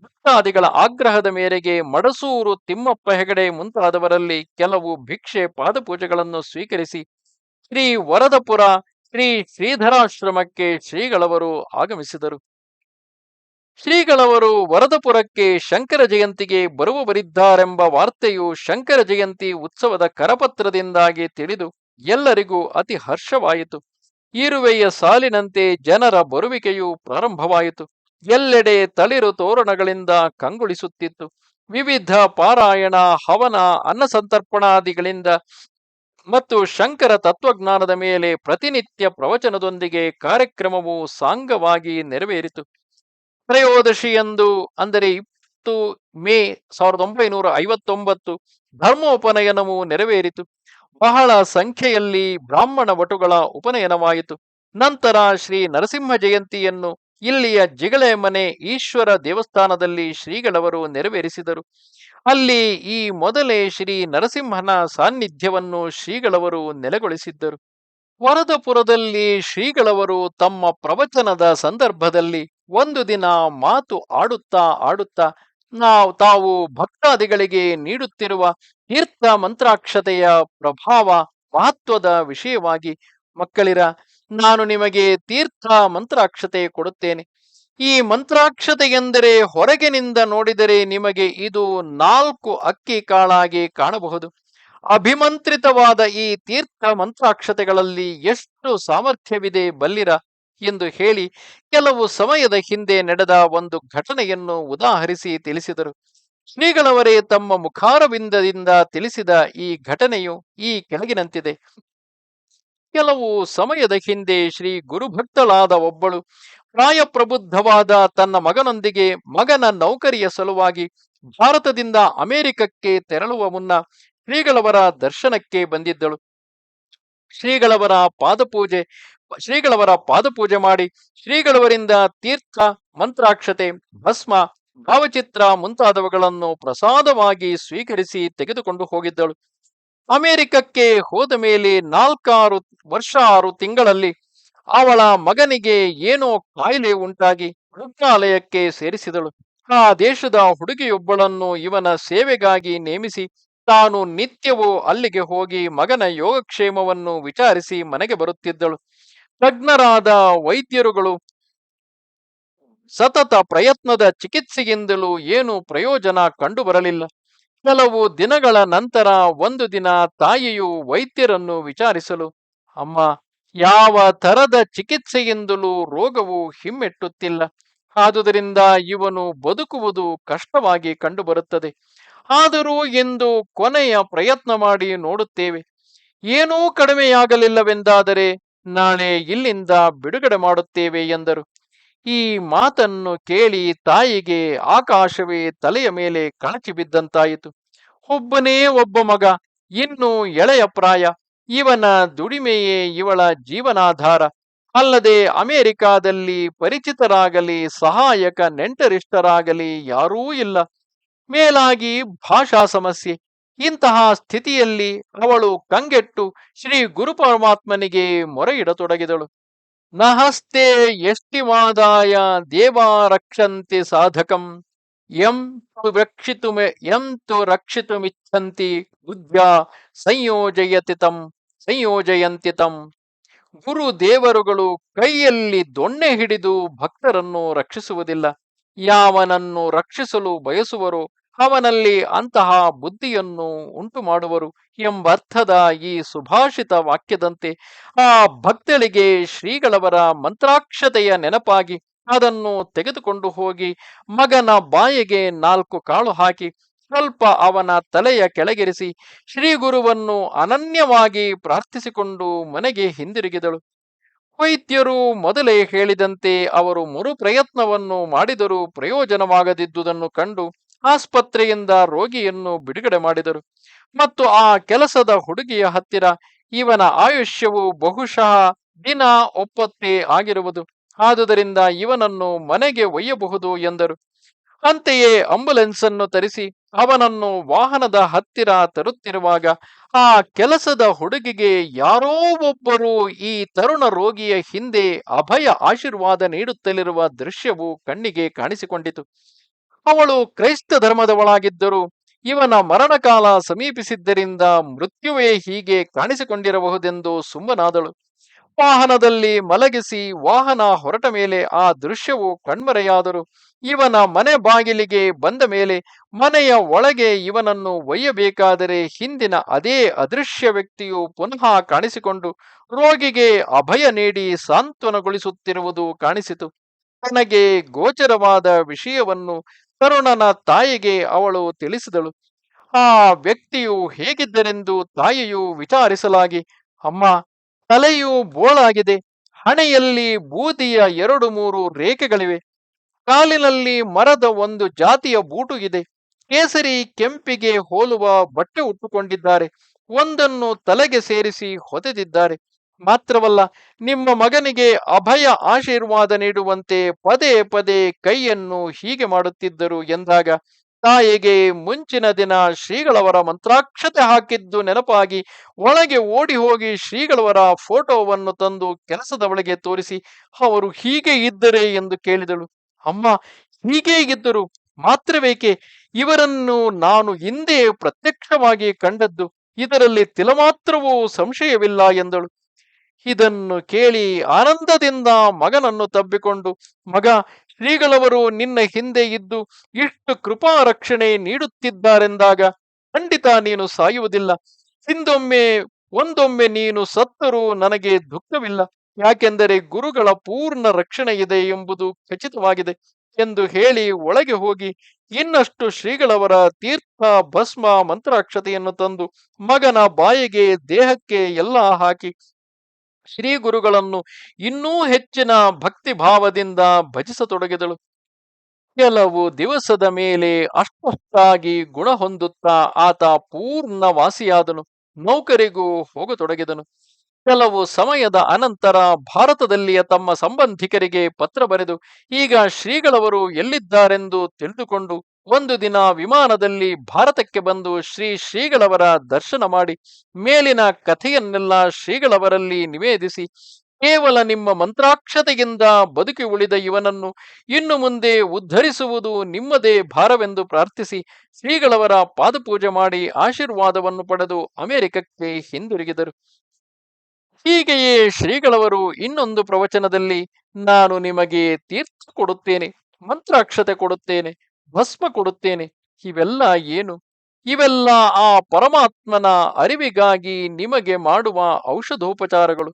ಭಕ್ತಾದಿಗಳ ಆಗ್ರಹದ ಮೇರೆಗೆ ಮಡಸೂರು ತಿಮ್ಮಪ್ಪ ಹೆಗಡೆ ಮುಂತಾದವರಲ್ಲಿ ಕೆಲವು ಭಿಕ್ಷೆ ಪಾದಪೂಜೆಗಳನ್ನು ಸ್ವೀಕರಿಸಿ ಶ್ರೀ ವರದಪುರ ಶ್ರೀಧರಾಶ್ರಮಕ್ಕೆ ಶ್ರೀಗಳವರು ಆಗಮಿಸಿದರು. ಶ್ರೀಗಳವರು ವರದಪುರಕ್ಕೆ ಶಂಕರ ಜಯಂತಿಗೆ ಬರುವವರಿದ್ದಾರೆಂಬ ವಾರ್ತೆಯು ಶಂಕರ ಜಯಂತಿ ಉತ್ಸವದ ಕರಪತ್ರದಿಂದಾಗಿ ತಿಳಿದು ಎಲ್ಲರಿಗೂ ಅತಿ ಹರ್ಷವಾಯಿತು. ಇರುವೆಯ ಸಾಲಿನಂತೆ ಜನರ ಬರುವಿಕೆಯು ಪ್ರಾರಂಭವಾಯಿತು. ಎಲ್ಲೆಡೆ ತಳಿರು ತೋರಣಗಳಿಂದ ಕಂಗೊಳಿಸುತ್ತಿತ್ತು. ವಿವಿಧ ಪಾರಾಯಣ, ಹವನ, ಅನ್ನಸಂತರ್ಪಣಾದಿಗಳಿಂದ ಮತ್ತು ಶಂಕರ ತತ್ವಜ್ಞಾನದ ಮೇಲೆ ಪ್ರತಿನಿತ್ಯ ಪ್ರವಚನದೊಂದಿಗೆ ಕಾರ್ಯಕ್ರಮವು ಸಾಂಗವಾಗಿ ನೆರವೇರಿತು. ತ್ರಯೋದಶಿಯಂದು, ಅಂದರೆ 20 ಮೇ 1959, ಧರ್ಮೋಪನಯನವು ನೆರವೇರಿತು. ಬಹಳ ಸಂಖ್ಯೆಯಲ್ಲಿ ಬ್ರಾಹ್ಮಣ ವಟುಗಳ ಉಪನಯನವಾಯಿತು. ನಂತರ ಶ್ರೀ ನರಸಿಂಹ ಜಯಂತಿಯನ್ನು ಇಲ್ಲಿಯ ಜಿಗಳೆ ಮನೆ ಈಶ್ವರ ದೇವಸ್ಥಾನದಲ್ಲಿ ಶ್ರೀಗಳವರು ನೆರವೇರಿಸಿದರು. ಅಲ್ಲಿ ಈ ಮೊದಲೇ ಶ್ರೀ ನರಸಿಂಹನ ಸಾನ್ನಿಧ್ಯವನ್ನು ಶ್ರೀಗಳವರು ನೆಲೆಗೊಳಿಸಿದ್ದರು. ವರದಪುರದಲ್ಲಿ ಶ್ರೀಗಳವರು ತಮ್ಮ ಪ್ರವಚನದ ಸಂದರ್ಭದಲ್ಲಿ ಒಂದು ದಿನ ಮಾತು ಆಡುತ್ತಾ ಆಡುತ್ತಾ ತಾವು ಭಕ್ತಾದಿಗಳಿಗೆ ನೀಡುತ್ತಿರುವ ತೀರ್ಥ ಮಂತ್ರಾಕ್ಷತೆಯ ಪ್ರಭಾವ ಮಹತ್ವದ ವಿಷಯವಾಗಿ, ಮಕ್ಕಳಿರ, ನಾನು ನಿಮಗೆ ತೀರ್ಥ ಮಂತ್ರಾಕ್ಷತೆ ಕೊಡುತ್ತೇನೆ. ಈ ಮಂತ್ರಾಕ್ಷತೆ ಎಂದರೆ ಹೊರಗಿನಿಂದ ನೋಡಿದರೆ ನಿಮಗೆ ಇದು 4 ಅಕ್ಕಿ ಕಾಳಾಗಿ ಕಾಣಬಹುದು. ಅಭಿಮಂತ್ರಿತವಾದ ಈ ತೀರ್ಥ ಮಂತ್ರಾಕ್ಷತೆಗಳಲ್ಲಿ ಎಷ್ಟು ಸಾಮರ್ಥ್ಯವಿದೆ ಬಲ್ಲಿರ ಎಂದು ಹೇಳಿ ಕೆಲವು ಸಮಯದ ಹಿಂದೆ ನಡೆದ ಒಂದು ಘಟನೆಯನ್ನು ಉದಾಹರಿಸಿ ತಿಳಿಸಿದರು. ಶ್ರೀಗಳವರೇ ತಮ್ಮ ಮುಖಾರವಿಂದದಿಂದ ತಿಳಿಸಿದ ಈ ಘಟನೆಯು ಈ ಕೆಳಗಿನಂತಿದೆ. ಕೆಲವು ಸಮಯದ ಹಿಂದೆ ಶ್ರೀ ಗುರುಭಕ್ತಳಾದ ಒಬ್ಬಳು ಪ್ರಾಯಪ್ರಬುದ್ಧವಾದ ತನ್ನ ಮಗನೊಂದಿಗೆ ಮಗನ ನೌಕರಿಯ ಸಲುವಾಗಿ ಭಾರತದಿಂದ ಅಮೆರಿಕಕ್ಕೆ ತೆರಳುವ ಮುನ್ನ ಶ್ರೀಗಳವರ ದರ್ಶನಕ್ಕೆ ಬಂದಿದ್ದಳು. ಶ್ರೀಗಳವರ ಪಾದಪೂಜೆ ಮಾಡಿ ಶ್ರೀಗಳವರಿಂದ ತೀರ್ಥ, ಮಂತ್ರಾಕ್ಷತೆ, ಭಸ್ಮ, ಭಾವಚಿತ್ರ ಮುಂತಾದವುಗಳನ್ನು ಪ್ರಸಾದವಾಗಿ ಸ್ವೀಕರಿಸಿ ತೆಗೆದುಕೊಂಡು ಹೋಗಿದ್ದಳು. ಅಮೆರಿಕಕ್ಕೆ ಹೋದ ಮೇಲೆ 4 ವರ್ಷ 6 ತಿಂಗಳಲ್ಲಿ ಅವಳ ಮಗನಿಗೆ ಏನೋ ಕಾಯಿಲೆ ಉಂಟಾಗಿ ವೃದ್ಧಾಲಯಕ್ಕೆ ಸೇರಿಸಿದಳು. ಆ ದೇಶದ ಹುಡುಗಿಯೊಬ್ಬಳನ್ನು ಇವನ ಸೇವೆಗಾಗಿ ನೇಮಿಸಿ ತಾನು ನಿತ್ಯವೂ ಅಲ್ಲಿಗೆ ಹೋಗಿ ಮಗನ ಯೋಗಕ್ಷೇಮವನ್ನು ವಿಚಾರಿಸಿ ಮನೆಗೆ ಬರುತ್ತಿದ್ದಳು. ತಜ್ಞರಾದ ವೈದ್ಯರುಗಳು ಸತತ ಪ್ರಯತ್ನದ ಚಿಕಿತ್ಸೆಯಿಂದಲೂ ಏನೂ ಪ್ರಯೋಜನ ಕಂಡುಬರಲಿಲ್ಲ. ಕೆಲವು ದಿನಗಳ ನಂತರ ಒಂದು ದಿನ ತಾಯಿಯು ವೈದ್ಯರನ್ನು ವಿಚಾರಿಸಲು, ಅಮ್ಮ, ಯಾವ ತರದ ಚಿಕಿತ್ಸೆಯಿಂದಲೂ ರೋಗವು ಹಿಮ್ಮೆಟ್ಟುತ್ತಿಲ್ಲ. ಆದುದರಿಂದ ಇವನು ಬದುಕುವುದು ಕಷ್ಟವಾಗಿ ಕಂಡುಬರುತ್ತದೆ. ಆದರೂ ಎಂದು ಕೊನೆಯ ಪ್ರಯತ್ನ ಮಾಡಿ ನೋಡುತ್ತೇವೆ. ಏನೂ ಕಡಿಮೆಯಾಗಲಿಲ್ಲವೆಂದಾದರೆ ನಾಳೆ ಇಲ್ಲಿಂದ ಬಿಡುಗಡೆ ಮಾಡುತ್ತೇವೆ ಎಂದರು. ಈ ಮಾತನ್ನು ಕೇಳಿ ತಾಯಿಗೆ ಆಕಾಶವೇ ತಲೆಯ ಮೇಲೆ ಕಳಚಿ ಬಿದ್ದಂತಾಯಿತು. ಒಬ್ಬನೇ ಒಬ್ಬ ಮಗ, ಇನ್ನು ಎಳೆಯ ಪ್ರಾಯ, ಇವನ ದುಡಿಮೆಯೇ ಇವಳ ಜೀವನಾಧಾರ. ಅಲ್ಲದೆ ಅಮೆರಿಕಾದಲ್ಲಿ ಪರಿಚಿತರಾಗಲಿ ಸಹಾಯಕ ನೆಂಟರಿಷ್ಟರಾಗಲಿ ಯಾರೂ ಇಲ್ಲ. ಮೇಲಾಗಿ ಭಾಷಾ ಸಮಸ್ಯೆ. ಇಂತಹ ಸ್ಥಿತಿಯಲ್ಲಿ ಅವಳು ಕಂಗೆಟ್ಟು ಶ್ರೀ ಗುರು ಪರಮಾತ್ಮನಿಗೆ ಮೊರೆಯಿಡತೊಡಗಿದಳು. ನಹಸ್ತೆ ಎಷ್ಟಿಮಾದಾಯ ದೇವಾ ರಕ್ಷಂತಿ ಸಾಧಕಂ ಎಂ ತು ರಕ್ಷಿತುಮಿಚ್ಛಂತಿ ಬುದ್ಧ್ಯಾ ಸಂಯೋಜಯಂತಿ ತಂ. ಗುರು ದೇವರುಗಳು ಕೈಯಲ್ಲಿ ದೊಣ್ಣೆ ಹಿಡಿದು ಭಕ್ತರನ್ನು ರಕ್ಷಿಸುವುದಿಲ್ಲ. ಯಾವನನ್ನು ರಕ್ಷಿಸಲು ಬಯಸುವರೋ ಅವನಲ್ಲಿ ಅಂತಹ ಬುದ್ಧಿಯನ್ನು ಉಂಟು ಮಾಡುವರು ಎಂಬರ್ಥದ ಈ ಸುಭಾಷಿತ ವಾಕ್ಯದಂತೆ ಆ ಭಕ್ತಳಿಗೆ ಶ್ರೀಗಳವರ ಮಂತ್ರಾಕ್ಷತೆಯ ನೆನಪಾಗಿ ಅದನ್ನು ತೆಗೆದುಕೊಂಡು ಹೋಗಿ ಮಗನ ಬಾಯಿಗೆ 4 ಕಾಳು ಹಾಕಿ ಸ್ವಲ್ಪ ಅವನ ತಲೆಯ ಕೆಳಗಿರಿಸಿ ಶ್ರೀ ಗುರುವನ್ನು ಅನನ್ಯವಾಗಿ ಪ್ರಾರ್ಥಿಸಿಕೊಂಡು ಮನೆಗೆ ಹಿಂದಿರುಗಿದಳು. ವೈದ್ಯರು ಮೊದಲೇ ಹೇಳಿದಂತೆ ಅವರು ಮರುಪ್ರಯತ್ನವನ್ನು ಮಾಡಿದರೂ ಪ್ರಯೋಜನವಾಗದಿದ್ದುದನ್ನು ಕಂಡು ಆಸ್ಪತ್ರೆಯಿಂದ ರೋಗಿಯನ್ನು ಬಿಡುಗಡೆ ಮಾಡಿದರು. ಮತ್ತು ಆ ಕೆಲಸದ ಹುಡುಗಿಯ ಹತ್ತಿರ ಇವನ ಆಯುಷ್ಯವು ಬಹುಶಃ ದಿನ 9 ಆಗಿರುವುದು, ಆದುದರಿಂದ ಇವನನ್ನು ಮನೆಗೆ ಒಯ್ಯಬಹುದು ಎಂದರು. ಅಂತೆಯೇ ಆಂಬುಲೆನ್ಸ್ ಅನ್ನು ತರಿಸಿ ಅವನನ್ನು ವಾಹನದ ಹತ್ತಿರ ತರುತ್ತಿರುವಾಗ ಆ ಕೆಲಸದ ಹುಡುಗಿಗೆ ಯಾರೋ ಒಬ್ಬರು ಈ ತರುಣ ರೋಗಿಯ ಹಿಂದೆ ಅಭಯ ಆಶೀರ್ವಾದ ನೀಡುತ್ತಲಿರುವ ದೃಶ್ಯವು ಕಣ್ಣಿಗೆ ಕಾಣಿಸಿಕೊಂಡಿತು. ಅವಳು ಕ್ರೈಸ್ತ ಧರ್ಮದವಳಾಗಿದ್ದರೂ ಇವನ ಮರಣಕಾಲ ಸಮೀಪಿಸಿದ್ದರಿಂದ ಮೃತ್ಯುವೇ ಹೀಗೆ ಕಾಣಿಸಿಕೊಂಡಿರಬಹುದೆಂದು ಸುಮ್ಮನಾದಳು. ವಾಹನದಲ್ಲಿ ಮಲಗಿಸಿ ವಾಹನ ಹೊರಟ ಮೇಲೆ ಆ ದೃಶ್ಯವು ಕಣ್ಮರೆಯಾದರೂ ಇವನ ಮನೆ ಬಾಗಿಲಿಗೆ ಬಂದ ಮೇಲೆ ಮನೆಯ ಒಳಗೆ ಇವನನ್ನು ಒಯ್ಯಬೇಕಾದರೆ ಹಿಂದಿನ ಅದೇ ಅದೃಶ್ಯ ವ್ಯಕ್ತಿಯು ಪುನಃ ಕಾಣಿಸಿಕೊಂಡು ರೋಗಿಗೆ ಅಭಯ ನೀಡಿ ಸಾಂತ್ವನಗೊಳಿಸುತ್ತಿರುವುದು ಕಾಣಿಸಿತು. ತನಗೆ ಗೋಚರವಾದ ವಿಷಯವನ್ನು ತರುಣನ ತಾಯಿಗೆ ಅವಳು ತಿಳಿಸಿದಳು. ಆ ವ್ಯಕ್ತಿಯು ಹೇಗಿದ್ದರೆಂದು ತಾಯಿಯು ವಿಚಾರಿಸಲಾಗಿ, ಅಮ್ಮ, ತಲೆಯು ಬೋಳಾಗಿದೆ, ಹಣೆಯಲ್ಲಿ ಬೂದಿಯ 2-3 ರೇಖೆಗಳಿವೆ, ಕಾಲಿನಲ್ಲಿ ಮರದ ಒಂದು ಜಾತಿಯ ಬೂಟು ಇದೆ, ಕೇಸರಿ ಕೆಂಪಿಗೆ ಹೋಲುವ ಬಟ್ಟೆ ಉಟ್ಟುಕೊಂಡಿದ್ದಾರೆ, ಒಂದನ್ನು ತಲೆಗೆ ಸೇರಿಸಿ ಹೊದೆದಿದ್ದಾರೆ. ಮಾತ್ರವಲ್ಲ, ನಿಮ್ಮ ಮಗನಿಗೆ ಅಭಯ ಆಶೀರ್ವಾದ ನೀಡುವಂತೆ ಪದೇ ಪದೇ ಕೈಯನ್ನು ಹೀಗೆ ಮಾಡುತ್ತಿದ್ದರು ಎಂದಾಗ ತಾಯಿಗೆ ಮುಂಚಿನ ದಿನ ಶ್ರೀಗಳವರ ಮಂತ್ರಾಕ್ಷತೆ ಹಾಕಿದ್ದು ನೆನಪಾಗಿ ಒಳಗೆ ಓಡಿ ಹೋಗಿ ಶ್ರೀಗಳವರ ಫೋಟೋವನ್ನು ತಂದು ಕೆಲಸದವಳಿಗೆ ತೋರಿಸಿ, ಅವರು ಹೀಗೆ ಇದ್ದರೆ ಎಂದು ಕೇಳಿದಳು. ಅಮ್ಮ, ಹೀಗೆ ಇದ್ದರು ಮಾತ್ರವೇಕೆ, ಇವರನ್ನು ನಾನು ಹಿಂದೆ ಪ್ರತ್ಯಕ್ಷವಾಗಿ ಕಂಡದ್ದು, ಇದರಲ್ಲಿ ತಿಲಮಾತ್ರವೂ ಸಂಶಯವಿಲ್ಲ ಎಂದಳು. ಇದನ್ನು ಕೇಳಿ ಆನಂದದಿಂದ ಮಗನನ್ನು ತಬ್ಬಿಕೊಂಡು, ಮಗ, ಶ್ರೀಗಳವರು ನಿನ್ನ ಹಿಂದೆ ಇದ್ದು ಇಷ್ಟು ಕೃಪಾ ರಕ್ಷಣೆ ನೀಡುತ್ತಿದ್ದಾರೆಂದಾಗ ಖಂಡಿತ ನೀನು ಸಾಯುವುದಿಲ್ಲ. ಒಂದೊಮ್ಮೆ ನೀನು ಸತ್ತರೂ ನನಗೆ ದುಃಖವಿಲ್ಲ, ಯಾಕೆಂದರೆ ಗುರುಗಳ ಪೂರ್ಣ ರಕ್ಷಣೆ ಇದೆ ಎಂಬುದು ಖಚಿತವಾಗಿದೆ ಎಂದು ಹೇಳಿ ಒಳಗೆ ಹೋಗಿ ಇನ್ನಷ್ಟು ಶ್ರೀಗಳವರ ತೀರ್ಥ ಭಸ್ಮ ಮಂತ್ರಾಕ್ಷತೆಯನ್ನು ತಂದು ಮಗನ ಬಾಯಿಗೆ ದೇಹಕ್ಕೆ ಎಲ್ಲ ಹಾಕಿ ಶ್ರೀ ಗುರುಗಳನ್ನು ಇನ್ನೂ ಹೆಚ್ಚಿನ ಭಕ್ತಿ ಭಾವದಿಂದ ಭಜಿಸತೊಡಗಿದಳು. ಕೆಲವು ದಿವಸದ ಮೇಲೆ ಅಷ್ಟೊತ್ತಾಗಿ ಗುಣ ಹೊಂದುತ್ತಾ ಆತ ಪೂರ್ಣ ವಾಸಿಯಾದನು. ನೌಕರಿಗೂ ಹೋಗತೊಡಗಿದನು. ಕೆಲವು ಸಮಯದ ಅನಂತರ ಭಾರತದಲ್ಲಿಯ ತಮ್ಮ ಸಂಬಂಧಿಕರಿಗೆ ಪತ್ರ ಬರೆದು ಈಗ ಶ್ರೀಗಳವರು ಎಲ್ಲಿದ್ದಾರೆಂದು ತಿಳಿದುಕೊಂಡು ಒಂದು ದಿನ ವಿಮಾನದಲ್ಲಿ ಭಾರತಕ್ಕೆ ಬಂದು ಶ್ರೀಗಳವರ ದರ್ಶನ ಮಾಡಿ ಮೇಲಿನ ಕಥೆಯನ್ನೆಲ್ಲ ಶ್ರೀಗಳವರಲ್ಲಿ ನಿವೇದಿಸಿ, ಕೇವಲ ನಿಮ್ಮ ಮಂತ್ರಾಕ್ಷತೆಯಿಂದ ಬದುಕಿ ಉಳಿದ ಇವನನ್ನು ಇನ್ನು ಮುಂದೆ ಉದ್ಧರಿಸುವುದು ನಿಮ್ಮದೇ ಭಾರವೆಂದು ಪ್ರಾರ್ಥಿಸಿ ಶ್ರೀಗಳವರ ಪಾದಪೂಜೆ ಮಾಡಿ ಆಶೀರ್ವಾದವನ್ನು ಪಡೆದು ಅಮೆರಿಕಕ್ಕೆ ಹಿಂದಿರುಗಿದರು. ಹೀಗೆಯೇ ಶ್ರೀಗಳವರು ಇನ್ನೊಂದು ಪ್ರವಚನದಲ್ಲಿ, ನಾನು ನಿಮಗೆ ತೀರ್ಥ ಕೊಡುತ್ತೇನೆ, ಮಂತ್ರಾಕ್ಷತೆ ಕೊಡುತ್ತೇನೆ, ಭಸ್ಮ ಕೊಡುತ್ತೇನೆ, ಇವೆಲ್ಲ ಏನು? ಇವೆಲ್ಲ ಆ ಪರಮಾತ್ಮನ ಅರಿವಿಗಾಗಿ ನಿಮಗೆ ಮಾಡುವ ಔಷಧೋಪಚಾರಗಳು.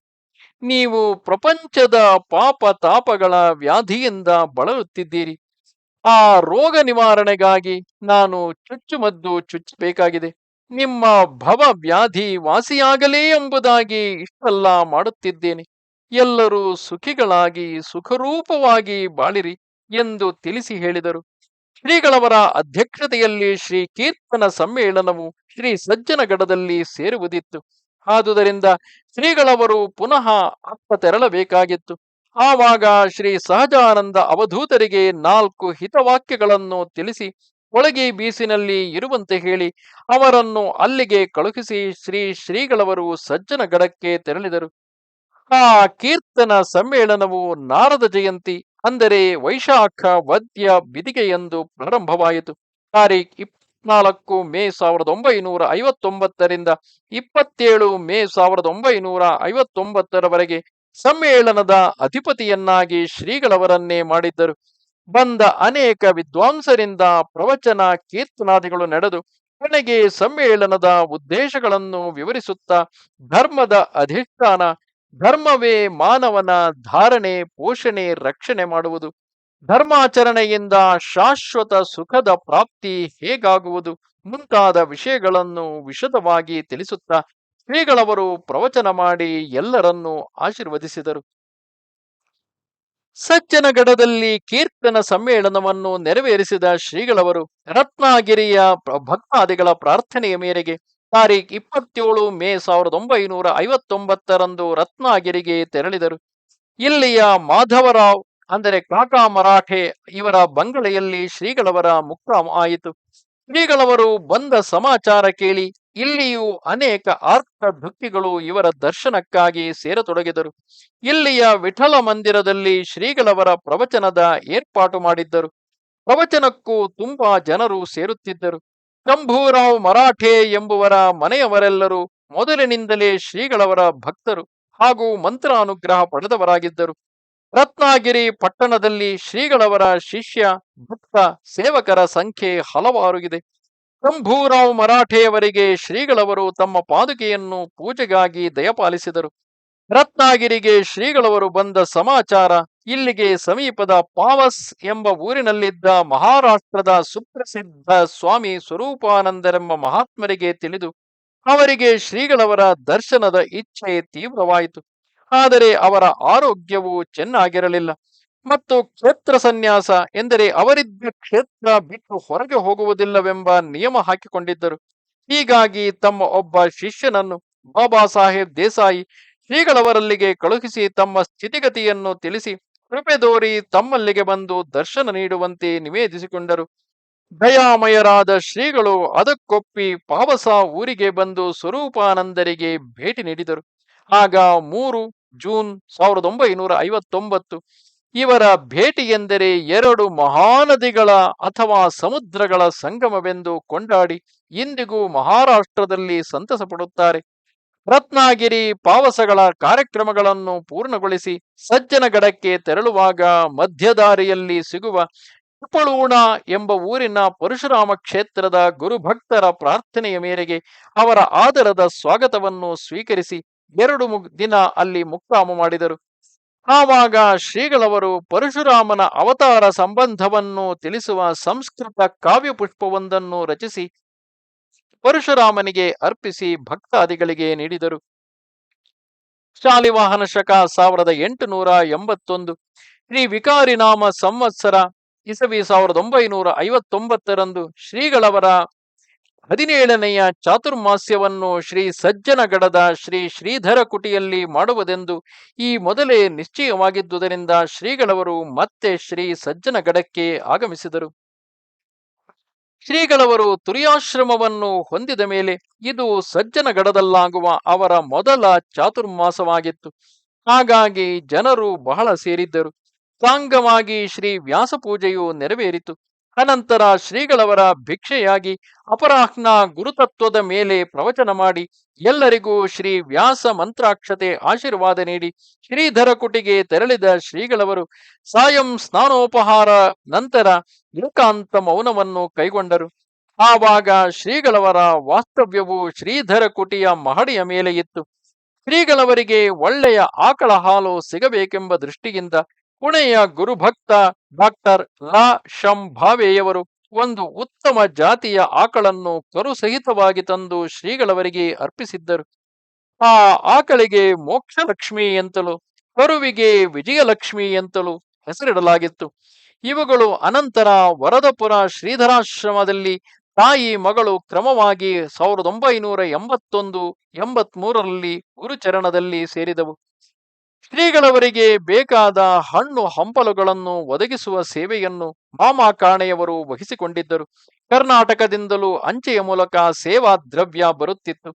ನೀವು ಪ್ರಪಂಚದ ಪಾಪ ತಾಪಗಳ ವ್ಯಾಧಿಯಿಂದ ಬಳಲುತ್ತಿದ್ದೀರಿ. ಆ ರೋಗ ನಿವಾರಣೆಗಾಗಿ ನಾನು ಚುಚ್ಚುಮದ್ದು ಚುಚ್ಚಬೇಕಾಗಿದೆ. ನಿಮ್ಮ ಭವ ವ್ಯಾಧಿ ವಾಸಿಯಾಗಲೇ ಎಂಬುದಾಗಿ ಇಷ್ಟೆಲ್ಲ ಮಾಡುತ್ತಿದ್ದೇನೆ. ಎಲ್ಲರೂ ಸುಖಿಗಳಾಗಿ ಸುಖರೂಪವಾಗಿ ಬಾಳಿರಿ ಎಂದು ತಿಳಿಸಿ ಹೇಳಿದರು. ಶ್ರೀಗಳವರ ಅಧ್ಯಕ್ಷತೆಯಲ್ಲಿ ಶ್ರೀ ಕೀರ್ತನ ಸಮ್ಮೇಳನವು ಶ್ರೀ ಸಜ್ಜನಗಡದಲ್ಲಿ ಸೇರುವುದಿತ್ತು. ಆದುದರಿಂದ ಶ್ರೀಗಳವರು ಪುನಃ ಅತ್ತ ತೆರಳಬೇಕಾಗಿತ್ತು. ಆವಾಗ ಶ್ರೀ ಸಹಜಾನಂದ ಅವಧೂತರಿಗೆ 4 ಹಿತವಾಕ್ಯಗಳನ್ನು ತಿಳಿಸಿ ಒಳಗೆ ಬೀಸಿನಲ್ಲಿ ಇರುವಂತೆ ಹೇಳಿ ಅವರನ್ನು ಅಲ್ಲಿಗೆ ಕಳುಹಿಸಿ ಶ್ರೀಗಳವರು ಸಜ್ಜನಗಡಕ್ಕೆ ತೆರಳಿದರು. ಆ ಕೀರ್ತನ ಸಮ್ಮೇಳನವು ನಾರದ ಜಯಂತಿ ಅಂದರೆ ವೈಶಾಖ ವದ್ಯ ಬಿದಿಗೆಯಂದು ಪ್ರಾರಂಭವಾಯಿತು. ತಾರೀಖ್ 24 ಮೇ 1959ರಿಂದ 27 ಮೇ 1959ರವರೆಗೆ ಸಮ್ಮೇಳನದ ಅಧಿಪತಿಯನ್ನಾಗಿ ಶ್ರೀಗಳವರನ್ನೇ ಮಾಡಿದ್ದರು. ಬಂದ ಅನೇಕ ವಿದ್ವಾಂಸರಿಂದ ಪ್ರವಚನ ಕೀರ್ತನಾದಿಗಳು ನಡೆದು ಕೊನೆಗೆ ಸಮ್ಮೇಳನದ ಉದ್ದೇಶಗಳನ್ನು ವಿವರಿಸುತ್ತಾ ಧರ್ಮದ ಅಧಿಷ್ಠಾನ, ಧರ್ಮವೇ ಮಾನವನ ಧಾರಣೆ, ಪೋಷಣೆ, ರಕ್ಷಣೆ ಮಾಡುವುದು, ಧರ್ಮಾಚರಣೆಯಿಂದ ಶಾಶ್ವತ ಸುಖದ ಪ್ರಾಪ್ತಿ ಹೇಗಾಗುವುದು ಮುಂತಾದ ವಿಷಯಗಳನ್ನು ವಿಶದವಾಗಿ ತಿಳಿಸುತ್ತಾ ಶ್ರೀಗಳವರು ಪ್ರವಚನ ಮಾಡಿ ಎಲ್ಲರನ್ನೂ ಆಶೀರ್ವದಿಸಿದರು. ಸಜ್ಜನಗಡದಲ್ಲಿ ಕೀರ್ತನ ಸಮ್ಮೇಳನವನ್ನು ನೆರವೇರಿಸಿದ ಶ್ರೀಗಳವರು ರತ್ನಗಿರಿಯ ಭಕ್ತಾದಿಗಳ ಪ್ರಾರ್ಥನೆಯ ಮೇರೆಗೆ ತಾರೀಖ್ 27 ಮೇ 1959ರಂದು ರತ್ನಗಿರಿಗೆ ತೆರಳಿದರು. ಇಲ್ಲಿಯ ಮಾಧವರಾವ್ ಅಂದರೆ ಕಾಕಾ ಮರಾಠೆ ಇವರ ಬಂಗಲೆಯಲ್ಲಿ ಶ್ರೀಗಳವರ ಮುಕ್ತಾಮ ಆಯಿತು. ಶ್ರೀಗಳವರು ಬಂದ ಸಮಾಚಾರ ಕೇಳಿ ಇಲ್ಲಿಯೂ ಅನೇಕ ಆರ್ಥ ದುಃಖಿಗಳು ಇವರ ದರ್ಶನಕ್ಕಾಗಿ ಸೇರತೊಡಗಿದರು. ಇಲ್ಲಿಯ ವಿಠಲ ಮಂದಿರದಲ್ಲಿ ಶ್ರೀಗಳವರ ಪ್ರವಚನದ ಏರ್ಪಾಟು ಮಾಡಿದ್ದರು. ಪ್ರವಚನಕ್ಕೂ ತುಂಬಾ ಜನರು ಸೇರುತ್ತಿದ್ದರು. ಶಂಭೂರಾವ್ ಮರಾಠೆ ಎಂಬುವರ ಮನೆಯವರೆಲ್ಲರೂ ಮೊದಲಿನಿಂದಲೇ ಶ್ರೀಗಳವರ ಭಕ್ತರು ಹಾಗೂ ಮಂತ್ರಾನುಗ್ರಹ ಪಡೆದವರಾಗಿದ್ದರು. ರತ್ನಾಗಿರಿ ಪಟ್ಟಣದಲ್ಲಿ ಶ್ರೀಗಳವರ ಶಿಷ್ಯ ಭಕ್ತ ಸೇವಕರ ಸಂಖ್ಯೆ ಹಲವಾರು ಇದೆ. ಶಂಭೂರಾವ್ ಮರಾಠೆಯವರಿಗೆ ಶ್ರೀಗಳವರು ತಮ್ಮ ಪಾದುಕೆಯನ್ನು ಪೂಜೆಗಾಗಿ ದಯಪಾಲಿಸಿದರು. ರತ್ನಾಗಿರಿಗೆ ಶ್ರೀಗಳವರು ಬಂದ ಸಮಾಚಾರ ಇಲ್ಲಿಗೆ ಸಮೀಪದ ಪಾವಸ್ ಎಂಬ ಊರಿನಲ್ಲಿದ್ದ ಮಹಾರಾಷ್ಟ್ರದ ಸುಪ್ರಸಿದ್ಧ ಸ್ವಾಮಿ ಸ್ವರೂಪಾನಂದರೆಂಬ ಮಹಾತ್ಮರಿಗೆ ತಿಳಿದು ಅವರಿಗೆ ಶ್ರೀಗಳವರ ದರ್ಶನದ ಇಚ್ಛೆ ತೀವ್ರವಾಯಿತು. ಆದರೆ ಅವರ ಆರೋಗ್ಯವು ಚೆನ್ನಾಗಿರಲಿಲ್ಲ ಮತ್ತು ಕ್ಷೇತ್ರ ಸನ್ಯಾಸ ಎಂದರೆ ಅವರಿದ್ದ ಕ್ಷೇತ್ರ ಬಿಟ್ಟು ಹೊರಗೆ ಹೋಗುವುದಿಲ್ಲವೆಂಬ ನಿಯಮ ಹಾಕಿಕೊಂಡಿದ್ದರು. ಹೀಗಾಗಿ ತಮ್ಮ ಒಬ್ಬ ಶಿಷ್ಯನನ್ನು ಬಾಬಾ ಸಾಹೇಬ್ ದೇಸಾಯಿ ಶ್ರೀಗಳವರಲ್ಲಿಗೆ ಕಳುಹಿಸಿ ತಮ್ಮ ಸ್ಥಿತಿಗತಿಯನ್ನು ತಿಳಿಸಿ ಕೃಪೆ ತೋರಿ ತಮ್ಮಲ್ಲಿಗೆ ಬಂದು ದರ್ಶನ ನೀಡುವಂತೆ ನಿವೇದಿಸಿಕೊಂಡರು. ದಯಾಮಯರಾದ ಶ್ರೀಗಳು ಅದಕ್ಕೊಪ್ಪಿ ಪಾವಸ ಊರಿಗೆ ಬಂದು ಸ್ವರೂಪಾನಂದರಿಗೆ ಭೇಟಿ ನೀಡಿದರು. ಆಗ 3 ಜೂನ್ 1959 ಇವರ ಭೇಟಿ ಎಂದರೆ ಎರಡು ಮಹಾನದಿಗಳ ಅಥವಾ ಸಮುದ್ರಗಳ ಸಂಗಮವೆಂದು ಕೊಂಡಾಡಿ ಇಂದಿಗೂ ಮಹಾರಾಷ್ಟ್ರದಲ್ಲಿ ಸಂತಸ ಪಡುತ್ತಾರೆ. ರತ್ನಾಗಿರಿ ಪಾವಸಗಳ ಕಾರ್ಯಕ್ರಮಗಳನ್ನು ಪೂರ್ಣಗೊಳಿಸಿ ಸಜ್ಜನಗಡಕ್ಕೆ ತೆರಳುವಾಗ ಮಧ್ಯದಾರಿಯಲ್ಲಿ ಸಿಗುವ ಕುಪಳೂಣ ಎಂಬ ಊರಿನ ಪರಶುರಾಮ ಕ್ಷೇತ್ರದ ಗುರುಭಕ್ತರ ಪ್ರಾರ್ಥನೆಯ ಮೇರೆಗೆ ಅವರ ಆದರದ ಸ್ವಾಗತವನ್ನು ಸ್ವೀಕರಿಸಿ 2 ದಿನ ಅಲ್ಲಿ ಮುಕ್ಕಾಮು ಮಾಡಿದರು. ಆವಾಗ ಶ್ರೀಗಳವರು ಪರಶುರಾಮನ ಅವತಾರ ಸಂಬಂಧವನ್ನು ತಿಳಿಸುವ ಸಂಸ್ಕೃತ ಕಾವ್ಯಪುಷ್ಪವೊಂದನ್ನು ರಚಿಸಿ ಪರಶುರಾಮನಿಗೆ ಅರ್ಪಿಸಿ ಭಕ್ತಾದಿಗಳಿಗೆ ನೀಡಿದರು. ಶಾಲಿವಾಹನ ಶಕ 1881 ಶ್ರೀ ವಿಕಾರಿನಾಮ ಸಂವತ್ಸರ ಇಸವಿ 1959 ಶ್ರೀಗಳವರ 17ನೆಯ ಚಾತುರ್ಮಾಸ್ಯವನ್ನು ಶ್ರೀ ಸಜ್ಜನಗಡದ ಶ್ರೀ ಶ್ರೀಧರ ಕುಟಿಯಲ್ಲಿ ಮಾಡುವುದೆಂದು ಈ ಮೊದಲೇ ನಿಶ್ಚಯವಾಗಿದ್ದುದರಿಂದ ಶ್ರೀಗಳವರು ಮತ್ತೆ ಶ್ರೀ ಸಜ್ಜನಗಡಕ್ಕೆ ಆಗಮಿಸಿದರು. ಶ್ರೀಗಳವರು ತುರಿಯಾಶ್ರಮವನ್ನು ಹೊಂದಿದ ಮೇಲೆ ಇದು ಸಜ್ಜನಗಡದಲ್ಲಾಗುವ ಅವರ ಮೊದಲ ಚಾತುರ್ಮಾಸವಾಗಿತ್ತು. ಹಾಗಾಗಿ ಜನರು ಬಹಳ ಸೇರಿದ್ದರು. ಸಾಂಗವಾಗಿ ಶ್ರೀ ವ್ಯಾಸಪೂಜೆಯು ನೆರವೇರಿತು. ಅನಂತರ ಶ್ರೀಗಳವರ ಭಿಕ್ಷೆಯಾಗಿ ಅಪರಾಹ್ನ ಗುರುತತ್ವದ ಮೇಲೆ ಪ್ರವಚನ ಮಾಡಿ ಎಲ್ಲರಿಗೂ ಶ್ರೀ ವ್ಯಾಸ ಮಂತ್ರಾಕ್ಷತೆ ಆಶೀರ್ವಾದ ನೀಡಿ ಶ್ರೀಧರ ಕುಟಿಗೆ ತೆರಳಿದ ಶ್ರೀಗಳವರು ಸಾಯಂ ಸ್ನಾನೋಪಹಾರ ನಂತರ ಏಕಾಂತ ಮೌನವನ್ನು ಕೈಗೊಂಡರು. ಆವಾಗ ಶ್ರೀಗಳವರ ವಾಸ್ತವ್ಯವು ಶ್ರೀಧರ ಕುಟಿಯ ಮಹಡಿಯ ಮೇಲೆ ಇತ್ತು. ಶ್ರೀಗಳವರಿಗೆ ಒಳ್ಳೆಯ ಆಕಳ ಹಾಲು ಸಿಗಬೇಕೆಂಬ ದೃಷ್ಟಿಯಿಂದ ಪುಣೆಯ ಗುರುಭಕ್ತ ಡಾಕ್ಟರ್ ಲಾ ಶಂ ಭಾವೆಯವರು ಒಂದು ಉತ್ತಮ ಜಾತಿಯ ಆಕಳನ್ನು ಕರು ಸಹಿತವಾಗಿ ತಂದು ಶ್ರೀಗಳವರಿಗೆ ಅರ್ಪಿಸಿದ್ದರು. ಆ ಆಕಳಿಗೆ ಮೋಕ್ಷಲಕ್ಷ್ಮಿ ಎಂತಲೂ ಕರುವಿಗೆ ವಿಜಯಲಕ್ಷ್ಮಿ ಎಂತಲೂ ಹೆಸರಿಡಲಾಗಿತ್ತು. ಇವುಗಳು ಅನಂತರ ವರದಪುರ ಶ್ರೀಧರಾಶ್ರಮದಲ್ಲಿ ತಾಯಿ ಮಗಳು ಕ್ರಮವಾಗಿ 1981-83ರಲ್ಲಿ ಗುರುಚರಣದಲ್ಲಿ ಸೇರಿದವು. ಶ್ರೀಗಳವರಿಗೆ ಬೇಕಾದ ಹಣ್ಣು ಹಂಪಲುಗಳನ್ನು ಒದಗಿಸುವ ಸೇವೆಯನ್ನು ಮಾಮಾ ಕಾಣೆಯವರು ವಹಿಸಿಕೊಂಡಿದ್ದರು. ಕರ್ನಾಟಕದಿಂದಲೂ ಅಂಚೆಯ ಮೂಲಕ ಸೇವಾ ದ್ರವ್ಯ ಬರುತ್ತಿತ್ತು.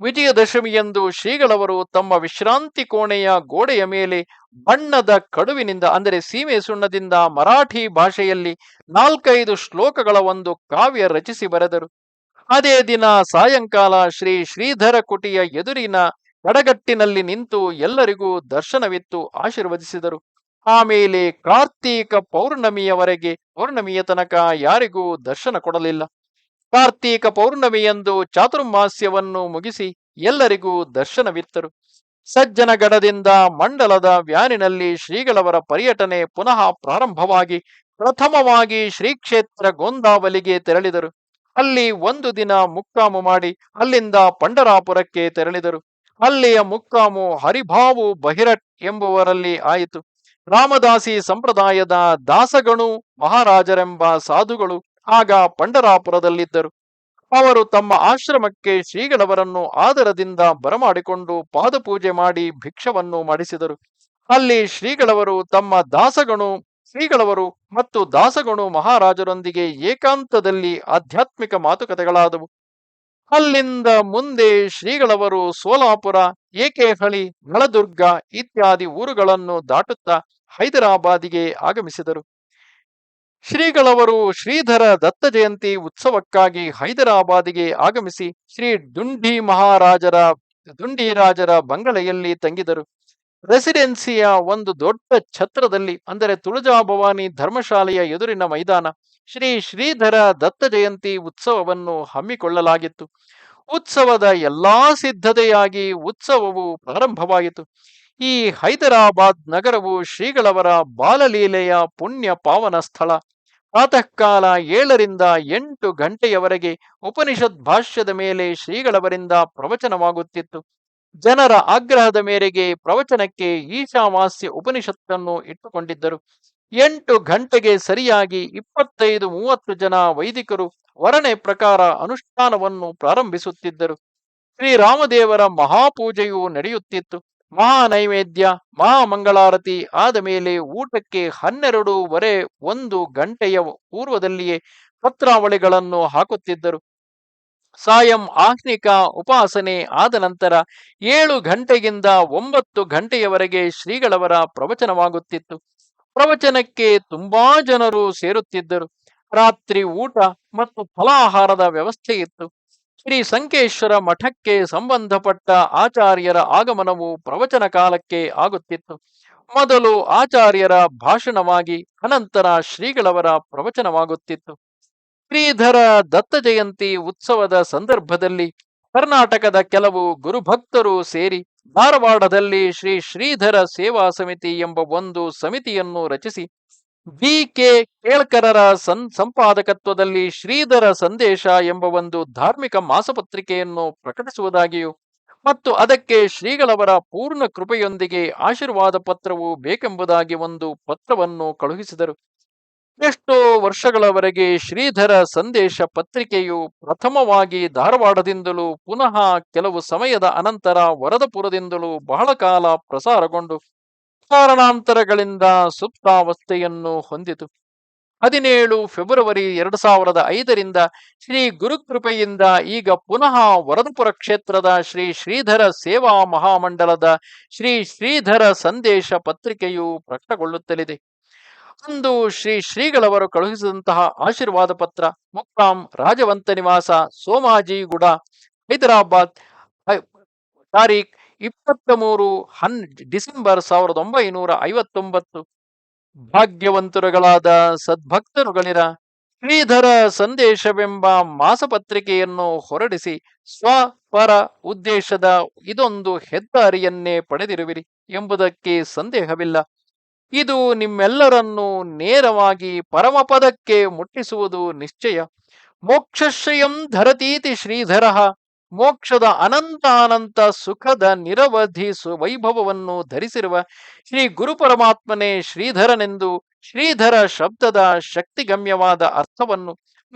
ವಿಜಯದಶಮಿಯಂದು ಶ್ರೀಗಳವರು ತಮ್ಮ ವಿಶ್ರಾಂತಿ ಕೋಣೆಯ ಗೋಡೆಯ ಮೇಲೆ ಬಣ್ಣದ ಕಡುವಿನಿಂದ ಅಂದರೆ ಸೀಮೆ ಸುಣ್ಣದಿಂದ ಮರಾಠಿ ಭಾಷೆಯಲ್ಲಿ 4-5 ಶ್ಲೋಕಗಳ ಒಂದು ಕಾವ್ಯ ರಚಿಸಿ ಬರೆದರು. ಅದೇ ದಿನ ಸಾಯಂಕಾಲ ಶ್ರೀ ಶ್ರೀಧರ ಕುಟಿಯ ಎದುರಿನ ಕಡಗಟ್ಟಿನಲ್ಲಿ ನಿಂತು ಎಲ್ಲರಿಗೂ ದರ್ಶನವಿತ್ತು ಆಶೀರ್ವದಿಸಿದರು. ಆಮೇಲೆ ಕಾರ್ತೀಕ ಪೌರ್ಣಮಿಯ ತನಕ ಯಾರಿಗೂ ದರ್ಶನ ಕೊಡಲಿಲ್ಲ. ಕಾರ್ತೀಕ ಪೌರ್ಣಮಿಯಂದು ಚಾತುರ್ಮಾಸ್ಯವನ್ನು ಮುಗಿಸಿ ಎಲ್ಲರಿಗೂ ದರ್ಶನವಿತ್ತರು. ಸಜ್ಜನಗಡದಿಂದ ಮಂಡಲದ ವ್ಯಾನಿನಲ್ಲಿ ಶ್ರೀಗಳವರ ಪರ್ಯಟನೆ ಪುನಃ ಪ್ರಾರಂಭವಾಗಿ ಪ್ರಥಮವಾಗಿ ಶ್ರೀಕ್ಷೇತ್ರ ಗೋಂದಾವಲಿಗೆ ತೆರಳಿದರು. ಅಲ್ಲಿ 1 ದಿನ ಮುಕ್ಕಾಮು ಮಾಡಿ ಅಲ್ಲಿಂದ ಪಂಡರಾಪುರಕ್ಕೆ ತೆರಳಿದರು. ಅಲ್ಲಿಯ ಮುಕ್ಕಾಮು ಹರಿಭಾವು ಬಹಿರಟ್ ಎಂಬುವರಲ್ಲಿ ಆಯಿತು. ರಾಮದಾಸಿ ಸಂಪ್ರದಾಯದ ದಾಸಗಣು ಮಹಾರಾಜರೆಂಬ ಸಾಧುಗಳು ಆಗ ಪಂಡರಾಪುರದಲ್ಲಿದ್ದರು. ಅವರು ತಮ್ಮ ಆಶ್ರಮಕ್ಕೆ ಶ್ರೀಗಳವರನ್ನು ಆದರದಿಂದ ಬರಮಾಡಿಕೊಂಡು ಪಾದಪೂಜೆ ಮಾಡಿ ಭಿಕ್ಷವನ್ನು ಮಾಡಿಸಿದರು. ಅಲ್ಲಿ ಶ್ರೀಗಳವರು ಮತ್ತು ದಾಸಗಣು ಮಹಾರಾಜರೊಂದಿಗೆ ಏಕಾಂತದಲ್ಲಿ ಆಧ್ಯಾತ್ಮಿಕ ಮಾತುಕತೆಗಳಾದವು. ಅಲ್ಲಿಂದ ಮುಂದೆ ಶ್ರೀಗಳವರು ಸೋಲಾಪುರ, ಏಕೇಹಳ್ಳಿ, ನಳದುರ್ಗ ಇತ್ಯಾದಿ ಊರುಗಳನ್ನು ದಾಟುತ್ತಾ ಹೈದರಾಬಾದಿಗೆ ಆಗಮಿಸಿದರು. ಶ್ರೀಗಳವರು ಶ್ರೀಧರ ದತ್ತ ಜಯಂತಿ ಉತ್ಸವಕ್ಕಾಗಿ ಹೈದರಾಬಾದಿಗೆ ಆಗಮಿಸಿ ಶ್ರೀ ಡುಂಡಿರಾಜರ ಬಂಗಲೆಯಲ್ಲಿ ತಂಗಿದರು. ರೆಸಿಡೆನ್ಸಿಯ ಒಂದು ದೊಡ್ಡ ಛತ್ರದಲ್ಲಿ, ಅಂದರೆ ತುಳಜಾಭವಾನಿ ಧರ್ಮಶಾಲೆಯ ಎದುರಿನ ಮೈದಾನ, ಶ್ರೀ ಶ್ರೀಧರ ದತ್ತ ಜಯಂತಿ ಉತ್ಸವವನ್ನು ಹಮ್ಮಿಕೊಳ್ಳಲಾಗಿತ್ತು. ಉತ್ಸವದ ಎಲ್ಲಾ ಸಿದ್ಧತೆಯಾಗಿ ಉತ್ಸವವು ಪ್ರಾರಂಭವಾಯಿತು. ಈ ಹೈದರಾಬಾದ್ ನಗರವು ಶ್ರೀಗಳವರ ಬಾಲಲೀಲೆಯ ಪುಣ್ಯ ಪಾವನ ಸ್ಥಳ. ಪ್ರಾತಃ ಕಾಲ 7ರಿಂದ 8 ಗಂಟೆಯವರೆಗೆ ಉಪನಿಷತ್ ಭಾಷ್ಯದ ಮೇಲೆ ಶ್ರೀಗಳವರಿಂದ ಪ್ರವಚನವಾಗುತ್ತಿತ್ತು. ಜನರ ಆಗ್ರಹದ ಮೇರೆಗೆ ಪ್ರವಚನಕ್ಕೆ ಈಶಾವಾಸ್ಯ ಉಪನಿಷತ್ತನ್ನು ಇಟ್ಟುಕೊಂಡಿದ್ದರು. 8 ಗಂಟೆಗೆ ಸರಿಯಾಗಿ 25-30 ಜನ ವೈದಿಕರು ವರ್ಣೆ ಪ್ರಕಾರ ಅನುಷ್ಠಾನವನ್ನು ಪ್ರಾರಂಭಿಸುತ್ತಿದ್ದರು. ಶ್ರೀರಾಮದೇವರ ಮಹಾಪೂಜೆಯು ನಡೆಯುತ್ತಿತ್ತು. ಮಹಾ ನೈವೇದ್ಯ, ಮಹಾಮಂಗಳಾರತಿ ಆದ ಮೇಲೆ ಊಟಕ್ಕೆ 12:15 1 ಗಂಟೆಯ ಪೂರ್ವದಲ್ಲಿಯೇ ಪತ್ರಾವಳಿಗಳನ್ನು ಹಾಕುತ್ತಿದ್ದರು. ಸಾಯಂ ಆಹ್ನಿಕ ಉಪಾಸನೆ ಆದ ನಂತರ 7 ಗಂಟೆಗಿಂದ 9 ಗಂಟೆಯವರೆಗೆ ಶ್ರೀಗಳವರ ಪ್ರವಚನವಾಗುತ್ತಿತ್ತು. ಪ್ರವಚನಕ್ಕೆ ತುಂಬಾ ಜನರು ಸೇರುತ್ತಿದ್ದರು. ರಾತ್ರಿ ಊಟ ಮತ್ತು ಫಲಾಹಾರದ ವ್ಯವಸ್ಥೆ ಇತ್ತು. ಶ್ರೀ ಸಂಕೇಶ್ವರ ಮಠಕ್ಕೆ ಸಂಬಂಧಪಟ್ಟ ಆಚಾರ್ಯರ ಆಗಮನವು ಪ್ರವಚನ ಕಾಲಕ್ಕೆ ಆಗುತ್ತಿತ್ತು. ಮೊದಲು ಆಚಾರ್ಯರ ಭಾಷಣವಾಗಿ ಅನಂತರ ಶ್ರೀಗಳವರ ಪ್ರವಚನವಾಗುತ್ತಿತ್ತು. ಶ್ರೀಧರ ದತ್ತ ಜಯಂತಿ ಉತ್ಸವದ ಸಂದರ್ಭದಲ್ಲಿ ಕರ್ನಾಟಕದ ಕೆಲವು ಗುರುಭಕ್ತರು ಸೇರಿ ಧಾರವಾಡದಲ್ಲಿ ಶ್ರೀ ಶ್ರೀಧರ ಸೇವಾ ಸಮಿತಿ ಎಂಬ ಒಂದು ಸಮಿತಿಯನ್ನು ರಚಿಸಿ ಬಿ.ಕೆ. ಕೇಳ್ಕರರ ಸಂಪಾದಕತ್ವದಲ್ಲಿ ಶ್ರೀಧರ ಸಂದೇಶ ಎಂಬ ಒಂದು ಧಾರ್ಮಿಕ ಮಾಸಪತ್ರಿಕೆಯನ್ನು ಪ್ರಕಟಿಸುವುದಾಗಿಯೂ ಮತ್ತು ಅದಕ್ಕೆ ಶ್ರೀಗಳವರ ಪೂರ್ಣ ಕೃಪೆಯೊಂದಿಗೆ ಆಶೀರ್ವಾದ ಪತ್ರವು ಬೇಕೆಂಬುದಾಗಿ ಒಂದು ಪತ್ರವನ್ನು ಕಳುಹಿಸಿದರು. ಎಷ್ಟೋ ವರ್ಷಗಳವರೆಗೆ ಶ್ರೀಧರ ಸಂದೇಶ ಪತ್ರಿಕೆಯು ಪ್ರಥಮವಾಗಿ ಧಾರವಾಡದಿಂದಲೂ ಪುನಃ ಕೆಲವು ಸಮಯದ ಅನಂತರ ವರದಪುರದಿಂದಲೂ ಬಹಳ ಕಾಲ ಪ್ರಸಾರಗೊಂಡು ಕಾರಣಾಂತರಗಳಿಂದ ಸುಪ್ತಾವಸ್ಥೆಯನ್ನು ಹೊಂದಿತು. 17 ಫೆಬ್ರವರಿ 2005ರಿಂದ ಶ್ರೀ ಗುರುಕೃಪೆಯಿಂದ ಈಗ ಪುನಃ ವರದಪುರ ಕ್ಷೇತ್ರದ ಶ್ರೀ ಶ್ರೀಧರ ಸೇವಾ ಮಹಾಮಂಡಲದ ಶ್ರೀ ಶ್ರೀಧರ ಸಂದೇಶ ಪತ್ರಿಕೆಯು ಪ್ರಕಟಗೊಳ್ಳುತ್ತಲಿದೆ. ಅಂದು ಶ್ರೀ ಶ್ರೀಗಳವರು ಕಳುಹಿಸಿದಂತಹ ಆಶೀರ್ವಾದ ಪತ್ರ ಮುಕ್ಕಾಂ ರಾಜವಂತ ನಿವಾಸ, ಸೋಮಾಜಿಗುಡ, ಹೈದರಾಬಾದ್, ತಾರೀಖ್ 23 ಡಿಸೆಂಬರ್ 1959. ಭಾಗ್ಯವಂತರುಗಳಾದ ಸದ್ಭಕ್ತರುಗಳಿರ ಶ್ರೀಧರ ಸಂದೇಶವೆಂಬ ಮಾಸಪತ್ರಿಕೆಯನ್ನು ಹೊರಡಿಸಿ ಸ್ವಪರ ಉದ್ದೇಶದ ಇದೊಂದು ಹೆದ್ದಾರಿಯನ್ನೇ ಪಡೆದಿರುವಿರಿ ಎಂಬುದಕ್ಕೆ ಸಂದೇಹವಿಲ್ಲ. ಇದು ನಿಮ್ಮೆಲ್ಲರನ್ನೂ ನೇರವಾಗಿ ಪರಮಪದಕ್ಕೆ ಮುಟ್ಟಿಸುವುದು ನಿಶ್ಚಯ. ಮೋಕ್ಷಶ್ರಯಂ ಧರತೀತಿ ಶ್ರೀಧರ, ಮೋಕ್ಷದ ಅನಂತ ಸುಖದ ನಿರವಧಿ ವೈಭವವನ್ನು ಧರಿಸಿರುವ ಶ್ರೀ ಗುರುಪರಮಾತ್ಮನೇ ಶ್ರೀಧರನೆಂದು ಶ್ರೀಧರ ಶಬ್ದದ ಶಕ್ತಿಗಮ್ಯವಾದ ಅರ್ಥವನ್ನು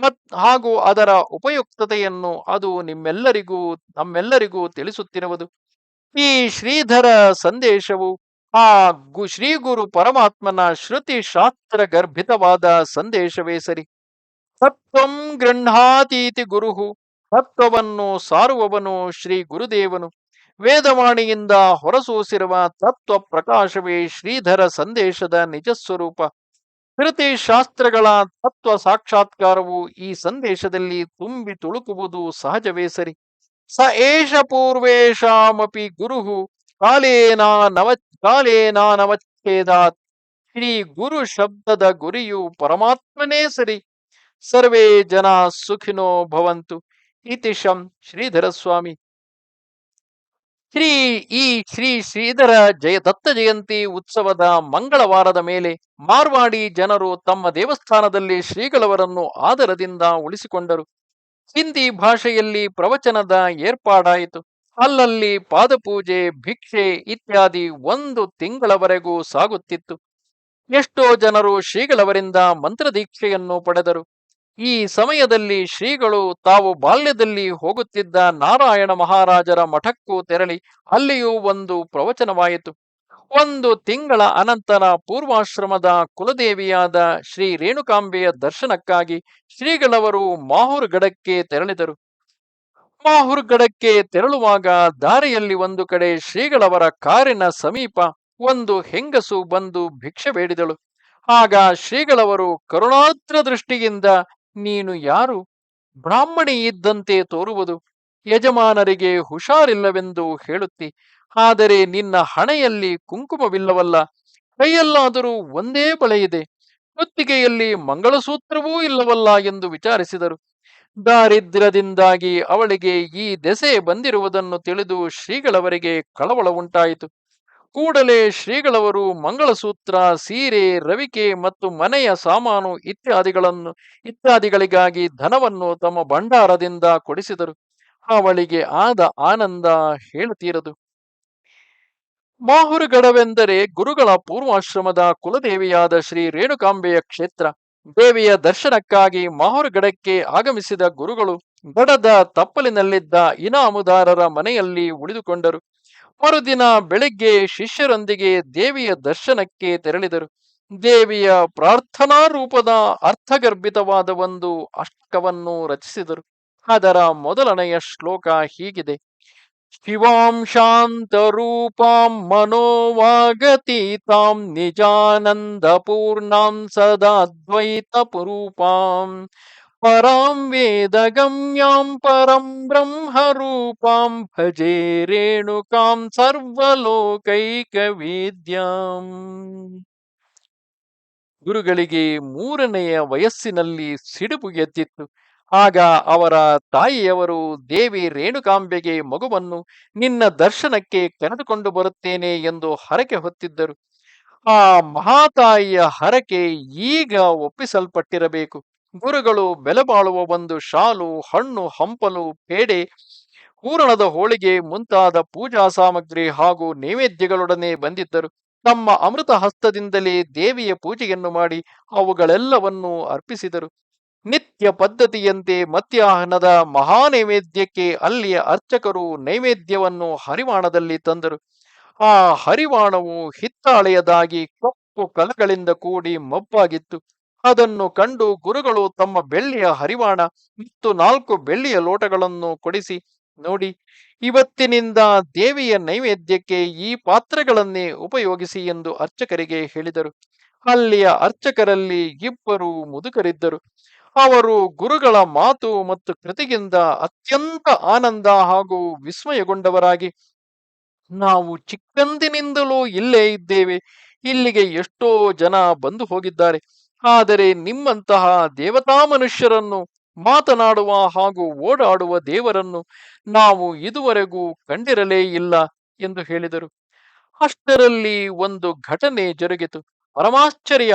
ಹಾಗೂ ಅದರ ಉಪಯುಕ್ತತೆಯನ್ನು ಅದು ನಮ್ಮೆಲ್ಲರಿಗೂ ತಿಳಿಸುತ್ತಿರುವುದು. ಈ ಶ್ರೀಧರ ಸಂದೇಶವು ಆ ಶ್ರೀ ಗುರು ಪರಮಾತ್ಮನ ಶ್ರುತಿ ಶಾಸ್ತ್ರ ಗರ್ಭಿತವಾದ ಸಂದೇಶವೇ ಸರಿ. ತತ್ವಂ ಗೃಹಾತೀತಿ ಗುರುಹು, ತತ್ವವನ್ನು ಸಾರುವವನು ಶ್ರೀ ಗುರುದೇವನು. ವೇದವಾಣಿಯಿಂದ ಹೊರಸೂಸಿರುವ ತತ್ವ ಪ್ರಕಾಶವೇ ಶ್ರೀಧರ ಸಂದೇಶದ ನಿಜಸ್ವರೂಪ. ಶ್ರುತಿ ಶಾಸ್ತ್ರಗಳ ತತ್ವ ಸಾಕ್ಷಾತ್ಕಾರವು ಈ ಸಂದೇಶದಲ್ಲಿ ತುಂಬಿ ತುಳುಕುವುದು ಸಹಜವೇ ಸರಿ. ಸ ಏಷ ಪೂರ್ವೇಶಾಮಪಿ ಗುರುಹು ಕಾಲೇನಾನವಚ್ಛೇದಾತ್. ಶ್ರೀ ಗುರು ಶಬ್ದದ ಗುರಿಯು ಪರಮಾತ್ಮನೇ ಸರಿ. ಸರ್ವೇ ಜನ ಸುಖಿನೋ ಭವಂತು. ಇತಿಶಂ ಶ್ರೀಧರ ಸ್ವಾಮಿ. ಶ್ರೀ ಶ್ರೀಧರ ದತ್ತ ಜಯಂತಿ ಉತ್ಸವದ ಮಂಗಳವಾರದ ಮೇಲೆ ಮಾರ್ವಾಡಿ ಜನರು ತಮ್ಮ ದೇವಸ್ಥಾನದಲ್ಲಿ ಶ್ರೀಗಳವರನ್ನು ಆದರದಿಂದ ಉಳಿಸಿಕೊಂಡರು. ಹಿಂದಿ ಭಾಷೆಯಲ್ಲಿ ಪ್ರವಚನದ ಏರ್ಪಾಡಾಯಿತು. ಅಲ್ಲಲ್ಲಿ ಪಾದಪೂಜೆ, ಭಿಕ್ಷೆ ಇತ್ಯಾದಿ 1 ತಿಂಗಳವರೆಗೂ ಸಾಗುತ್ತಿತ್ತು. ಎಷ್ಟೋ ಜನರು ಶ್ರೀಗಳವರಿಂದ ಮಂತ್ರದೀಕ್ಷೆಯನ್ನು ಪಡೆದರು. ಈ ಸಮಯದಲ್ಲಿ ಶ್ರೀಗಳು ತಾವು ಬಾಲ್ಯದಲ್ಲಿ ಹೋಗುತ್ತಿದ್ದ ನಾರಾಯಣ ಮಹಾರಾಜರ ಮಠಕ್ಕೂ ತೆರಳಿ ಅಲ್ಲಿಯೂ ಒಂದು ಪ್ರವಚನವಾಯಿತು. 1 ತಿಂಗಳ ಅನಂತರ ಪೂರ್ವಾಶ್ರಮದ ಕುಲದೇವಿಯಾದ ಶ್ರೀ ರೇಣುಕಾಂಬೆಯ ದರ್ಶನಕ್ಕಾಗಿ ಶ್ರೀಗಳವರು ಮಾಹುರ್ಗಡಕ್ಕೆ ತೆರಳಿದರು. ಮಾಹುರ್ಗಡಕ್ಕೆ ತೆರಳುವಾಗ ದಾರಿಯಲ್ಲಿ ಒಂದು ಕಡೆ ಶ್ರೀಗಳವರ ಕಾರಿನ ಸಮೀಪ ಒಂದು ಹೆಂಗಸು ಬಂದು ಭಿಕ್ಷೆ ಬೇಡಿದಳು. ಆಗ ಶ್ರೀಗಳವರು ಕರುಣಾರ್ದ್ರ ದೃಷ್ಟಿಯಿಂದ, ನೀನು ಯಾರು? ಬ್ರಾಹ್ಮಣಿ ಇದ್ದಂತೆ ತೋರುವುದು, ಯಜಮಾನರಿಗೆ ಹುಷಾರಿಲ್ಲವೆಂದು ಹೇಳುತ್ತಿ, ಆದರೆ ನಿನ್ನ ಹಣೆಯಲ್ಲಿ ಕುಂಕುಮವಿಲ್ಲವಲ್ಲ, ಕೈಯಲ್ಲಾದರೂ ಒಂದೇ ಬಳೆ ಇದೆ, ಕುತ್ತಿಗೆಯಲ್ಲಿ ಮಂಗಳಸೂತ್ರವೂ ಇಲ್ಲವಲ್ಲ ಎಂದು ವಿಚಾರಿಸಿದರು. ದಾರಿದ್ರ್ಯದಿಂದಾಗಿ ಅವಳಿಗೆ ಈ ದೆಸೆ ಬಂದಿರುವುದನ್ನು ತಿಳಿದು ಶ್ರೀಗಳವರಿಗೆ ಕಳವಳ ಉಂಟಾಯಿತು. ಕೂಡಲೇ ಶ್ರೀಗಳವರು ಮಂಗಳಸೂತ್ರ, ಸೀರೆ, ರವಿಕೆ ಮತ್ತು ಮನೆಯ ಸಾಮಾನು ಇತ್ಯಾದಿಗಳಿಗಾಗಿ ಧನವನ್ನು ತಮ್ಮ ಭಂಡಾರದಿಂದ ಕೊಡಿಸಿದರು. ಅವಳಿಗೆ ಆದ ಆನಂದ ಹೇಳುತ್ತೀರದು. ಮಾಹುರುಗಡವೆಂದರೆ ಗುರುಗಳ ಪೂರ್ವಾಶ್ರಮದ ಕುಲದೇವಿಯಾದ ಶ್ರೀ ರೇಣುಕಾಂಬೆಯ ಕ್ಷೇತ್ರ. ದೇವಿಯ ದರ್ಶನಕ್ಕಾಗಿ ಮಾಹುರುಗಡಕ್ಕೆ ಆಗಮಿಸಿದ ಗುರುಗಳು ಗಡದ ತಪ್ಪಲಿನಲ್ಲಿದ್ದ ಇನಾಮುದಾರರ ಮನೆಯಲ್ಲಿ ಉಳಿದುಕೊಂಡರು. ಮರುದಿನ ಬೆಳಿಗ್ಗೆ ಶಿಷ್ಯರೊಂದಿಗೆ ದೇವಿಯ ದರ್ಶನಕ್ಕೆ ತೆರಳಿದರು. ದೇವಿಯ ಪ್ರಾರ್ಥನಾ ರೂಪದ ಅರ್ಥಗರ್ಭಿತವಾದ ಒಂದು ಅಷ್ಟಕವನ್ನು ರಚಿಸಿದರು. ಅದರ ಮೊದಲನೆಯ ಶ್ಲೋಕ ಹೀಗಿದೆ: ಶಿವಾಂ ಶಾಂತರೂಪಾಂ ಮನೋವಾಗತೀತಾಂ ನಿಜಾನಂದ ಪೂರ್ಣಾಂ ಸದಾದ್ವೈತಪುರೂಪಾಂ ಪರಾಂ ವೇದಗಮ್ಯಾಂ ಪರಂ ಬ್ರಹ್ಮರೂಪಾಂ ಭಜೆ ರೇಣುಕಾಂ ಸರ್ವಲೋಕೈಕವೇದ್ಯಾಂ. ಗುರುಗಳಿಗೆ 3ನೆಯ ವಯಸ್ಸಿನಲ್ಲಿ ಸಿಡುಬು ಎದ್ದಿತ್ತು. ಆಗ ಅವರ ತಾಯಿಯವರು ದೇವಿ ರೇಣುಕಾಂಬೆಗೆ ಮಗುವನ್ನು ನಿನ್ನ ದರ್ಶನಕ್ಕೆ ಕರೆದುಕೊಂಡು ಬರುತ್ತೇನೆ ಎಂದು ಹರಕೆ ಹೊತ್ತಿದ್ದರು. ಆ ಮಹಾತಾಯಿಯ ಹರಕೆ ಈಗ ಒಪ್ಪಿಸಲ್ಪಟ್ಟಿರಬೇಕು. ಗುರುಗಳು ಬೆಲೆ ಬಾಳುವ ಒಂದು ಶಾಲು, ಹಣ್ಣು ಹಂಪಲು, ಪೇಡೆ, ಹೂರಣದ ಹೋಳಿಗೆ ಮುಂತಾದ ಪೂಜಾ ಸಾಮಗ್ರಿ ಹಾಗೂ ನೈವೇದ್ಯಗಳೊಡನೆ ಬಂದಿದ್ದರು. ತಮ್ಮ ಅಮೃತ ಹಸ್ತದಿಂದಲೇ ದೇವಿಯ ಪೂಜೆಯನ್ನು ಮಾಡಿ ಅವುಗಳೆಲ್ಲವನ್ನೂ ಅರ್ಪಿಸಿದರು. ನಿತ್ಯ ಪದ್ಧತಿಯಂತೆ ಮಧ್ಯಾಹ್ನದ ಮಹಾನೈವೇದ್ಯಕ್ಕೆ ಅಲ್ಲಿಯ ಅರ್ಚಕರು ನೈವೇದ್ಯವನ್ನು ಹರಿವಾಣದಲ್ಲಿ ತಂದರು. ಆ ಹರಿವಾಣವು ಹಿತ್ತಾಳೆಯದಾಗಿ ಕಪ್ಪು ಕಲಗಳಿಂದ ಕೂಡಿ ಮಬ್ಬಾಗಿತ್ತು. ಅದನ್ನು ಕಂಡು ಗುರುಗಳು ತಮ್ಮ ಬೆಳ್ಳಿಯ ಹರಿವಾಣ ಮತ್ತು 4 ಬೆಳ್ಳಿಯ ಲೋಟಗಳನ್ನು ಕೊಡಿಸಿ, ನೋಡಿ, ಇವತ್ತಿನಿಂದ ದೇವಿಯ ನೈವೇದ್ಯಕ್ಕೆ ಈ ಪಾತ್ರೆಗಳನ್ನೇ ಉಪಯೋಗಿಸಿ ಎಂದು ಅರ್ಚಕರಿಗೆ ಹೇಳಿದರು. ಅಲ್ಲಿಯ ಅರ್ಚಕರಲ್ಲಿ 2 ಮುದುಕರಿದ್ದರು. ಅವರು ಗುರುಗಳ ಮಾತು ಮತ್ತು ಕೃತಿಗಿಂದ ಅತ್ಯಂತ ಆನಂದ ಹಾಗೂ ವಿಸ್ಮಯಗೊಂಡವರಾಗಿ, ನಾವು ಚಿಕ್ಕಂದಿನಿಂದಲೂ ಇಲ್ಲೇ ಇದ್ದೇವೆ. ಇಲ್ಲಿಗೆ ಎಷ್ಟೋ ಜನ ಬಂದು ಹೋಗಿದ್ದಾರೆ. ಆದರೆ ನಿಮ್ಮಂತಹ ದೇವತಾ ಮನುಷ್ಯರನ್ನು, ಮಾತನಾಡುವ ಹಾಗೂ ಓಡಾಡುವ ದೇವರನ್ನು ನಾವು ಇದುವರೆಗೂ ಕಂಡಿರಲೇ ಇಲ್ಲ ಎಂದು ಹೇಳಿದರು. ಅಷ್ಟರಲ್ಲಿ ಒಂದು ಘಟನೆ ಜರುಗಿತು. ಪರಮಾಶ್ಚರ್ಯ!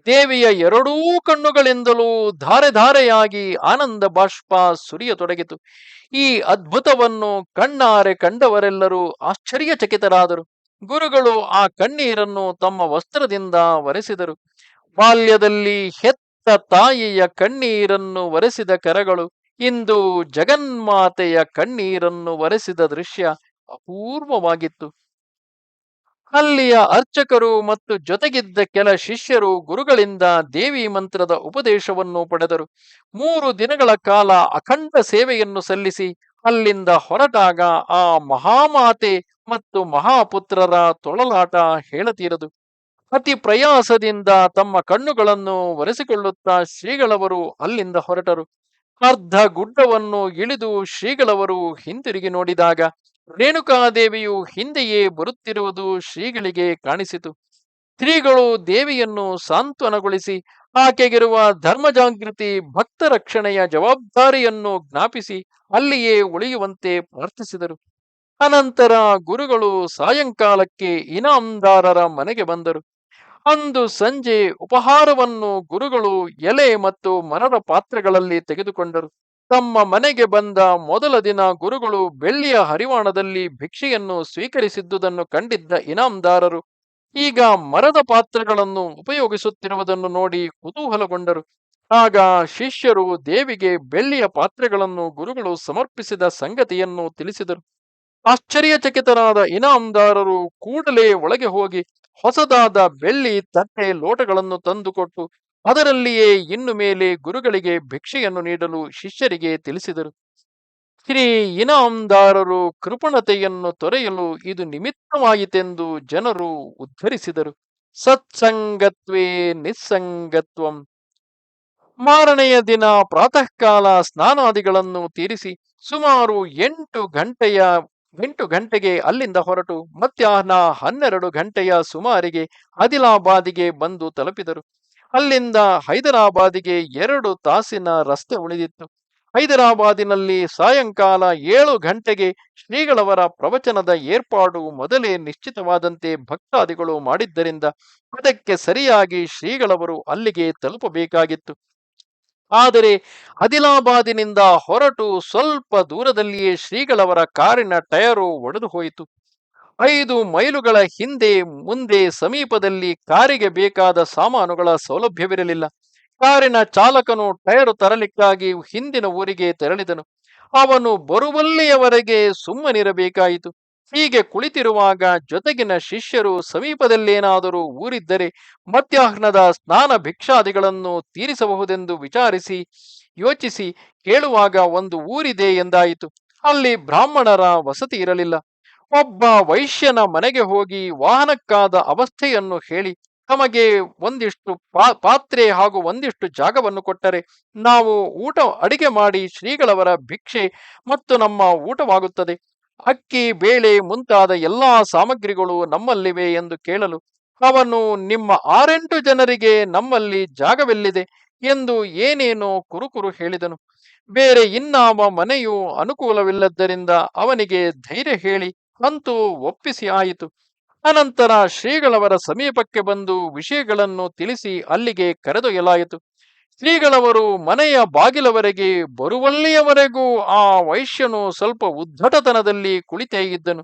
ದೇವಿಯ 2 ಕಣ್ಣುಗಳಿಂದಲೂ ಧಾರೆ ಧಾರೆಯಾಗಿ ಆನಂದ ಬಾಷ್ಪ ಸುರಿಯತೊಡಗಿತು. ಈ ಅದ್ಭುತವನ್ನು ಕಣ್ಣಾರೆ ಕಂಡವರೆಲ್ಲರೂ ಆಶ್ಚರ್ಯಚಕಿತರಾದರು. ಗುರುಗಳು ಆ ಕಣ್ಣೀರನ್ನು ತಮ್ಮ ವಸ್ತ್ರದಿಂದ ಒರೆಸಿದರು. ಬಾಲ್ಯದಲ್ಲಿ ಹೆತ್ತ ತಾಯಿಯ ಕಣ್ಣೀರನ್ನು ಒರೆಸಿದ ಕರಗಳು ಇಂದು ಜಗನ್ಮಾತೆಯ ಕಣ್ಣೀರನ್ನು ಒರೆಸಿದ ದೃಶ್ಯ ಅಪೂರ್ವವಾಗಿತ್ತು. ಅಲ್ಲಿಯ ಅರ್ಚಕರು ಮತ್ತು ಜೊತೆಗಿದ್ದ ಕೆಲ ಶಿಷ್ಯರು ಗುರುಗಳಿಂದ ದೇವಿ ಮಂತ್ರದ ಉಪದೇಶವನ್ನು ಪಡೆದರು. 3 ದಿನಗಳ ಕಾಲ ಅಖಂಡ ಸೇವೆಯನ್ನು ಸಲ್ಲಿಸಿ ಅಲ್ಲಿಂದ ಹೊರಟಾಗ ಆ ಮಹಾಮಾತೆ ಮತ್ತು ಮಹಾಪುತ್ರರ ತೊಳಲಾಟ ಹೇಳತೀರದು. ಅತಿ ಪ್ರಯಾಸದಿಂದ ತಮ್ಮ ಕಣ್ಣುಗಳನ್ನು ಒರೆಸಿಕೊಳ್ಳುತ್ತಾ ಶ್ರೀಗಳವರು ಅಲ್ಲಿಂದ ಹೊರಟರು. ಅರ್ಧ ಗುಡ್ಡವನ್ನು ಇಳಿದು ಶ್ರೀಗಳವರು ಹಿಂತಿರುಗಿ ನೋಡಿದಾಗ ರೇಣುಕಾದೇವಿಯು ಹಿಂದೆಯೇ ಬರುತ್ತಿರುವುದು ಶ್ರೀಗಳಿಗೆ ಕಾಣಿಸಿತು. ಶ್ರೀಗಳು ದೇವಿಯನ್ನು ಸಾಂತ್ವನಗೊಳಿಸಿ ಆಕೆಗಿರುವ ಧರ್ಮಜಾಗೃತಿ, ಭಕ್ತ ರಕ್ಷಣೆಯ ಜವಾಬ್ದಾರಿಯನ್ನು ಜ್ಞಾಪಿಸಿ ಅಲ್ಲಿಯೇ ಉಳಿಯುವಂತೆ ಪ್ರಾರ್ಥಿಸಿದರು. ಅನಂತರ ಗುರುಗಳು ಸಾಯಂಕಾಲಕ್ಕೆ ಇನಾಮದಾರರ ಮನೆಗೆ ಬಂದರು. ಅಂದು ಸಂಜೆ ಉಪಹಾರವನ್ನು ಗುರುಗಳು ಎಲೆ ಮತ್ತು ಮರದ ಪಾತ್ರೆಗಳಲ್ಲಿ ತೆಗೆದುಕೊಂಡರು. ತಮ್ಮ ಮನೆಗೆ ಬಂದ ಮೊದಲ ದಿನ ಗುರುಗಳು ಬೆಳ್ಳಿಯ ಹರಿವಾಣದಲ್ಲಿ ಭಿಕ್ಷೆಯನ್ನು ಸ್ವೀಕರಿಸಿದ್ದುದನ್ನು ಕಂಡಿದ್ದ ಇನಾಮದಾರರು ಈಗ ಮರದ ಪಾತ್ರೆಗಳನ್ನು ಉಪಯೋಗಿಸುತ್ತಿರುವುದನ್ನು ನೋಡಿ ಕುತೂಹಲಗೊಂಡರು. ಆಗ ಶಿಷ್ಯರು ದೇವಿಗೆ ಬೆಳ್ಳಿಯ ಪಾತ್ರೆಗಳನ್ನು ಗುರುಗಳು ಸಮರ್ಪಿಸಿದ ಸಂಗತಿಯನ್ನು ತಿಳಿಸಿದರು. ಆಶ್ಚರ್ಯಚಕಿತರಾದ ಇನಾಮದಾರರು ಕೂಡಲೇ ಒಳಗೆ ಹೋಗಿ ಹೊಸದಾದ ಬೆಳ್ಳಿ ತಟ್ಟೆ ಲೋಟಗಳನ್ನು ತಂದುಕೊಟ್ಟು ಅದರಲ್ಲಿಯೇ ಇನ್ನು ಮೇಲೆ ಗುರುಗಳಿಗೆ ಭಿಕ್ಷೆಯನ್ನು ನೀಡಲು ಶಿಷ್ಯರಿಗೆ ತಿಳಿಸಿದರು. ಶ್ರೀ ಇನಾಮದಾರರು ಕೃಪಣತೆಯನ್ನು ತೊರೆಯಲು ಇದು ನಿಮಿತ್ತವಾಯಿತೆಂದು ಜನರು ಉದ್ಧರಿಸಿದರು. ಸತ್ಸಂಗತ್ವೇ ನಿಸ್ಸಂಗತ್ವಂ. ಮಾರನೆಯ ದಿನ ಪ್ರಾತಃ ಕಾಲ ಸ್ನಾನಾದಿಗಳನ್ನು ತೀರಿಸಿ ಸುಮಾರು 8 ಗಂಟೆಯ 8 ಗಂಟೆಗೆ ಅಲ್ಲಿಂದ ಹೊರಟು ಮಧ್ಯಾಹ್ನ 12 ಗಂಟೆಯ ಸುಮಾರಿಗೆ ಆದಿಲಾಬಾದಿಗೆ ಬಂದು ತಲುಪಿದರು. ಅಲ್ಲಿಂದ ಹೈದರಾಬಾದಿಗೆ 2 ತಾಸಿನ ರಸ್ತೆ ಉಳಿದಿತ್ತು. ಹೈದರಾಬಾದಿನಲ್ಲಿ ಸಾಯಂಕಾಲ 7 ಗಂಟೆಗೆ ಶ್ರೀಗಳವರ ಪ್ರವಚನದ ಏರ್ಪಾಡು ಮೊದಲೇ ನಿಶ್ಚಿತವಾದಂತೆ ಭಕ್ತಾದಿಗಳು ಮಾಡಿದ್ದರಿಂದ ಅದಕ್ಕೆ ಸರಿಯಾಗಿ ಶ್ರೀಗಳವರು ಅಲ್ಲಿಗೆ ತಲುಪಬೇಕಾಗಿತ್ತು. ಆದರೆ ಆದಿಲಾಬಾದಿನಿಂದ ಹೊರಟು ಸ್ವಲ್ಪ ದೂರದಲ್ಲಿಯೇ ಶ್ರೀಗಳವರ ಕಾರಿನ ಟಯರು ಒಡೆದು ಹೋಯಿತು. 5 ಮೈಲುಗಳ ಹಿಂದೆ ಮುಂದೆ ಸಮೀಪದಲ್ಲಿ ಕಾರಿಗೆ ಬೇಕಾದ ಸಾಮಾನುಗಳ ಸೌಲಭ್ಯವಿರಲಿಲ್ಲ. ಕಾರಿನ ಚಾಲಕನು ಟಯರು ತರಲಿಕ್ಕಾಗಿ ಹಿಂದಿನ ಊರಿಗೆ ತೆರಳಿದನು. ಅವನು ಬರುವಲ್ಲಿಯವರೆಗೆ ಸುಮ್ಮನಿರಬೇಕಾಯಿತು. ಹೀಗೆ ಕುಳಿತಿರುವಾಗ ಜೊತೆಗಿನ ಶಿಷ್ಯರು ಸಮೀಪದಲ್ಲೇನಾದರೂ ಊರಿದ್ದರೆ ಮಧ್ಯಾಹ್ನದ ಸ್ನಾನ ಭಿಕ್ಷಾದಿಗಳನ್ನು ತೀರಿಸಬಹುದೆಂದು ಯೋಚಿಸಿ ಕೇಳುವಾಗ ಒಂದು ಊರಿದೆ ಎಂದಾಯಿತು. ಅಲ್ಲಿ ಬ್ರಾಹ್ಮಣರ ವಸತಿ ಇರಲಿಲ್ಲ. ಒಬ್ಬ ವೈಶ್ಯನ ಮನೆಗೆ ಹೋಗಿ ವಾಹನಕ್ಕಾದ ಅವಸ್ಥೆಯನ್ನು ಹೇಳಿ ತಮಗೆ ಒಂದಿಷ್ಟು ಪಾತ್ರೆ ಹಾಗೂ ಒಂದಿಷ್ಟು ಜಾಗವನ್ನು ಕೊಟ್ಟರೆ ನಾವು ಅಡಿಗೆ ಮಾಡಿ ಶ್ರೀಗಳವರ ಭಿಕ್ಷೆ ಮತ್ತು ನಮ್ಮ ಊಟವಾಗುತ್ತದೆ. ಅಕ್ಕಿ ಬೇಳೆ ಮುಂತಾದ ಎಲ್ಲಾ ಸಾಮಗ್ರಿಗಳು ನಮ್ಮಲ್ಲಿವೆ ಎಂದು ಕೇಳಲು ಅವನು ನಿಮ್ಮ 6-8 ಜನರಿಗೆ ನಮ್ಮಲ್ಲಿ ಜಾಗವೆಲ್ಲಿದೆ ಎಂದು ಏನೇನೋ ಕುರುಕುರು ಹೇಳಿದನು. ಬೇರೆ ಇನ್ನಾವ ಮನೆಯೂ ಅನುಕೂಲವಿಲ್ಲದ್ದರಿಂದ ಅವನಿಗೆ ಧೈರ್ಯ ಹೇಳಿ ಅಂತೂ ಒಪ್ಪಿಸಿ ಆಯಿತು. ಅನಂತರ ಶ್ರೀಗಳವರ ಸಮೀಪಕ್ಕೆ ಬಂದು ವಿಷಯಗಳನ್ನು ತಿಳಿಸಿ ಅಲ್ಲಿಗೆ ಕರೆದೊಯ್ಯಲಾಯಿತು. ಶ್ರೀಗಳವರು ಮನೆಯ ಬಾಗಿಲವರೆಗೆ ಬರುವಲ್ಲಿಯವರೆಗೂ ಆ ವೈಶ್ಯನು ಸ್ವಲ್ಪ ಉದ್ಧಟತನದಲ್ಲಿ ಕುಳಿತೇ ಇದ್ದನು.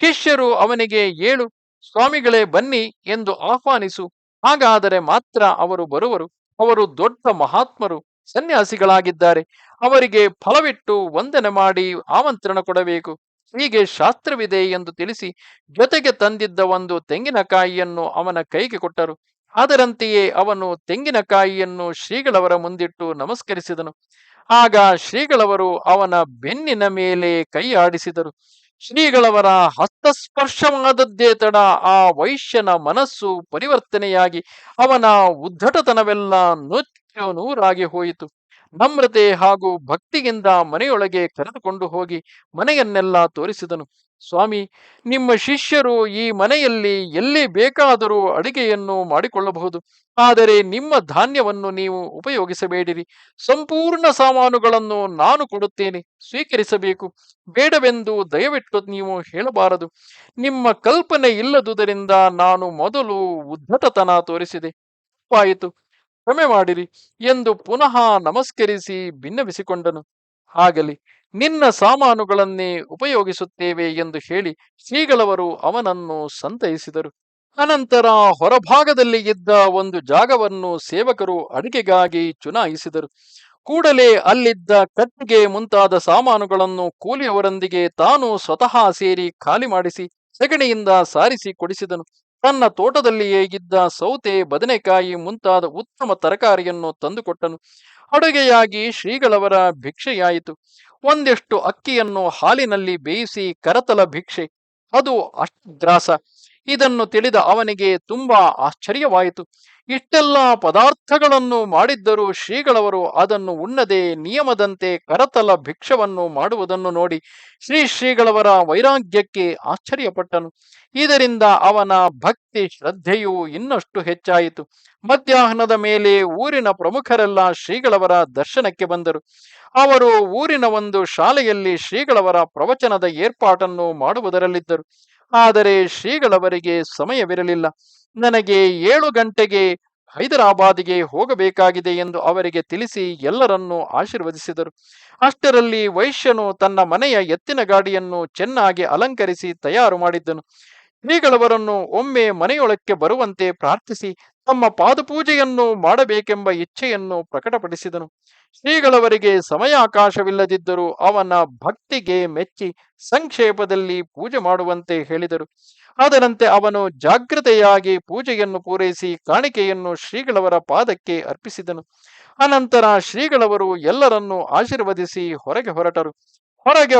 ಶಿಷ್ಯರು ಅವನಿಗೆ ಏಳು ಸ್ವಾಮಿಗಳೇ ಬನ್ನಿ ಎಂದು ಆಹ್ವಾನಿಸು, ಹಾಗಾದರೆ ಮಾತ್ರ ಅವರು ಬರುವರು. ಅವರು ದೊಡ್ಡ ಮಹಾತ್ಮರು, ಸನ್ಯಾಸಿಗಳಾಗಿದ್ದಾರೆ. ಅವರಿಗೆ ಫಲವಿಟ್ಟು ವಂದನೆ ಮಾಡಿ ಆಮಂತ್ರಣ ಕೊಡಬೇಕು. ಹೀಗೆ ಶಾಸ್ತ್ರವಿದೆ ಎಂದು ತಿಳಿಸಿ ಜೊತೆಗೆ ತಂದಿದ್ದ ಒಂದು ತೆಂಗಿನಕಾಯಿಯನ್ನು ಅವನ ಕೈಗೆ ಕೊಟ್ಟರು. ಅದರಂತೆಯೇ ಅವನು ತೆಂಗಿನಕಾಯಿಯನ್ನು ಶ್ರೀಗಳವರ ಮುಂದಿಟ್ಟು ನಮಸ್ಕರಿಸಿದನು. ಆಗ ಶ್ರೀಗಳವರು ಅವನ ಬೆನ್ನಿನ ಮೇಲೆ ಕೈ ಆಡಿಸಿದರು. ಶ್ರೀಗಳವರ ಹಸ್ತಸ್ಪರ್ಶವಾದದ್ದೇ ತಡ ಆ ವೈಶ್ಯನ ಮನಸ್ಸು ಪರಿವರ್ತನೆಯಾಗಿ ಅವನ ಉದ್ಧಟತನವೆಲ್ಲ ನುಚ್ಚು ನೂರಾಗಿ ಹೋಯಿತು. ನಮ್ರತೆ ಹಾಗೂ ಭಕ್ತಿಯಿಂದ ಮನೆಯೊಳಗೆ ಕರೆದುಕೊಂಡು ಹೋಗಿ ಮನೆಯನ್ನೆಲ್ಲ ತೋರಿಸಿದನು. ಸ್ವಾಮಿ, ನಿಮ್ಮ ಶಿಷ್ಯರು ಈ ಮನೆಯಲ್ಲಿ ಎಲ್ಲಿ ಬೇಕಾದರೂ ಅಡಿಗೆಯನ್ನು ಮಾಡಿಕೊಳ್ಳಬಹುದು. ಆದರೆ ನಿಮ್ಮ ಧಾನ್ಯವನ್ನು ನೀವು ಉಪಯೋಗಿಸಬೇಡಿರಿ. ಸಂಪೂರ್ಣ ಸಾಮಾನುಗಳನ್ನು ನಾನು ಕೊಡುತ್ತೇನೆ, ಸ್ವೀಕರಿಸಬೇಕು. ಬೇಡವೆಂದು ದಯವಿಟ್ಟು ನೀವು ಹೇಳಬಾರದು. ನಿಮ್ಮ ಕಲ್ಪನೆ ಇಲ್ಲದುದರಿಂದ ನಾನು ಮೊದಲು ಉದ್ಧಟತನ ತೋರಿಸಿದೆ, ತಪ್ಪಾಯಿತು, ಕ್ಷಮೆ ಮಾಡಿರಿ ಎಂದು ಪುನಃ ನಮಸ್ಕರಿಸಿ ಭಿನ್ನವಿಸಿಕೊಂಡನು. ಆಗಲಿ, ನಿನ್ನ ಸಾಮಾನುಗಳನ್ನೇ ಉಪಯೋಗಿಸುತ್ತೇವೆ ಎಂದು ಹೇಳಿ ಶ್ರೀಗಳವರು ಅವನನ್ನು ಸಂತೈಸಿದರು. ಅನಂತರ ಹೊರಭಾಗದಲ್ಲಿ ಇದ್ದ ಒಂದು ಜಾಗವನ್ನು ಸೇವಕರು ಅಡಿಗೆಗಾಗಿ ಚುನಾಯಿಸಿದರು. ಕೂಡಲೇ ಅಲ್ಲಿದ್ದ ಕಟ್ಟಿಗೆ ಮುಂತಾದ ಸಾಮಾನುಗಳನ್ನು ಕೂಲಿಯವರೊಂದಿಗೆ ತಾನು ಸ್ವತಃ ಸೇರಿ ಖಾಲಿ ಮಾಡಿಸಿ ಸಗಣಿಯಿಂದ ಸಾರಿಸಿ ಕೊಡಿಸಿದನು. ತನ್ನ ತೋಟದಲ್ಲಿಯೇ ಇದ್ದ ಸೌತೆ, ಬದನೆಕಾಯಿ ಮುಂತಾದ ಉತ್ತಮ ತರಕಾರಿಯನ್ನು ತಂದುಕೊಟ್ಟನು. ಅಡುಗೆಯಾಗಿ ಶ್ರೀಗಳವರ ಭಿಕ್ಷೆಯಾಯಿತು. ಒಂದಿಷ್ಟು ಅಕ್ಕಿಯನ್ನು ಹಾಲಿನಲ್ಲಿ ಬೇಯಿಸಿ ಕರತಲ ಭಿಕ್ಷೆ, ಅದು ಅಷ್ಟಗ್ರಾಸ. ಇದನ್ನು ತಿಳಿದ ಅವನಿಗೆ ತುಂಬಾ ಆಶ್ಚರ್ಯವಾಯಿತು. ಇಷ್ಟೆಲ್ಲ ಪದಾರ್ಥಗಳನ್ನು ಮಾಡಿದ್ದರೂ ಶ್ರೀಗಳವರು ಅದನ್ನು ಉಣ್ಣದೆ ನಿಯಮದಂತೆ ಕರತಲ ಭಿಕ್ಷವನ್ನು ಮಾಡುವುದನ್ನು ನೋಡಿ ಶ್ರೀಗಳವರ ವೈರಾಗ್ಯಕ್ಕೆ ಆಶ್ಚರ್ಯಪಟ್ಟನು. ಇದರಿಂದ ಅವನ ಭಕ್ತಿ ಶ್ರದ್ಧೆಯು ಇನ್ನಷ್ಟು ಹೆಚ್ಚಾಯಿತು. ಮಧ್ಯಾಹ್ನದ ಮೇಲೆ ಊರಿನ ಪ್ರಮುಖರೆಲ್ಲ ಶ್ರೀಗಳವರ ದರ್ಶನಕ್ಕೆ ಬಂದರು. ಅವರು ಊರಿನ ಒಂದು ಶಾಲೆಯಲ್ಲಿ ಶ್ರೀಗಳವರ ಪ್ರವಚನದ ಏರ್ಪಾಟನ್ನು ಮಾಡುವುದರಲ್ಲಿದ್ದರು. ಆದರೆ ಶ್ರೀಗಳವರಿಗೆ ಸಮಯವಿರಲಿಲ್ಲ. ನನಗೆ 7 ಗಂಟೆಗೆ ಹೈದರಾಬಾದಿಗೆ ಹೋಗಬೇಕಾಗಿದೆ ಎಂದು ಅವರಿಗೆ ತಿಳಿಸಿ ಎಲ್ಲರನ್ನೂ ಆಶೀರ್ವದಿಸಿದರು. ಅಷ್ಟರಲ್ಲಿ ವೈಶ್ಯನು ತನ್ನ ಮನೆಯ ಎತ್ತಿನ ಗಾಡಿಯನ್ನು ಚೆನ್ನಾಗಿ ಅಲಂಕರಿಸಿ ತಯಾರು ಮಾಡಿದ್ದನು. ಶ್ರೀಗಳವರನ್ನು ಒಮ್ಮೆ ಮನೆಯೊಳಕ್ಕೆ ಬರುವಂತೆ ಪ್ರಾರ್ಥಿಸಿ ತಮ್ಮ ಪಾದಪೂಜೆಯನ್ನು ಮಾಡಬೇಕೆಂಬ ಇಚ್ಛೆಯನ್ನು ಪ್ರಕಟಪಡಿಸಿದನು. ಶ್ರೀಗಳವರಿಗೆ ಸಮಯಾವಕಾಶವಿಲ್ಲದಿದ್ದರೂ ಅವನ ಭಕ್ತಿಗೆ ಮೆಚ್ಚಿ ಸಂಕ್ಷೇಪದಲ್ಲಿ ಪೂಜೆ ಮಾಡುವಂತೆ ಹೇಳಿದರು. ಅದರಂತೆ ಅವನು ಜಾಗ್ರತೆಯಾಗಿ ಪೂಜೆಯನ್ನು ಪೂರೈಸಿ ಕಾಣಿಕೆಯನ್ನು ಶ್ರೀಗಳವರ ಪಾದಕ್ಕೆ ಅರ್ಪಿಸಿದನು. ಅನಂತರ ಶ್ರೀಗಳವರು ಎಲ್ಲರನ್ನೂ ಆಶೀರ್ವದಿಸಿ ಹೊರಗೆ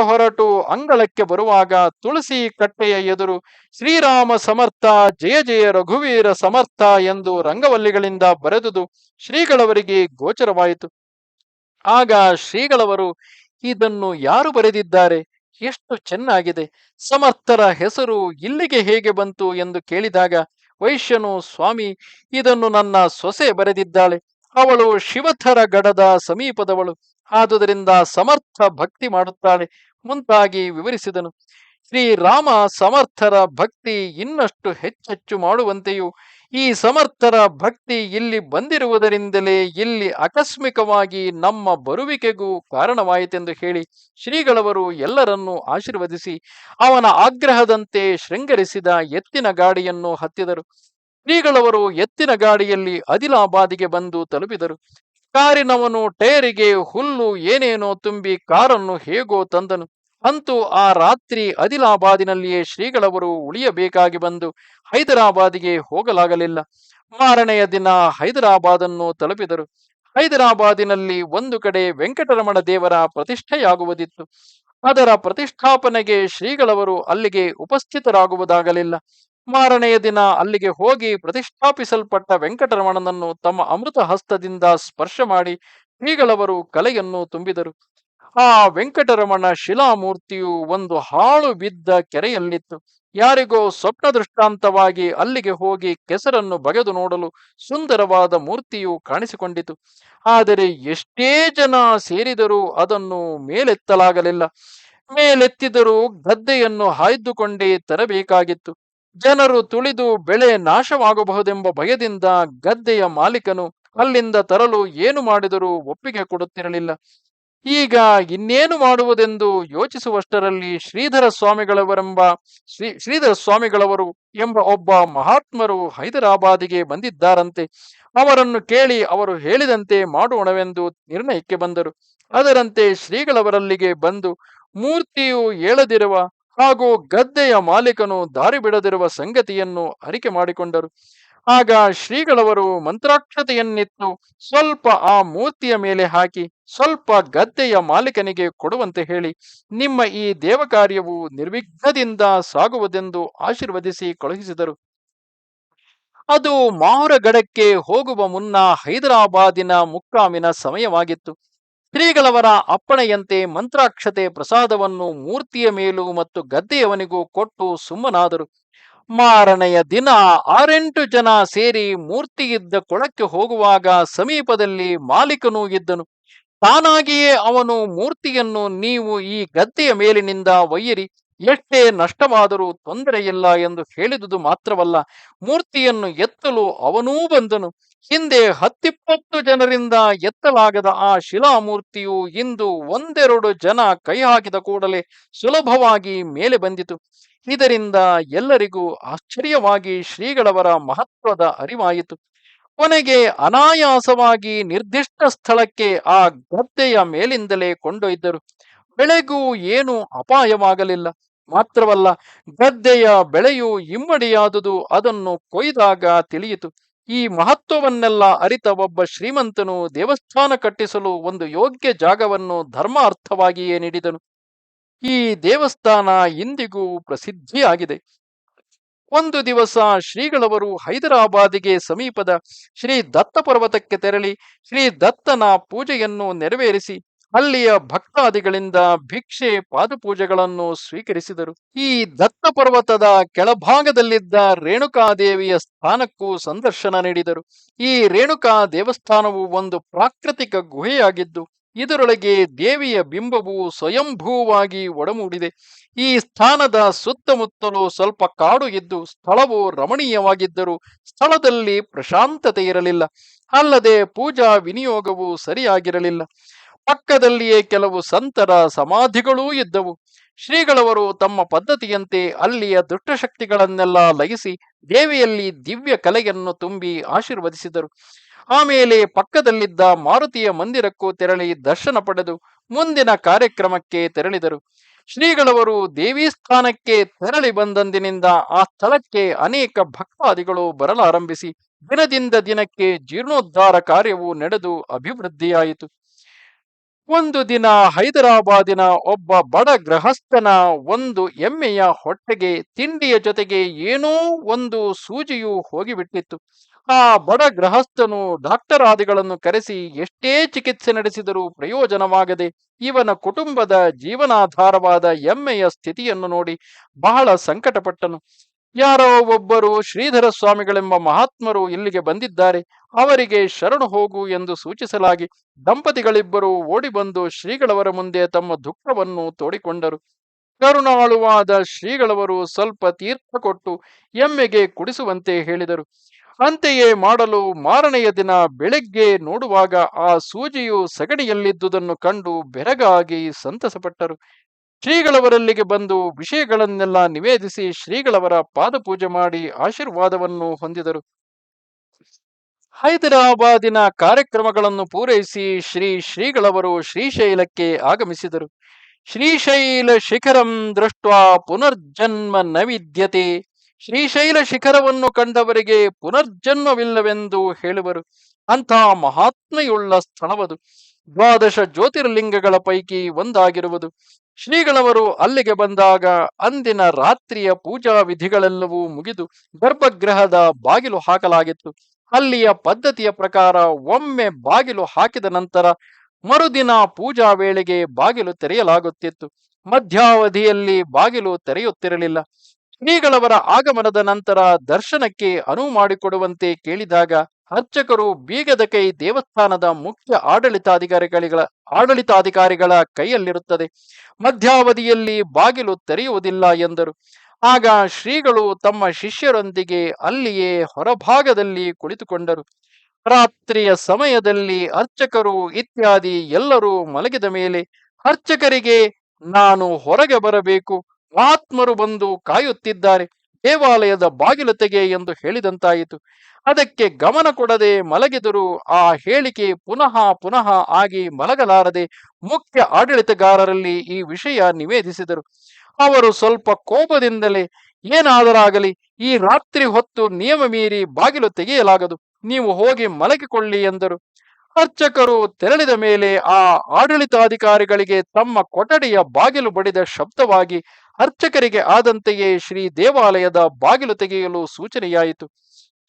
ಹೊರಟು ಅಂಗಳಕ್ಕೆ ಬರುವಾಗ ತುಳಸಿ ಕಟ್ಟೆಯ ಎದುರು ಶ್ರೀರಾಮ ಸಮರ್ಥ, ಜಯ ಜಯ ರಘುವೀರ ಸಮರ್ಥ ಎಂದು ರಂಗವಲ್ಲಿಗಳಿಂದ ಬರೆದುದು ಶ್ರೀಗಳವರಿಗೆ ಗೋಚರವಾಯಿತು. ಆಗ ಶ್ರೀಗಳವರು, ಇದನ್ನು ಯಾರು ಬರೆದಿದ್ದಾರೆ ಎಷ್ಟು ಚೆನ್ನಾಗಿದೆ! ಸಮರ್ಥರ ಹೆಸರು ಇಲ್ಲಿಗೆ ಹೇಗೆ ಬಂತು ಎಂದು ಕೇಳಿದಾಗ ವೈಶ್ಯನು, ಸ್ವಾಮಿ, ಇದನ್ನು ನನ್ನ ಸೊಸೆ ಬರೆದಿದ್ದಾಳೆ. ಅವಳು ಶಿವಥರ ಗಡದ ಸಮೀಪದವಳು. ಆದುದರಿಂದ ಸಮರ್ಥ ಭಕ್ತಿ ಮಾಡುತ್ತಾಳೆ ಮುಂತಾಗಿ ವಿವರಿಸಿದನು. ಶ್ರೀರಾಮ ಸಮರ್ಥರ ಭಕ್ತಿ ಇನ್ನಷ್ಟು ಹೆಚ್ಚೆಚ್ಚು ಮಾಡುವಂತೆಯೂ, ಈ ಸಮರ್ಥರ ಭಕ್ತಿ ಇಲ್ಲಿ ಬಂದಿರುವುದರಿಂದಲೇ ಇಲ್ಲಿ ಆಕಸ್ಮಿಕವಾಗಿ ನಮ್ಮ ಬರುವಿಕೆಗೂ ಕಾರಣವಾಯಿತೆಂದು ಹೇಳಿ ಶ್ರೀಗಳವರು ಎಲ್ಲರನ್ನೂ ಆಶೀರ್ವದಿಸಿ ಅವನ ಆಗ್ರಹದಂತೆ ಶೃಂಗರಿಸಿದ ಎತ್ತಿನ ಗಾಡಿಯನ್ನು ಹತ್ತಿದರು. ಶ್ರೀಗಳವರು ಎತ್ತಿನ ಗಾಡಿಯಲ್ಲಿ ಆದಿಲಾಬಾದಿಗೆ ಬಂದು ತಲುಪಿದರು. ಕಾರಿನವನು ಟೈರಿಗೆ ಹುಲ್ಲು ಏನೇನೋ ತುಂಬಿ ಕಾರನ್ನು ಹೇಗೋ ತಂದನು. ಅಂತೂ ಆ ರಾತ್ರಿ ಆದಿಲಾಬಾದಿನಲ್ಲಿಯೇ ಶ್ರೀಗಳವರು ಉಳಿಯಬೇಕಾಗಿ ಬಂದು ಹೈದರಾಬಾದಿಗೆ ಹೋಗಲಾಗಲಿಲ್ಲ. ಮಾರನೆಯ ದಿನ ಹೈದರಾಬಾದನ್ನು ತಲುಪಿದರು. ಹೈದರಾಬಾದಿನಲ್ಲಿ ಒಂದು ಕಡೆ ವೆಂಕಟರಮಣ ದೇವರ ಪ್ರತಿಷ್ಠೆಯಾಗುವುದಿತ್ತು. ಅದರ ಪ್ರತಿಷ್ಠಾಪನೆಗೆ ಶ್ರೀಗಳವರು ಅಲ್ಲಿಗೆ ಉಪಸ್ಥಿತರಾಗುವುದಾಗಲಿಲ್ಲ. ಮಾರನೆಯ ದಿನ ಅಲ್ಲಿಗೆ ಹೋಗಿ ಪ್ರತಿಷ್ಠಾಪಿಸಲ್ಪಟ್ಟ ವೆಂಕಟರಮಣನನ್ನು ತಮ್ಮ ಅಮೃತ ಹಸ್ತದಿಂದ ಸ್ಪರ್ಶ ಮಾಡಿ ಶ್ರೀಗಳವರು ಕಲೆಯನ್ನು ತುಂಬಿದರು. ಆ ವೆಂಕಟರಮಣ ಶಿಲಾಮೂರ್ತಿಯು ಒಂದು ಹಾಳು ಬಿದ್ದ ಕೆರೆಯಲ್ಲಿತ್ತು. ಯಾರಿಗೋ ಸ್ವಪ್ನ ದೃಷ್ಟಾಂತವಾಗಿ ಅಲ್ಲಿಗೆ ಹೋಗಿ ಕೆಸರನ್ನು ಬಗೆದು ನೋಡಲು ಸುಂದರವಾದ ಮೂರ್ತಿಯು ಕಾಣಿಸಿಕೊಂಡಿತು. ಆದರೆ ಎಷ್ಟೇ ಜನ ಸೇರಿದರೂ ಅದನ್ನು ಮೇಲೆತ್ತಲಾಗಲಿಲ್ಲ. ಮೇಲೆತ್ತಿದರೂ ಗದ್ದೆಯನ್ನು ಹಾಯ್ದುಕೊಂಡೇ ತರಬೇಕಾಗಿತ್ತು. ಜನರು ತುಳಿದು ಬೆಳೆ ನಾಶವಾಗಬಹುದೆಂಬ ಭಯದಿಂದ ಗದ್ದೆಯ ಮಾಲೀಕನು ಅಲ್ಲಿಂದ ತರಲು ಏನು ಮಾಡಿದರೂ ಒಪ್ಪಿಗೆ ಕೊಡುತ್ತಿರಲಿಲ್ಲ. ಈಗ ಇನ್ನೇನು ಮಾಡುವುದೆಂದು ಯೋಚಿಸುವಷ್ಟರಲ್ಲಿ ಶ್ರೀಧರ ಸ್ವಾಮಿಗಳವರು ಎಂಬ ಒಬ್ಬ ಮಹಾತ್ಮರು ಹೈದರಾಬಾದಿಗೆ ಬಂದಿದ್ದಾರಂತೆ. ಅವರನ್ನು ಕೇಳಿ ಅವರು ಹೇಳಿದಂತೆ ಮಾಡೋಣವೆಂದು ನಿರ್ಣಯಕ್ಕೆ ಬಂದರು. ಅದರಂತೆ ಶ್ರೀಗಳವರಲ್ಲಿಗೆ ಬಂದು ಮೂರ್ತಿಯು ಏಳದಿರುವ ಹಾಗೂ ಗದ್ದೆಯ ಮಾಲೀಕನು ದಾರಿ ಬಿಡದಿರುವ ಸಂಗತಿಯನ್ನು ಅರಿಕೆ ಮಾಡಿಕೊಂಡರು. ಆಗ ಶ್ರೀಗಳವರು ಮಂತ್ರಾಕ್ಷತೆಯನ್ನಿತ್ತು ಸ್ವಲ್ಪ ಆ ಮೂರ್ತಿಯ ಮೇಲೆ ಹಾಕಿ ಸ್ವಲ್ಪ ಗದ್ದೆಯ ಮಾಲೀಕನಿಗೆ ಕೊಡುವಂತೆ ಹೇಳಿ, ನಿಮ್ಮ ಈ ದೇವಕಾರ್ಯವು ನಿರ್ವಿಘ್ನದಿಂದ ಸಾಗುವುದೆಂದು ಆಶೀರ್ವದಿಸಿ ಕಳುಹಿಸಿದರು. ಅದು ಮಾಹುರಗಡಕ್ಕೆ ಹೋಗುವ ಮುನ್ನ ಹೈದರಾಬಾದಿನ ಮುಕ್ಕಾಮಿನ ಸಮಯವಾಗಿತ್ತು. ಶ್ರೀಗಳವರ ಅಪ್ಪಣೆಯಂತೆ ಮಂತ್ರಾಕ್ಷತೆ ಪ್ರಸಾದವನ್ನು ಮೂರ್ತಿಯ ಮೇಲೂ ಮತ್ತು ಗದ್ದೆಯವನಿಗೂ ಕೊಟ್ಟು ಸುಮ್ಮನಾದರು. ಮಾರನೆಯ ದಿನ 6-8 ಜನ ಸೇರಿ ಮೂರ್ತಿಯಿದ್ದ ಕೊಳಕ್ಕೆ ಹೋಗುವಾಗ ಸಮೀಪದಲ್ಲಿ ಮಾಲೀಕನೂ ಇದ್ದನು. ತಾನಾಗಿಯೇ ಅವನು ಮೂರ್ತಿಯನ್ನು, ನೀವು ಈ ಗದ್ದೆಯ ಮೇಲಿನಿಂದ ಒಯ್ಯಿರಿ, ಎಷ್ಟೇ ನಷ್ಟವಾದರೂ ತೊಂದರೆಯಿಲ್ಲ ಎಂದು ಹೇಳಿದುದು ಮಾತ್ರವಲ್ಲ, ಮೂರ್ತಿಯನ್ನು ಎತ್ತಲು ಅವನೂ ಬಂದನು. ಹಿಂದೆ 10-20 ಜನರಿಂದ ಎತ್ತಲಾಗದ ಆ ಶಿಲಾಮೂರ್ತಿಯು ಇಂದು 1-2 ಜನ ಕೈ ಹಾಕಿದ ಕೂಡಲೇ ಸುಲಭವಾಗಿ ಮೇಲೆ ಬಂದಿತು. ಇದರಿಂದ ಎಲ್ಲರಿಗೂ ಆಶ್ಚರ್ಯವಾಗಿ ಶ್ರೀಗಳವರ ಮಹತ್ವದ ಅರಿವಾಯಿತು. ಕೊನೆಗೆ ಅನಾಯಾಸವಾಗಿ ನಿರ್ದಿಷ್ಟ ಸ್ಥಳಕ್ಕೆ ಆ ಗದ್ದೆಯ ಮೇಲಿಂದಲೇ ಕೊಂಡೊಯ್ದರು. ಬೆಳೆಗೂ ಏನೂ ಅಪಾಯವಾಗಲಿಲ್ಲ. ಮಾತ್ರವಲ್ಲ, ಗದ್ದೆಯ ಬೆಳೆಯು ಇಮ್ಮಡಿಯಾದುದು ಅದನ್ನು ಕೊಯ್ದಾಗ ತಿಳಿಯಿತು. ಈ ಮಹತ್ವವನ್ನೆಲ್ಲ ಅರಿತ ಒಬ್ಬ ಶ್ರೀಮಂತನು ದೇವಸ್ಥಾನ ಕಟ್ಟಿಸಲು ಒಂದು ಯೋಗ್ಯ ಜಾಗವನ್ನು ಧರ್ಮಾರ್ಥವಾಗಿಯೇ ನೀಡಿದನು. ಈ ದೇವಸ್ಥಾನ ಇಂದಿಗೂ ಪ್ರಸಿದ್ಧಿಯಾಗಿದೆ. ಒಂದು ದಿವಸ ಶ್ರೀಗಳವರು ಹೈದರಾಬಾದಿಗೆ ಸಮೀಪದ ಶ್ರೀ ದತ್ತ ಪರ್ವತಕ್ಕೆ ತೆರಳಿ ಶ್ರೀ ದತ್ತನ ಪೂಜೆಯನ್ನು ನೆರವೇರಿಸಿ ಅಲ್ಲಿಯ ಭಕ್ತಾದಿಗಳಿಂದ ಭಿಕ್ಷೆ ಪಾದಪೂಜೆಗಳನ್ನು ಸ್ವೀಕರಿಸಿದರು. ಈ ದತ್ತ ಪರ್ವತದ ಕೆಳಭಾಗದಲ್ಲಿದ್ದ ರೇಣುಕಾದೇವಿಯ ಸ್ಥಾನಕ್ಕೂ ಸಂದರ್ಶನ ನೀಡಿದರು. ಈ ರೇಣುಕಾ ದೇವಸ್ಥಾನವು ಒಂದು ಪ್ರಾಕೃತಿಕ ಗುಹೆಯಾಗಿದ್ದು ಇದರೊಳಗೆ ದೇವಿಯ ಬಿಂಬವು ಸ್ವಯಂಭೂವಾಗಿ ಒಡಮೂಡಿದೆ. ಈ ಸ್ಥಾನದ ಸುತ್ತಮುತ್ತಲೂ ಸ್ವಲ್ಪ ಕಾಡು ಇದ್ದು ಸ್ಥಳವು ರಮಣೀಯವಾಗಿದ್ದರೂ ಸ್ಥಳದಲ್ಲಿ ಪ್ರಶಾಂತತೆ ಇರಲಿಲ್ಲ. ಅಲ್ಲದೆ ಪೂಜಾ ವಿನಿಯೋಗವು ಸರಿಯಾಗಿರಲಿಲ್ಲ. ಪಕ್ಕದಲ್ಲಿಯೇ ಕೆಲವು ಸಂತರ ಸಮಾಧಿಗಳೂ ಇದ್ದವು. ಶ್ರೀಗಳವರು ತಮ್ಮ ಪದ್ಧತಿಯಂತೆ ಅಲ್ಲಿಯ ದುಷ್ಟಶಕ್ತಿಗಳನ್ನೆಲ್ಲ ಲಯಿಸಿ ದೇವಿಯಲ್ಲಿ ದಿವ್ಯ ಕಲೆಯನ್ನು ತುಂಬಿ ಆಶೀರ್ವದಿಸಿದರು. ಆಮೇಲೆ ಪಕ್ಕದಲ್ಲಿದ್ದ ಮಾರುತಿಯ ಮಂದಿರಕ್ಕೂ ತೆರಳಿ ದರ್ಶನ ಪಡೆದು ಮುಂದಿನ ಕಾರ್ಯಕ್ರಮಕ್ಕೆ ತೆರಳಿದರು. ಶ್ರೀಗಳವರು ದೇವಿ ಸ್ಥಾನಕ್ಕೆ ತೆರಳಿ ಬಂದಂದಿನಿಂದ ಆ ಸ್ಥಳಕ್ಕೆ ಅನೇಕ ಭಕ್ತಾದಿಗಳು ಬರಲಾರಂಭಿಸಿ ದಿನದಿಂದ ದಿನಕ್ಕೆ ಜೀರ್ಣೋದ್ಧಾರ ಕಾರ್ಯವು ನಡೆದು ಅಭಿವೃದ್ಧಿಯಾಯಿತು. ಒಂದು ದಿನ ಹೈದರಾಬಾದಿನ ಒಬ್ಬ ಬಡ ಗೃಹಸ್ಥನ ಒಂದು ಎಮ್ಮೆಯ ಹೊಟ್ಟೆಗೆ ತಿಂಡಿಯ ಜೊತೆಗೆ ಏನೋ ಒಂದು ಸೂಜಿಯು ಹೋಗಿಬಿಟ್ಟಿತ್ತು. ಆ ಬಡ ಗೃಹಸ್ಥನು ಡಾಕ್ಟರಾದಿಗಳನ್ನು ಕರೆಸಿ ಎಷ್ಟೇ ಚಿಕಿತ್ಸೆ ನಡೆಸಿದರೂ ಪ್ರಯೋಜನವಾಗದೆ ಇವನ ಕುಟುಂಬದ ಜೀವನಾಧಾರವಾದ ಎಮ್ಮೆಯ ಸ್ಥಿತಿಯನ್ನು ನೋಡಿ ಬಹಳ ಸಂಕಟಪಟ್ಟನು. ಯಾರೋ ಒಬ್ಬರು ಶ್ರೀಧರ ಸ್ವಾಮಿಗಳೆಂಬ ಮಹಾತ್ಮರು ಇಲ್ಲಿಗೆ ಬಂದಿದ್ದಾರೆ, ಅವರಿಗೆ ಶರಣು ಹೋಗು ಎಂದು ಸೂಚಿಸಲಾಗಿ ದಂಪತಿಗಳಿಬ್ಬರು ಓಡಿ ಬಂದು ಶ್ರೀಗಳವರ ಮುಂದೆ ತಮ್ಮ ದುಃಖವನ್ನು ತೋಡಿಕೊಂಡರು. ಕರುಣಾಳುವಾದ ಶ್ರೀಗಳವರು ಸ್ವಲ್ಪ ತೀರ್ಥ ಕೊಟ್ಟು ಎಮ್ಮೆಗೆ ಕುಡಿಸುವಂತೆ ಹೇಳಿದರು. ಅಂತೆಯೇ ಮಾಡಲು ಮಾರನೆಯ ದಿನ ಬೆಳಗ್ಗೆ ನೋಡುವಾಗ ಆ ಸೂಜಿಯು ಸಗಣಿಯಲ್ಲಿದ್ದುದನ್ನು ಕಂಡು ಬೆರಗಾಗಿ ಸಂತಸಪಟ್ಟರು. ಶ್ರೀಗಳವರಲ್ಲಿಗೆ ಬಂದು ವಿಷಯಗಳನ್ನೆಲ್ಲ ನಿವೇದಿಸಿ ಶ್ರೀಗಳವರ ಪಾದಪೂಜೆ ಮಾಡಿ ಆಶೀರ್ವಾದವನ್ನು ಹೊಂದಿದರು. ಹೈದರಾಬಾದಿನ ಕಾರ್ಯಕ್ರಮಗಳನ್ನು ಪೂರೈಸಿ ಶ್ರೀಗಳವರು ಶ್ರೀಶೈಲಕ್ಕೆ ಆಗಮಿಸಿದರು. ಶ್ರೀಶೈಲ ಶಿಖರಂ ದೃಷ್ಟ ಪುನರ್ಜನ್ಮ ನ ವಿದ್ಯತೆ. ಶ್ರೀಶೈಲ ಶಿಖರವನ್ನು ಕಂಡವರಿಗೆ ಪುನರ್ಜನ್ಮವಿಲ್ಲವೆಂದು ಹೇಳುವರು. ಅಂಥ ಮಹಾತ್ಮೆಯುಳ್ಳ ಸ್ಥಳವದು. 12 ಜ್ಯೋತಿರ್ಲಿಂಗಗಳ ಪೈಕಿ ಒಂದಾಗಿರುವುದು. ಶ್ರೀಗಳವರು ಅಲ್ಲಿಗೆ ಬಂದಾಗ ಅಂದಿನ ರಾತ್ರಿಯ ಪೂಜಾ ವಿಧಿಗಳೆಲ್ಲವೂ ಮುಗಿದು ಗರ್ಭಗೃಹದ ಬಾಗಿಲು ಹಾಕಲಾಗಿತ್ತು. ಅಲ್ಲಿಯ ಪದ್ಧತಿಯ ಪ್ರಕಾರ ಒಮ್ಮೆ ಬಾಗಿಲು ಹಾಕಿದ ನಂತರ ಮರುದಿನ ಪೂಜಾ ವೇಳೆಗೆ ಬಾಗಿಲು ತೆರೆಯಲಾಗುತ್ತಿತ್ತು. ಮಧ್ಯಾವಧಿಯಲ್ಲಿ ಬಾಗಿಲು ತೆರೆಯುತ್ತಿರಲಿಲ್ಲ. ಶ್ರೀಗಳವರ ಆಗಮನದ ನಂತರ ದರ್ಶನಕ್ಕೆ ಅನುವು ಮಾಡಿಕೊಡುವಂತೆ ಕೇಳಿದಾಗ ಅರ್ಚಕರು ಬೀಗದ ಕೈ ದೇವಸ್ಥಾನದ ಮುಖ್ಯ ಆಡಳಿತಾಧಿಕಾರಿಗಳ ಕೈಯಲ್ಲಿರುತ್ತದೆ, ಮಧ್ಯಾವಧಿಯಲ್ಲಿ ಬಾಗಿಲು ತೆರೆಯುವುದಿಲ್ಲ ಎಂದರು. ಆಗ ಶ್ರೀಗಳು ತಮ್ಮ ಶಿಷ್ಯರೊಂದಿಗೆ ಅಲ್ಲಿಯೇ ಹೊರಭಾಗದಲ್ಲಿ ಕುಳಿತುಕೊಂಡರು. ರಾತ್ರಿಯ ಸಮಯದಲ್ಲಿ ಅರ್ಚಕರು ಇತ್ಯಾದಿ ಎಲ್ಲರೂ ಮಲಗಿದ ಮೇಲೆ ಅರ್ಚಕರಿಗೆ ನಾನು ಹೊರಗೆ ಬರಬೇಕು, ಮಹಾತ್ಮರು ಬಂದು ಕಾಯುತ್ತಿದ್ದಾರೆ, ದೇವಾಲಯದ ಬಾಗಿಲು ತೆಗೆ ಎಂದು ಹೇಳಿದಂತಾಯಿತು. ಅದಕ್ಕೆ ಗಮನ ಕೊಡದೆ ಮಲಗಿದರೂ ಆ ಹೇಳಿಕೆ ಪುನಃ ಪುನಃ ಆಗಿ ಮಲಗಲಾರದೆ ಮುಖ್ಯ ಆಡಳಿತಗಾರರಲ್ಲಿ ಈ ವಿಷಯ ನಿವೇದಿಸಿದರು. ಅವರು ಸ್ವಲ್ಪ ಕೋಪದಿಂದಲೇ, ಏನಾದರಾಗಲಿ ಈ ರಾತ್ರಿ ಹೊತ್ತು ನಿಯಮ ಮೀರಿ ಬಾಗಿಲು ತೆಗೆಯಲಾಗದು, ನೀವು ಹೋಗಿ ಮಲಗಿಕೊಳ್ಳಿ ಎಂದರು. ಅರ್ಚಕರು ತೆರಳಿದ ಮೇಲೆ ಆ ಆಡಳಿತಾಧಿಕಾರಿಗಳಿಗೆ ತಮ್ಮ ಕೊಠಡಿಯ ಬಾಗಿಲು ಬಡಿದ ಶಬ್ದವಾಗಿ ಅರ್ಚಕರಿಗೆ ಆದಂತೆಯೇ ಶ್ರೀ ದೇವಾಲಯದ ಬಾಗಿಲು ತೆಗೆಯಲು ಸೂಚನೆಯಾಯಿತು.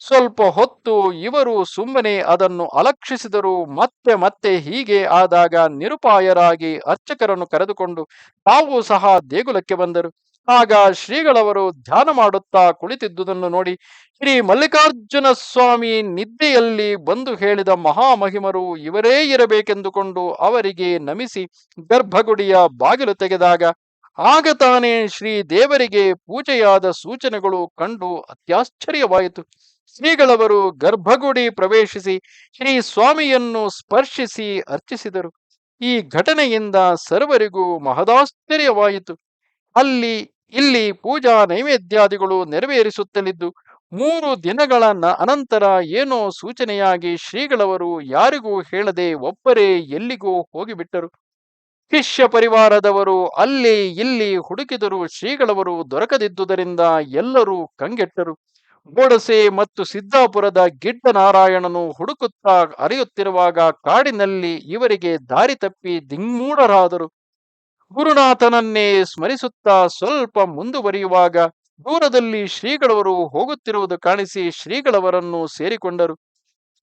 ಸ್ವಲ್ಪ ಹೊತ್ತು ಇವರು ಸುಮ್ಮನೆ ಅದನ್ನು ಅಲಕ್ಷಿಸಿದರು. ಮತ್ತೆ ಮತ್ತೆ ಹೀಗೆ ಆದಾಗ ನಿರುಪಾಯರಾಗಿ ಅರ್ಚಕರನ್ನು ಕರೆದುಕೊಂಡು ತಾವು ಸಹ ದೇಗುಲಕ್ಕೆ ಬಂದರು. ಆಗ ಶ್ರೀಗಳವರು ಧ್ಯಾನ ಮಾಡುತ್ತಾ ಕುಳಿತಿದ್ದುದನ್ನು ನೋಡಿ ಶ್ರೀ ಮಲ್ಲಿಕಾರ್ಜುನ ಸ್ವಾಮಿ ನಿದ್ದೆಯಲ್ಲಿ ಬಂದು ಹೇಳಿದ ಮಹಾಮಹಿಮರು ಇವರೇ ಇರಬೇಕೆಂದುಕೊಂಡು ಅವರಿಗೆ ನಮಿಸಿ ಗರ್ಭಗುಡಿಯ ಬಾಗಿಲು ತೆಗೆದಾಗ ಆಗ ತಾನೇ ಶ್ರೀ ದೇವರಿಗೆ ಪೂಜೆಯಾದ ಸೂಚನೆಗಳು ಕಂಡು ಅತ್ಯಾಶ್ಚರ್ಯವಾಯಿತು. ಶ್ರೀಗಳವರು ಗರ್ಭಗುಡಿ ಪ್ರವೇಶಿಸಿ ಶ್ರೀ ಸ್ವಾಮಿಯನ್ನು ಸ್ಪರ್ಶಿಸಿ ಅರ್ಚಿಸಿದರು. ಈ ಘಟನೆಯಿಂದ ಸರ್ವರಿಗೂ ಮಹದಾಶ್ಚರ್ಯವಾಯಿತು. ಇಲ್ಲಿ ಪೂಜಾ ನೈವೇದ್ಯಾದಿಗಳು ನೆರವೇರಿಸುತ್ತಲಿದ್ದು 3 ದಿನಗಳ ಅನಂತರ ಏನೋ ಸೂಚನೆಯಾಗಿ ಶ್ರೀಗಳವರು ಯಾರಿಗೂ ಹೇಳದೆ ಒಬ್ಬರೇ ಎಲ್ಲಿಗೋ ಹೋಗಿಬಿಟ್ಟರು. ಶಿಷ್ಯ ಪರಿವಾರದವರು ಅಲ್ಲಿ ಇಲ್ಲಿ ಹುಡುಕಿದರೂ ಶ್ರೀಗಳವರು ದೊರಕದಿದ್ದುದರಿಂದ ಎಲ್ಲರೂ ಕಂಗೆಟ್ಟರು. ಗೋಡಸೆ ಮತ್ತು ಸಿದ್ದಾಪುರದ ಗಿಡ್ಡನಾರಾಯಣನು ಹುಡುಕುತ್ತಾ ಅರಿಯುತ್ತಿರುವಾಗ ಕಾಡಿನಲ್ಲಿ ಇವರಿಗೆ ದಾರಿ ತಪ್ಪಿ ದಿಗ್ಮೂಢರಾದರು. ಗುರುನಾಥನನ್ನೇ ಸ್ಮರಿಸುತ್ತಾ ಸ್ವಲ್ಪ ಮುಂದುವರಿಯುವಾಗ ದೂರದಲ್ಲಿ ಶ್ರೀಗಳವರು ಹೋಗುತ್ತಿರುವುದು ಕಾಣಿಸಿ ಶ್ರೀಗಳವರನ್ನು ಸೇರಿಕೊಂಡರು.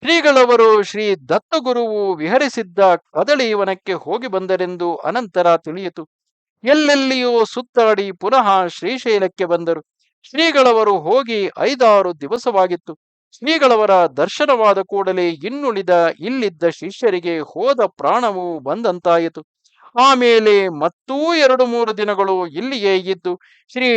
ಶ್ರೀಗಳವರು ಶ್ರೀ ದತ್ತಗುರುವು ವಿಹರಿಸಿದ್ದ ಕದಳಿವನಕ್ಕೆ ಹೋಗಿ ಬಂದರೆಂದು ಅನಂತರ ತಿಳಿಯಿತು. ಎಲ್ಲೆಲ್ಲಿಯೂ ಸುತ್ತಾಡಿ ಪುನಃ ಶ್ರೀಶೈಲಕ್ಕೆ ಬಂದರು. ಶ್ರೀಗಳವರು ಹೋಗಿ 5-6 ದಿವಸವಾಗಿತ್ತು. ಶ್ರೀಗಳವರ ದರ್ಶನವಾದ ಕೂಡಲೇ ಇಲ್ಲಿದ್ದ ಶಿಷ್ಯರಿಗೆ ಹೋದ ಪ್ರಾಣವು ಬಂದಂತಾಯಿತು. ಆಮೇಲೆ ಮತ್ತೂ 2-3 ದಿನಗಳು ಇಲ್ಲಿಯೇ ಇದ್ದು ಶ್ರೀ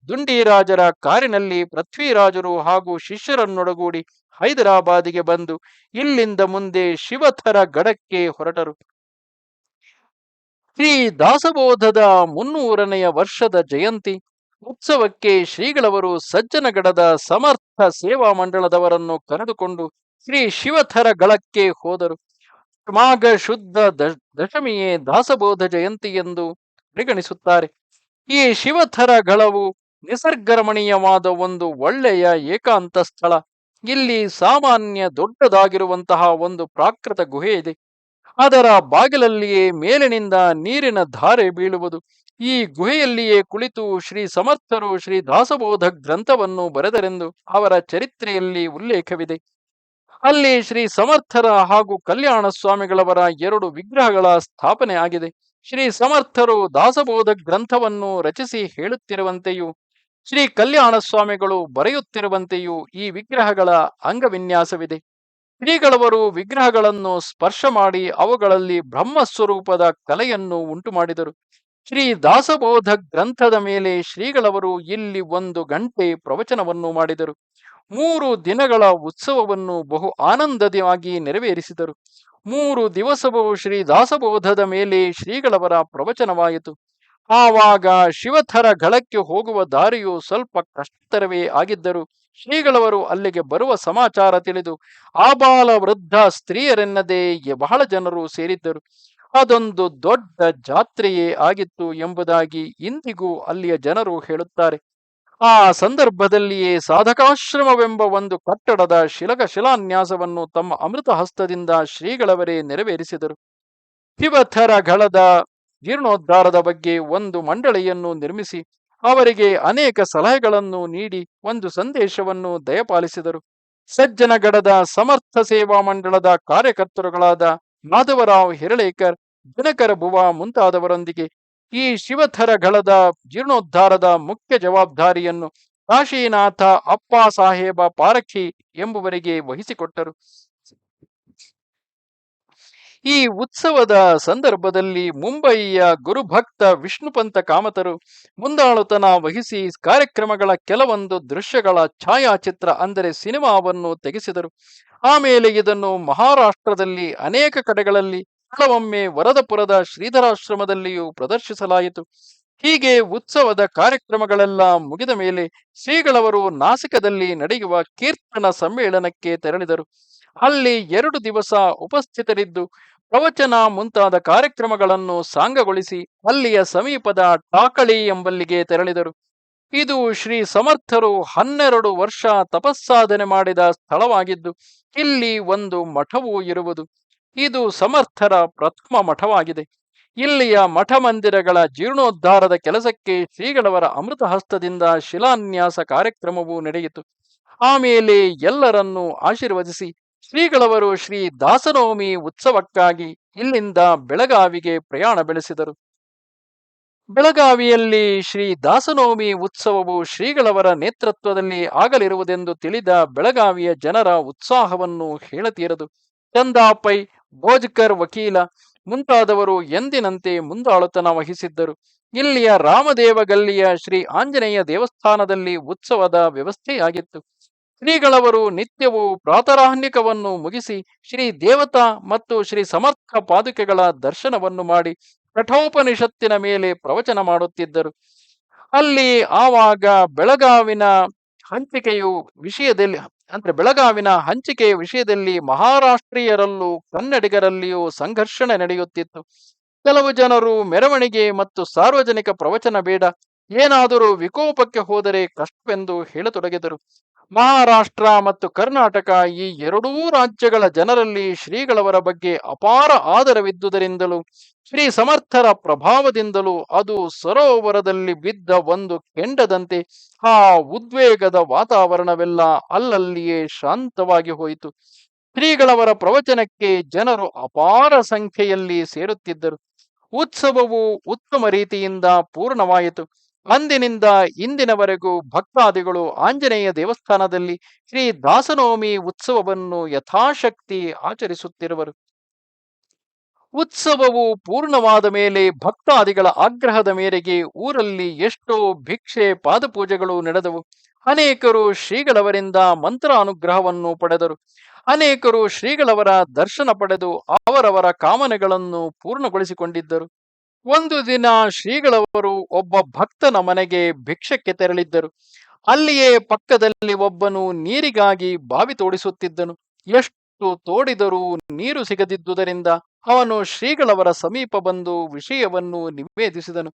ದುಂಡಿರಾಜರ ಕಾರಿನಲ್ಲಿ ಪೃಥ್ವಿರಾಜರು ಹಾಗೂ ಶಿಷ್ಯರನ್ನೊಡಗೂಡಿ ಹೈದರಾಬಾದಿಗೆ ಬಂದು ಇಲ್ಲಿಂದ ಮುಂದೆ ಶಿವಥರ ಗಡಕ್ಕೆ ಹೊರಟರು. ಶ್ರೀ ದಾಸಬೋಧದ 300ನೆಯ ವರ್ಷದ ಜಯಂತಿ ಉತ್ಸವಕ್ಕೆ ಶ್ರೀಗಳವರು ಸಜ್ಜನಗಡದ ಸಮರ್ಥ ಸೇವಾ ಮಂಡಳದವರನ್ನು ಕರೆದುಕೊಂಡು ಶ್ರೀ ಶಿವಥರ ಗಳಕ್ಕೆ ಹೋದರು. ಮಾಘ ಶುದ್ಧ ದಶಮಿಯೇ ದಾಸಬೋಧ ಜಯಂತಿ ಎಂದು ಪರಿಗಣಿಸುತ್ತಾರೆ. ಈ ಶಿವಥರ ಗಳವು ನಿಸರ್ಗರಮಣೀಯವಾದ ಒಂದು ಒಳ್ಳೆಯ ಏಕಾಂತ ಸ್ಥಳ. ಇಲ್ಲಿ ಸಾಮಾನ್ಯ ದೊಡ್ಡದಾಗಿರುವಂತಹ ಒಂದು ಪ್ರಾಕೃತ ಗುಹೆ ಇದೆ. ಅದರ ಬಾಗಿಲಲ್ಲಿಯೇ ಮೇಲಿನಿಂದ ನೀರಿನ ಧಾರೆ ಬೀಳುವುದು. ಈ ಗುಹೆಯಲ್ಲಿಯೇ ಕುಳಿತು ಶ್ರೀ ಸಮರ್ಥರು ಶ್ರೀ ದಾಸಬೋಧ ಗ್ರಂಥವನ್ನು ಬರೆದರೆಂದು ಅವರ ಚರಿತ್ರೆಯಲ್ಲಿ ಉಲ್ಲೇಖವಿದೆ. ಅಲ್ಲಿ ಶ್ರೀ ಸಮರ್ಥರ ಹಾಗೂ ಕಲ್ಯಾಣ ಸ್ವಾಮಿಗಳವರ ಎರಡು ವಿಗ್ರಹಗಳ ಸ್ಥಾಪನೆ ಆಗಿದೆ. ಶ್ರೀ ಸಮರ್ಥರು ದಾಸಬೋಧ ಗ್ರಂಥವನ್ನು ರಚಿಸಿ ಹೇಳುತ್ತಿರುವಂತೆಯೂ ಶ್ರೀ ಕಲ್ಯಾಣ ಸ್ವಾಮಿಗಳು ಬರೆಯುತ್ತಿರುವಂತೆಯೂ ಈ ವಿಗ್ರಹಗಳ ಅಂಗವಿನ್ಯಾಸವಿದೆ. ಶ್ರೀಗಳವರು ವಿಗ್ರಹಗಳನ್ನು ಸ್ಪರ್ಶ ಮಾಡಿ ಅವುಗಳಲ್ಲಿ ಬ್ರಹ್ಮಸ್ವರೂಪದ ಕಲೆಯನ್ನು ಉಂಟು ಮಾಡಿದರು. ಶ್ರೀ ದಾಸಬೋಧ ಗ್ರಂಥದ ಮೇಲೆ ಶ್ರೀಗಳವರು ಇಲ್ಲಿ 1 ಗಂಟೆ ಪ್ರವಚನವನ್ನು ಮಾಡಿದರು. 3 ದಿನಗಳ ಉತ್ಸವವನ್ನು ಬಹು ಆನಂದವಾಗಿ ನೆರವೇರಿಸಿದರು. 3 ದಿವಸವೂ ಶ್ರೀ ದಾಸಬೋಧದ ಮೇಲೆ ಶ್ರೀಗಳವರ ಪ್ರವಚನವಾಯಿತು. ಆವಾಗ ಶಿವಥರ ಗಳಕ್ಕೆ ಹೋಗುವ ದಾರಿಯು ಸ್ವಲ್ಪ ಕಷ್ಟತರವೇ ಆಗಿದ್ದರು ಶ್ರೀಗಳವರು ಅಲ್ಲಿಗೆ ಬರುವ ಸಮಾಚಾರ ತಿಳಿದು ಆಬಾಲ ವೃದ್ಧ ಸ್ತ್ರೀಯರೆನ್ನದೇ ಬಹಳ ಜನರು ಸೇರಿದ್ದರು. ಅದೊಂದು ದೊಡ್ಡ ಜಾತ್ರೆಯೇ ಆಗಿತ್ತು ಎಂಬುದಾಗಿ ಇಂದಿಗೂ ಅಲ್ಲಿಯ ಜನರು ಹೇಳುತ್ತಾರೆ. ಆ ಸಂದರ್ಭದಲ್ಲಿಯೇ ಸಾಧಕಾಶ್ರಮವೆಂಬ ಒಂದು ಕಟ್ಟಡದ ಶಿಲಾನ್ಯಾಸವನ್ನು ತಮ್ಮ ಅಮೃತ ಹಸ್ತದಿಂದ ಶ್ರೀಗಳವರೇ ನೆರವೇರಿಸಿದರು. ಶಿವಥರಗಳದ ಜೀರ್ಣೋದ್ಧಾರದ ಬಗ್ಗೆ ಒಂದು ಮಂಡಳಿಯನ್ನು ನಿರ್ಮಿಸಿ ಅವರಿಗೆ ಅನೇಕ ಸಲಹೆಗಳನ್ನು ನೀಡಿ ಒಂದು ಸಂದೇಶವನ್ನು ದಯಪಾಲಿಸಿದರು. ಸಜ್ಜನಗಡದ ಸಮರ್ಥ ಸೇವಾ ಮಂಡಳದ ಕಾರ್ಯಕರ್ತರುಗಳಾದ ಮಾಧವರಾವ್ ಹಿರಳೇಕರ್, ದಿನಕರ ಬುವಾ ಮುಂತಾದವರೊಂದಿಗೆ ಈ ಶಿವಥರಗಳದ ಜೀರ್ಣೋದ್ಧಾರದ ಮುಖ್ಯ ಜವಾಬ್ದಾರಿಯನ್ನು ಕಾಶೀನಾಥ ಅಪ್ಪ ಸಾಹೇಬ ಪಾರಖಿ ಎಂಬುವರಿಗೆ ವಹಿಸಿಕೊಟ್ಟರು. ಈ ಉತ್ಸವದ ಸಂದರ್ಭದಲ್ಲಿ ಮುಂಬಯಿಯ ಗುರುಭಕ್ತ ವಿಷ್ಣುಪಂತ ಕಾಮತರು ಮುಂದಾಳುತನ ವಹಿಸಿ ಕಾರ್ಯಕ್ರಮಗಳ ಕೆಲವೊಂದು ದೃಶ್ಯಗಳ ಛಾಯಾಚಿತ್ರ ಅಂದರೆ ಸಿನಿಮಾವನ್ನು ತೆಗೆಸಿದರು. ಆಮೇಲೆ ಇದನ್ನು ಮಹಾರಾಷ್ಟ್ರದಲ್ಲಿ ಅನೇಕ ಕಡೆಗಳಲ್ಲಿ, ಕೆಲವೊಮ್ಮೆ ವರದಪುರದ ಶ್ರೀಧರಾಶ್ರಮದಲ್ಲಿಯೂ ಪ್ರದರ್ಶಿಸಲಾಯಿತು. ಹೀಗೆ ಉತ್ಸವದ ಕಾರ್ಯಕ್ರಮಗಳೆಲ್ಲ ಮುಗಿದ ಮೇಲೆ ಶ್ರೀಗಳವರು ನಾಸಿಕದಲ್ಲಿ ನಡೆಯುವ ಕೀರ್ತನ ಸಮ್ಮೇಳನಕ್ಕೆ ತೆರಳಿದರು. ಅಲ್ಲಿ 2 ದಿವಸ ಉಪಸ್ಥಿತರಿದ್ದು ಪ್ರವಚನ ಮುಂತಾದ ಕಾರ್ಯಕ್ರಮಗಳನ್ನು ಸಾಂಗಗೊಳಿಸಿ ಅಲ್ಲಿಯ ಸಮೀಪದ ಟಾಕಳಿ ಎಂಬಲ್ಲಿಗೆ ತೆರಳಿದರು. ಇದು ಶ್ರೀ ಸಮರ್ಥರು 12 ವರ್ಷ ತಪಸ್ಸಾಧನೆ ಮಾಡಿದ ಸ್ಥಳವಾಗಿದ್ದು ಇಲ್ಲಿ ಒಂದು ಮಠವೂ ಇರುವುದು. ಇದು ಸಮರ್ಥರ ಪ್ರಥಮ ಮಠವಾಗಿದೆ. ಇಲ್ಲಿಯ ಮಠ ಮಂದಿರಗಳ ಜೀರ್ಣೋದ್ಧಾರದ ಕೆಲಸಕ್ಕೆ ಶ್ರೀಗಳವರ ಅಮೃತ ಹಸ್ತದಿಂದ ಶಿಲಾನ್ಯಾಸ ಕಾರ್ಯಕ್ರಮವೂ ನಡೆಯಿತು. ಆಮೇಲೆ ಎಲ್ಲರನ್ನೂ ಆಶೀರ್ವದಿಸಿ ಶ್ರೀಗಳವರು ಶ್ರೀ ದಾಸನವಮಿ ಉತ್ಸವಕ್ಕಾಗಿ ಇಲ್ಲಿಂದ ಬೆಳಗಾವಿಗೆ ಪ್ರಯಾಣ ಬೆಳೆಸಿದರು. ಬೆಳಗಾವಿಯಲ್ಲಿ ಶ್ರೀ ದಾಸನವಮಿ ಉತ್ಸವವು ಶ್ರೀಗಳವರ ನೇತೃತ್ವದಲ್ಲಿ ಆಗಲಿರುವುದೆಂದು ತಿಳಿದ ಬೆಳಗಾವಿಯ ಜನರ ಉತ್ಸಾಹವನ್ನು ಹೇಳತೀರದು. ಚಂದಾಪೈ, ಭೋಜ್ಕರ್ ವಕೀಲ ಮುಂತಾದವರು ಎಂದಿನಂತೆ ಮುಂದಾಳುತನ ವಹಿಸಿದ್ದರು. ಇಲ್ಲಿಯ ರಾಮದೇವಗಲ್ಲಿಯ ಶ್ರೀ ಆಂಜನೇಯ ದೇವಸ್ಥಾನದಲ್ಲಿ ಉತ್ಸವದ ವ್ಯವಸ್ಥೆಯಾಗಿತ್ತು. ಶ್ರೀಗಳವರು ನಿತ್ಯವೂ ಪ್ರಾತರಾಹ್ನಿಕವನ್ನು ಮುಗಿಸಿ ಶ್ರೀ ದೇವತಾ ಮತ್ತು ಶ್ರೀ ಸಮರ್ಥ ಪಾದುಕೆಗಳ ದರ್ಶನವನ್ನು ಮಾಡಿ ಕಠೋಪನಿಷತ್ತಿನ ಮೇಲೆ ಪ್ರವಚನ ಮಾಡುತ್ತಿದ್ದರು. ಅಲ್ಲಿ ಆವಾಗ ಬೆಳಗಾವಿನ ಹಂಚಿಕೆಯ ವಿಷಯದಲ್ಲಿ ಮಹಾರಾಷ್ಟ್ರೀಯರಲ್ಲೂ ಕನ್ನಡಿಗರಲ್ಲಿಯೂ ಸಂಘರ್ಷಣೆ ನಡೆಯುತ್ತಿತ್ತು. ಕೆಲವು ಜನರು ಮೆರವಣಿಗೆ ಮತ್ತು ಸಾರ್ವಜನಿಕ ಪ್ರವಚನ ಬೇಡ, ಏನಾದರೂ ವಿಕೋಪಕ್ಕೆ ಹೋದರೆ ಕಷ್ಟವೆಂದು ಹೇಳತೊಡಗಿದರು. ಮಹಾರಾಷ್ಟ್ರ ಮತ್ತು ಕರ್ನಾಟಕ ಈ 2 ರಾಜ್ಯಗಳ ಜನರಲ್ಲಿ ಶ್ರೀಗಳವರ ಬಗ್ಗೆ ಅಪಾರ ಆದರವಿದ್ದುದರಿಂದಲೂ ಶ್ರೀ ಸಮರ್ಥರ ಪ್ರಭಾವದಿಂದಲೂ ಅದು ಸರೋವರದಲ್ಲಿ ಬಿದ್ದ ಒಂದು ಕೆಂಡದಂತೆ ಆ ಉದ್ವೇಗದ ವಾತಾವರಣವೆಲ್ಲ ಅಲ್ಲಲ್ಲಿಯೇ ಶಾಂತವಾಗಿ ಹೋಯಿತು. ಶ್ರೀಗಳವರ ಪ್ರವಚನಕ್ಕೆ ಜನರು ಅಪಾರ ಸಂಖ್ಯೆಯಲ್ಲಿ ಸೇರುತ್ತಿದ್ದರು. ಉತ್ಸವವು ಉತ್ತಮ ರೀತಿಯಿಂದ ಪೂರ್ಣವಾಯಿತು. ಅಂದಿನಿಂದ ಇಂದಿನವರೆಗೂ ಭಕ್ತಾದಿಗಳು ಆಂಜನೇಯ ದೇವಸ್ಥಾನದಲ್ಲಿ ಶ್ರೀ ದಾಸನವಮಿ ಉತ್ಸವವನ್ನು ಯಥಾಶಕ್ತಿ ಆಚರಿಸುತ್ತಿರುವರು. ಉತ್ಸವವು ಪೂರ್ಣವಾದ ಮೇಲೆ ಭಕ್ತಾದಿಗಳ ಆಗ್ರಹದ ಮೇರೆಗೆ ಊರಲ್ಲಿ ಎಷ್ಟೋ ಭಿಕ್ಷೆ ಪಾದಪೂಜೆಗಳು ನಡೆದವು. ಅನೇಕರು ಶ್ರೀಗಳವರಿಂದ ಮಂತ್ರಾನುಗ್ರಹವನ್ನು ಪಡೆದರು. ಅನೇಕರು ಶ್ರೀಗಳವರ ದರ್ಶನ ಪಡೆದು ಅವರವರ ಕಾಮನೆಗಳನ್ನು ಪೂರ್ಣಗೊಳಿಸಿಕೊಂಡಿದ್ದರು. ಒಂದು ದಿನ ಶ್ರೀಗಳವರು ಒಬ್ಬ ಭಕ್ತನ ಮನೆಗೆ ಭಿಕ್ಷಕ್ಕೆ ತೆರಳಿದ್ದರು. ಅಲ್ಲಿಯೇ ಪಕ್ಕದಲ್ಲಿ ಒಬ್ಬನು ನೀರಿಗಾಗಿ ಬಾವಿ ತೋಡಿಸುತ್ತಿದ್ದನು. ಎಷ್ಟು ತೋಡಿದರೂ ನೀರು ಸಿಗದಿದ್ದುದರಿಂದ ಅವನು ಶ್ರೀಗಳವರ ಸಮೀಪ ಬಂದು ವಿಷಯವನ್ನು ನಿವೇದಿಸಿದನು.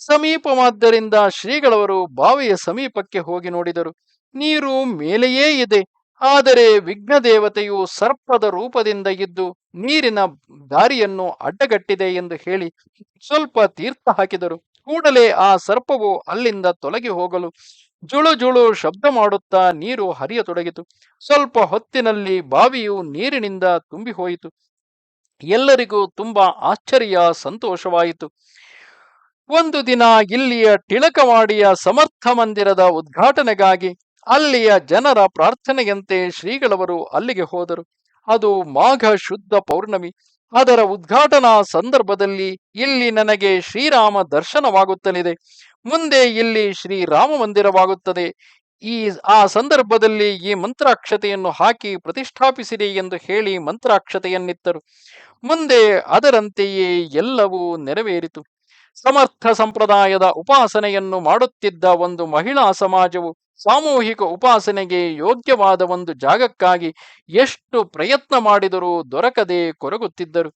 ಸಮೀಪವಾದ್ದರಿಂದ ಶ್ರೀಗಳವರು ಬಾವಿಯ ಸಮೀಪಕ್ಕೆ ಹೋಗಿ ನೋಡಿದರು. ನೀರು ಮೇಲೆಯೇ ಇದೆ, ಆದರೆ ವಿಘ್ನ ದೇವತೆಯು ಸರ್ಪದ ರೂಪದಿಂದ ಇದ್ದು ನೀರಿನ ದಾರಿಯನ್ನು ಅಡ್ಡಗಟ್ಟಿದೆ ಎಂದು ಹೇಳಿ ಸ್ವಲ್ಪ ತೀರ್ಥ ಹಾಕಿದರು. ಕೂಡಲೇ ಆ ಸರ್ಪವು ಅಲ್ಲಿಂದ ತೊಲಗಿ ಹೋಗಲು ಜುಳು ಜುಳು ಶಬ್ದ ಮಾಡುತ್ತಾ ನೀರು ಹರಿಯತೊಡಗಿತು. ಸ್ವಲ್ಪ ಹೊತ್ತಿನಲ್ಲಿ ಬಾವಿಯು ನೀರಿನಿಂದ ತುಂಬಿ ಹೋಯಿತು. ಎಲ್ಲರಿಗೂ ತುಂಬಾ ಆಶ್ಚರ್ಯ, ಸಂತೋಷವಾಯಿತು. ಒಂದು ದಿನ ಇಲ್ಲಿಯ ಟಿಳಕವಾಡಿಯ ಸಮರ್ಥ ಮಂದಿರದ ಉದ್ಘಾಟನೆಗಾಗಿ ಅಲ್ಲಿಯ ಜನರ ಪ್ರಾರ್ಥನೆಯಂತೆ ಶ್ರೀಗಳವರು ಅಲ್ಲಿಗೆ ಹೋದರು. ಅದು ಮಾಘ ಶುದ್ಧ ಪೌರ್ಣಮಿ. ಅದರ ಉದ್ಘಾಟನಾ ಸಂದರ್ಭದಲ್ಲಿ ಇಲ್ಲಿ ನನಗೆ ಶ್ರೀರಾಮ ದರ್ಶನವಾಗುತ್ತಲಿದೆ. ಮುಂದೆ ಇಲ್ಲಿ ಶ್ರೀರಾಮ ಮಂದಿರವಾಗುತ್ತದೆ. ಆ ಸಂದರ್ಭದಲ್ಲಿ ಈ ಮಂತ್ರಾಕ್ಷತೆಯನ್ನು ಹಾಕಿ ಪ್ರತಿಷ್ಠಾಪಿಸಿರಿ ಎಂದು ಹೇಳಿ ಮಂತ್ರಾಕ್ಷತೆಯನ್ನಿತ್ತರು. ಮುಂದೆ ಅದರಂತೆಯೇ ಎಲ್ಲವೂ ನೆರವೇರಿತು. ಸಮರ್ಥ ಸಂಪ್ರದಾಯದ ಉಪಾಸನೆಯನ್ನು ಮಾಡುತ್ತಿದ್ದ ಒಂದು ಮಹಿಳಾ ಸಮಾಜವು ಸಾಮೂಹಿಕ ಉಪಾಸನೆಗೆ ಯೋಗ್ಯವಾದ ಒಂದು ಜಾಗಕ್ಕಾಗಿ ಎಷ್ಟು ಪ್ರಯತ್ನ ಮಾಡಿದರೂ ದೊರಕದೆ ಕೊರಗುತ್ತಿದ್ದರು.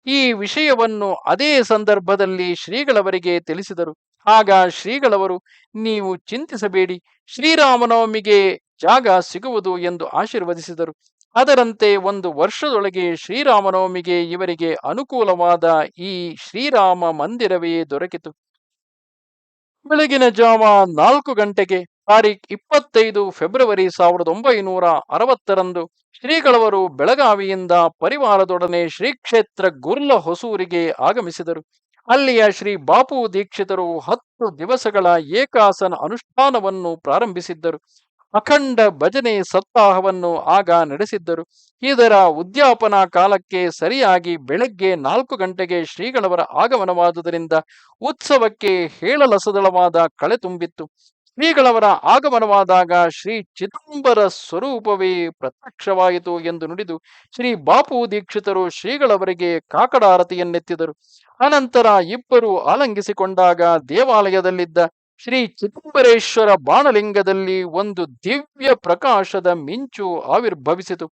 ಈ ವಿಷಯವನ್ನು ಅದೇ ಸಂದರ್ಭದಲ್ಲಿ ಶ್ರೀಗಳವರಿಗೆ ತಿಳಿಸಿದರು. ಆಗ ಶ್ರೀಗಳವರು, ನೀವು ಚಿಂತಿಸಬೇಡಿ, ಶ್ರೀರಾಮನವಮಿಗೆ ಜಾಗ ಸಿಗುವುದು ಎಂದು ಆಶೀರ್ವದಿಸಿದರು. ಅದರಂತೆ ಒಂದು ವರ್ಷದೊಳಗೆ ಶ್ರೀರಾಮನವಮಿಗೆ ಇವರಿಗೆ ಅನುಕೂಲವಾದ ಈ ಶ್ರೀರಾಮ ಮಂದಿರವೇ ದೊರಕಿತು. ಬೆಳಗಿನ ಜಾವ 4 ಗಂಟೆಗೆ ತಾರೀಖ್ 25 ಫೆಬ್ರವರಿ 1960ರಂದು ಶ್ರೀಗಳವರು ಬೆಳಗಾವಿಯಿಂದ ಪರಿವಾರದೊಡನೆ ಶ್ರೀ ಕ್ಷೇತ್ರ ಗುರ್ಲ ಹೊಸೂರಿಗೆ ಆಗಮಿಸಿದರು. ಅಲ್ಲಿಯ ಶ್ರೀ ಬಾಪು ದೀಕ್ಷಿತರು 10 ದಿವಸಗಳ ಏಕಾಸನ ಅನುಷ್ಠಾನವನ್ನು ಪ್ರಾರಂಭಿಸಿದ್ದರು. ಅಖಂಡ ಭಜನೆ ಸಪ್ತಾಹವನ್ನು ಆಗ ನಡೆಸಿದ್ದರು. ಇದರ ಉದ್ಯಾಪನಾ ಕಾಲಕ್ಕೆ ಸರಿಯಾಗಿ ಬೆಳಗ್ಗೆ 4 ಗಂಟೆಗೆ ಶ್ರೀಗಳವರ ಆಗಮನವಾದುದರಿಂದ ಉತ್ಸವಕ್ಕೆ ಹೇಳಲಸದಳವಾದ ಕಳೆ ತುಂಬಿತ್ತು. ಶ್ರೀಗಳವರ ಆಗಮನವಾದಾಗ ಶ್ರೀ ಚಿದಂಬರ ಸ್ವರೂಪವೇ ಪ್ರತ್ಯಕ್ಷವಾಯಿತು ಎಂದು ನುಡಿದು ಶ್ರೀ ಬಾಪು ದೀಕ್ಷಿತರು ಶ್ರೀಗಳವರಿಗೆ ಕಾಕಡಾರತಿಯನ್ನೆತ್ತಿದರು. ಅನಂತರ ಇಬ್ಬರು ಆಲಂಗಿಸಿಕೊಂಡಾಗ ದೇವಾಲಯದಲ್ಲಿದ್ದ ಶ್ರೀ ಚಿದಂಬರೇಶ್ವರ ಬಾಣಲಿಂಗದಲ್ಲಿ ಒಂದು ದಿವ್ಯ ಪ್ರಕಾಶದ ಮಿಂಚು ಆವಿರ್ಭವಿಸಿತು.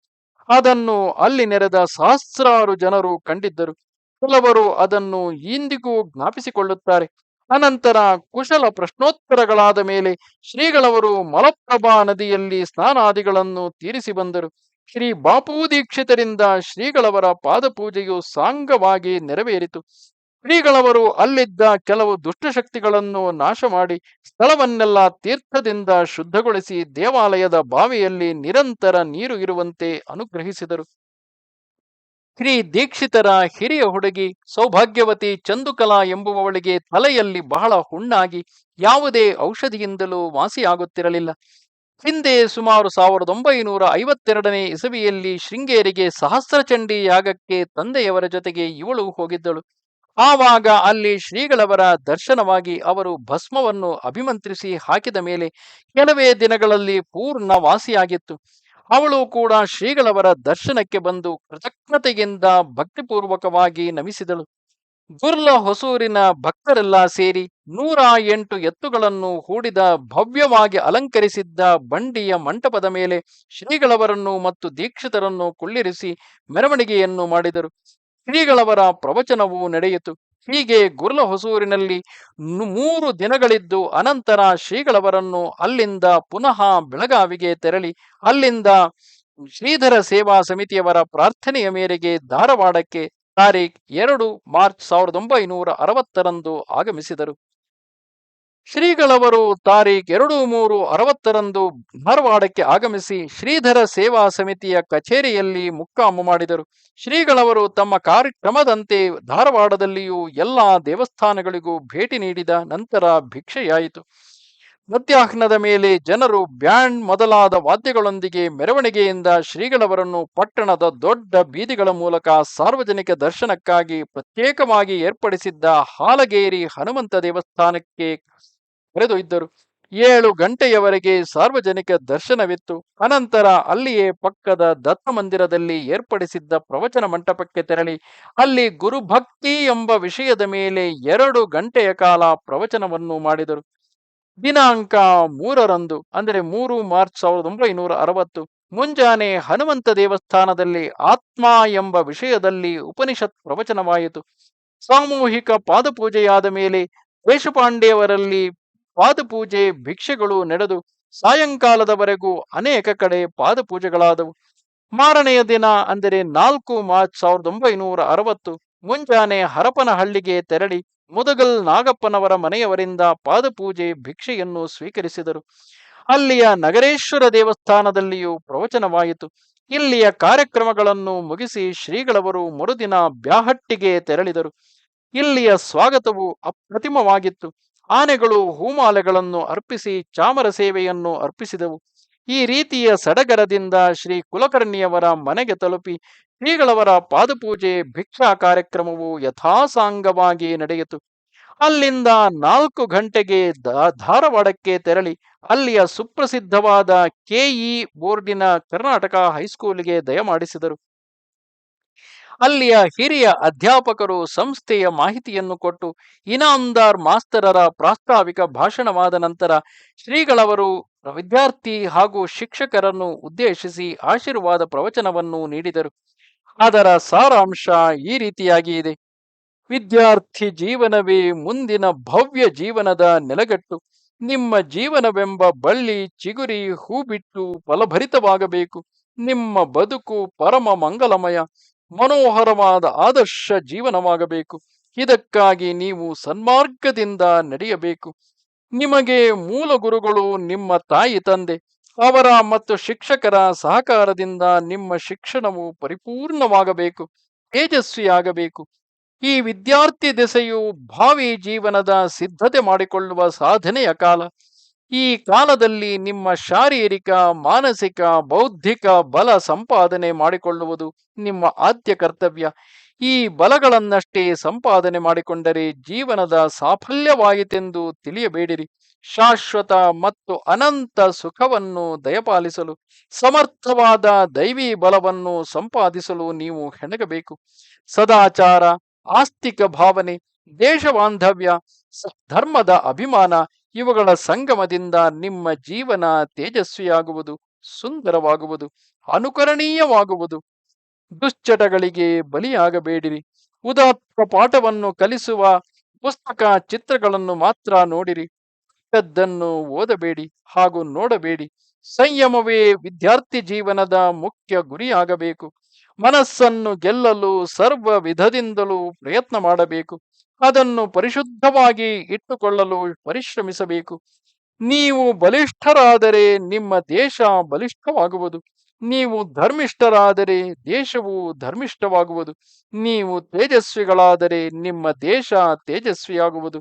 ಅದನ್ನು ಅಲ್ಲಿ ನೆರೆದ ಸಹಸ್ರಾರು ಜನರು ಕಂಡಿದ್ದರು. ಕೆಲವರು ಅದನ್ನು ಇಂದಿಗೂ ಜ್ಞಾಪಿಸಿಕೊಳ್ಳುತ್ತಾರೆ. ಅನಂತರ ಕುಶಲ ಪ್ರಶ್ನೋತ್ತರಗಳಾದ ಮೇಲೆ ಶ್ರೀಗಳವರು ಮಲಪ್ರಭಾ ನದಿಯಲ್ಲಿ ಸ್ನಾನಾದಿಗಳನ್ನು ತೀರಿಸಿ ಬಂದರು. ಶ್ರೀ ಬಾಪೂ ದೀಕ್ಷಿತರಿಂದ ಶ್ರೀಗಳವರ ಪಾದಪೂಜೆಯು ಸಾಂಗವಾಗಿ ನೆರವೇರಿತು. ಶ್ರೀಗಳವರು ಅಲ್ಲಿದ್ದ ಕೆಲವು ದುಷ್ಟಶಕ್ತಿಗಳನ್ನು ನಾಶ ಮಾಡಿ ಸ್ಥಳವನ್ನೆಲ್ಲ ತೀರ್ಥದಿಂದ ಶುದ್ಧಗೊಳಿಸಿ ದೇವಾಲಯದ ಬಾವಿಯಲ್ಲಿ ನಿರಂತರ ನೀರು ಇರುವಂತೆ ಅನುಗ್ರಹಿಸಿದರು. ಶ್ರೀ ದೀಕ್ಷಿತರ ಹಿರಿಯ ಹುಡುಗಿ ಸೌಭಾಗ್ಯವತಿ ಚಂದುಕಲಾ ಎಂಬುವವಳಿಗೆ ತಲೆಯಲ್ಲಿ ಬಹಳ ಹುಣ್ಣಾಗಿ ಯಾವುದೇ ಔಷಧಿಯಿಂದಲೂ ವಾಸಿಯಾಗುತ್ತಿರಲಿಲ್ಲ. ಹಿಂದೆ ಸುಮಾರು 1952ನೇ ಇಸವಿಯಲ್ಲಿ ಶೃಂಗೇರಿಗೆ ಸಹಸ್ರಚಂಡಿ ಯಾಗಕ್ಕೆ ತಂದೆಯವರ ಜೊತೆಗೆ ಇವಳು ಹೋಗಿದ್ದಳು. ಆವಾಗ ಅಲ್ಲಿ ಶ್ರೀಗಳವರ ದರ್ಶನವಾಗಿ ಅವರು ಭಸ್ಮವನ್ನು ಅಭಿಮಂತ್ರಿಸಿ ಹಾಕಿದ ಮೇಲೆ ಕೆಲವೇ ದಿನಗಳಲ್ಲಿ ಪೂರ್ಣ ವಾಸಿಯಾಗಿತ್ತು. ಅವಳು ಕೂಡ ಶ್ರೀಗಳವರ ದರ್ಶನಕ್ಕೆ ಬಂದು ಕೃತಜ್ಞತೆಯಿಂದ ಭಕ್ತಿಪೂರ್ವಕವಾಗಿ ನಮಿಸಿದಳು. ಗುರ್ಲ ಹೊಸೂರಿನ ಭಕ್ತರೆಲ್ಲ ಸೇರಿ 108 ಎತ್ತುಗಳನ್ನು ಹೂಡಿದ ಭವ್ಯವಾಗಿ ಅಲಂಕರಿಸಿದ್ದ ಬಂಡಿಯ ಮಂಟಪದ ಮೇಲೆ ಶ್ರೀಗಳವರನ್ನು ಮತ್ತು ದೀಕ್ಷಿತರನ್ನು ಕುಳ್ಳಿರಿಸಿ ಮೆರವಣಿಗೆಯನ್ನು ಮಾಡಿದರು. ಶ್ರೀಗಳವರ ಪ್ರವಚನವೂ ನಡೆಯಿತು. ಹೀಗೆ ಗುರ್ಲ ಹೊಸೂರಿನಲ್ಲಿ 3 ದಿನಗಳಿದ್ದು ಅನಂತರ ಶ್ರೀಗಳವರನ್ನು ಅಲ್ಲಿಂದ ಪುನಃ ಬೆಳಗಾವಿಗೆ ತೆರಳಿ ಅಲ್ಲಿಂದ ಶ್ರೀಧರ ಸೇವಾ ಸಮಿತಿಯವರ ಪ್ರಾರ್ಥನೆಯ ಮೇರೆಗೆ ಧಾರವಾಡಕ್ಕೆ ತಾರೀಖ್ 2 ಮಾರ್ಚ್ 1960ರಂದು ಆಗಮಿಸಿದರು. ಶ್ರೀಗಳವರು ತಾರೀಖ್ 2-3-60ರಂದು ಧಾರವಾಡಕ್ಕೆ ಆಗಮಿಸಿ ಶ್ರೀಧರ ಸೇವಾ ಸಮಿತಿಯ ಕಚೇರಿಯಲ್ಲಿ ಮುಕ್ಕಾಮು ಮಾಡಿದರು. ಶ್ರೀಗಳವರು ತಮ್ಮ ಕಾರ್ಯಕ್ರಮದಂತೆ ಧಾರವಾಡದಲ್ಲಿಯೂ ಎಲ್ಲ ದೇವಸ್ಥಾನಗಳಿಗೂ ಭೇಟಿ ನೀಡಿದ ನಂತರ ಭಿಕ್ಷೆಯಾಯಿತು. ಮಧ್ಯಾಹ್ನದ ಮೇಲೆ ಜನರು ಬ್ಯಾಂಡ್ ಮೊದಲಾದ ವಾದ್ಯಗಳೊಂದಿಗೆ ಮೆರವಣಿಗೆಯಿಂದ ಶ್ರೀಗಳವರನ್ನು ಪಟ್ಟಣದ ದೊಡ್ಡ ಬೀದಿಗಳ ಮೂಲಕ ಸಾರ್ವಜನಿಕ ದರ್ಶನಕ್ಕಾಗಿ ಪ್ರತ್ಯೇಕವಾಗಿ ಏರ್ಪಡಿಸಿದ್ದ ಹಾಲಗೇರಿ ಹನುಮಂತ ದೇವಸ್ಥಾನಕ್ಕೆ ಕರೆದೊಯ್ದರು. 7 ಗಂಟೆಯವರೆಗೆ ಸಾರ್ವಜನಿಕ ದರ್ಶನವಿತ್ತು. ಅನಂತರ ಅಲ್ಲಿಯೇ ಪಕ್ಕದ ದತ್ತ ಮಂದಿರದಲ್ಲಿ ಏರ್ಪಡಿಸಿದ್ದ ಪ್ರವಚನ ಮಂಟಪಕ್ಕೆ ತೆರಳಿ ಅಲ್ಲಿ ಗುರುಭಕ್ತಿ ಎಂಬ ವಿಷಯದ ಮೇಲೆ 2 ಗಂಟೆಯ ಕಾಲ ಪ್ರವಚನವನ್ನು ಮಾಡಿದರು. ದಿನಾಂಕ 3ರಂದು ಅಂದರೆ 3 ಮಾರ್ಚ್ 1960 ಮುಂಜಾನೆ ಹನುಮಂತ ದೇವಸ್ಥಾನದಲ್ಲಿ ಆತ್ಮ ಎಂಬ ವಿಷಯದಲ್ಲಿ ಉಪನಿಷತ್ ಪ್ರವಚನವಾಯಿತು. ಸಾಮೂಹಿಕ ಪಾದಪೂಜೆಯಾದ ಮೇಲೆ ದೇಶಪಾಂಡೆಯವರಲ್ಲಿ ಪಾದಪೂಜೆ ಭಿಕ್ಷೆಗಳು ನಡೆದು ಸಾಯಂಕಾಲದವರೆಗೂ ಅನೇಕ ಕಡೆ ಪಾದಪೂಜೆಗಳಾದವು. ಮಾರನೆಯ ದಿನ ಅಂದರೆ 4 ಮಾರ್ಚ್ 1960 ಮುಂಜಾನೆ ಹರಪನಹಳ್ಳಿಗೆ ತೆರಳಿ ಮುದಗಲ್ ನಾಗಪ್ಪನವರ ಮನೆಯವರಿಂದ ಪಾದಪೂಜೆ ಭಿಕ್ಷೆಯನ್ನು ಸ್ವೀಕರಿಸಿದರು. ಅಲ್ಲಿಯ ನಗರೇಶ್ವರ ದೇವಸ್ಥಾನದಲ್ಲಿಯೂ ಪ್ರವಚನವಾಯಿತು. ಇಲ್ಲಿಯ ಕಾರ್ಯಕ್ರಮಗಳನ್ನು ಮುಗಿಸಿ ಶ್ರೀಗಳವರು ಮರುದಿನ ಬ್ಯಾಹಟ್ಟಿಗೆ ತೆರಳಿದರು. ಇಲ್ಲಿಯ ಸ್ವಾಗತವು ಅಪ್ರತಿಮವಾಗಿತ್ತು. ಆನೆಗಳು ಹೂಮಾಲೆಗಳನ್ನು ಅರ್ಪಿಸಿ ಚಾಮರ ಸೇವೆಯನ್ನು ಅರ್ಪಿಸಿದವು. ಈ ರೀತಿಯ ಸಡಗರದಿಂದ ಶ್ರೀ ಕುಲಕರ್ಣಿಯವರ ಮನೆಗೆ ತಲುಪಿ ಶ್ರೀಗಳವರ ಪಾದಪೂಜೆ ಭಿಕ್ಷಾ ಕಾರ್ಯಕ್ರಮವು ಯಥಾಸಾಂಗವಾಗಿ ನಡೆಯಿತು. ಅಲ್ಲಿಂದ 4 ಗಂಟೆಗೆ ಧಾರವಾಡಕ್ಕೆ ತೆರಳಿ ಅಲ್ಲಿಯ ಸುಪ್ರಸಿದ್ಧವಾದ ಕೆಇ ಬೋರ್ಡಿನ ಕರ್ನಾಟಕ ಹೈಸ್ಕೂಲಿಗೆ ದಯಮಾಡಿಸಿದರು. ಅಲ್ಲಿಯ ಹಿರಿಯ ಅಧ್ಯಾಪಕರು ಸಂಸ್ಥೆಯ ಮಾಹಿತಿಯನ್ನು ಕೊಟ್ಟು ಇನಾಮ್ದಾರ್ ಮಾಸ್ತರರ ಪ್ರಾಸ್ತಾವಿಕ ಭಾಷಣವಾದ ನಂತರ ಶ್ರೀಗಳವರು ವಿದ್ಯಾರ್ಥಿ ಹಾಗೂ ಶಿಕ್ಷಕರನ್ನು ಉದ್ದೇಶಿಸಿ ಆಶೀರ್ವಾದ ಪ್ರವಚನವನ್ನು ನೀಡಿದರು. ಅದರ ಸಾರಾಂಶ ಈ ರೀತಿಯಾಗಿ ಇದೆ. ವಿದ್ಯಾರ್ಥಿ ಜೀವನವೇ ಮುಂದಿನ ಭವ್ಯ ಜೀವನದ ನೆಲೆಗಟ್ಟು. ನಿಮ್ಮ ಜೀವನವೆಂಬ ಬಳ್ಳಿ ಚಿಗುರಿ ಹೂ ಬಿಟ್ಟು ಫಲಭರಿತವಾಗಬೇಕು. ನಿಮ್ಮ ಬದುಕು ಪರಮ ಮಂಗಲಮಯ ಮನೋಹರವಾದ ಆದರ್ಶ ಜೀವನವಾಗಬೇಕು. ಇದಕ್ಕಾಗಿ ನೀವು ಸನ್ಮಾರ್ಗದಿಂದ ನಡೆಯಬೇಕು. ನಿಮಗೆ ಮೂಲ ಗುರುಗಳು ನಿಮ್ಮ ತಾಯಿ ತಂದೆ. ಅವರ ಮತ್ತು ಶಿಕ್ಷಕರ ಸಹಕಾರದಿಂದ ನಿಮ್ಮ ಶಿಕ್ಷಣವು ಪರಿಪೂರ್ಣವಾಗಬೇಕು, ತೇಜಸ್ವಿಯಾಗಬೇಕು. ಈ ವಿದ್ಯಾರ್ಥಿ ದೆಸೆಯು ಭಾವಿ ಜೀವನದ ಸಿದ್ಧತೆ ಮಾಡಿಕೊಳ್ಳುವ ಸಾಧನೆಯ ಕಾಲ. ಈ ಕಾಲದಲ್ಲಿ ನಿಮ್ಮ ಶಾರೀರಿಕ, ಮಾನಸಿಕ, ಬೌದ್ಧಿಕ ಬಲ ಸಂಪಾದನೆ ಮಾಡಿಕೊಳ್ಳುವುದು ನಿಮ್ಮ ಆದ್ಯ ಕರ್ತವ್ಯ. ಈ ಬಲಗಳನ್ನಷ್ಟೇ ಸಂಪಾದನೆ ಮಾಡಿಕೊಂಡರೆ ಜೀವನದ ಸಾಫಲ್ಯವಾಯಿತೆಂದು ತಿಳಿಯಬೇಡಿರಿ. ಶಾಶ್ವತ ಮತ್ತು ಅನಂತ ಸುಖವನ್ನು ದಯಪಾಲಿಸಲು ಸಮರ್ಥವಾದ ದೈವಿ ಬಲವನ್ನು ಸಂಪಾದಿಸಲು ನೀವು ಹೆಣಗಬೇಕು. ಸದಾಚಾರ, ಆಸ್ತಿಕ ಭಾವನೆ, ದೇಶ ಬಾಂಧವ್ಯ, ಧರ್ಮದ ಅಭಿಮಾನ ಇವುಗಳ ಸಂಗಮದಿಂದ ನಿಮ್ಮ ಜೀವನ ತೇಜಸ್ವಿಯಾಗುವುದು, ಸುಂದರವಾಗುವುದು, ಅನುಕರಣೀಯವಾಗುವುದು. ದುಶ್ಚಟಗಳಿಗೆ ಬಲಿಯಾಗಬೇಡಿರಿ. ಉದಾತ್ತ ಪಾಠವನ್ನು ಕಲಿಸುವ ಪುಸ್ತಕ, ಚಿತ್ರಗಳನ್ನು ಮಾತ್ರ ನೋಡಿರಿ. ಕೆಟ್ಟದ್ದನ್ನು ಓದಬೇಡಿ ಹಾಗೂ ನೋಡಬೇಡಿ. ಸಂಯಮವೇ ವಿದ್ಯಾರ್ಥಿ ಜೀವನದ ಮುಖ್ಯ ಗುರಿಯಾಗಬೇಕು. ಮನಸ್ಸನ್ನು ಗೆಲ್ಲಲು ಸರ್ವ ವಿಧದಿಂದಲೂ ಪ್ರಯತ್ನ ಮಾಡಬೇಕು. ಅದನ್ನು ಪರಿಶುದ್ಧವಾಗಿ ಇಟ್ಟುಕೊಳ್ಳಲು ಪರಿಶ್ರಮಿಸಬೇಕು. ನೀವು ಬಲಿಷ್ಠರಾದರೆ ನಿಮ್ಮ ದೇಶ ಬಲಿಷ್ಠವಾಗುವುದು. ನೀವು ಧರ್ಮಿಷ್ಠರಾದರೆ ದೇಶವು ಧರ್ಮಿಷ್ಠವಾಗುವುದು. ನೀವು ತೇಜಸ್ವಿಗಳಾದರೆ ನಿಮ್ಮ ದೇಶ ತೇಜಸ್ವಿಯಾಗುವುದು.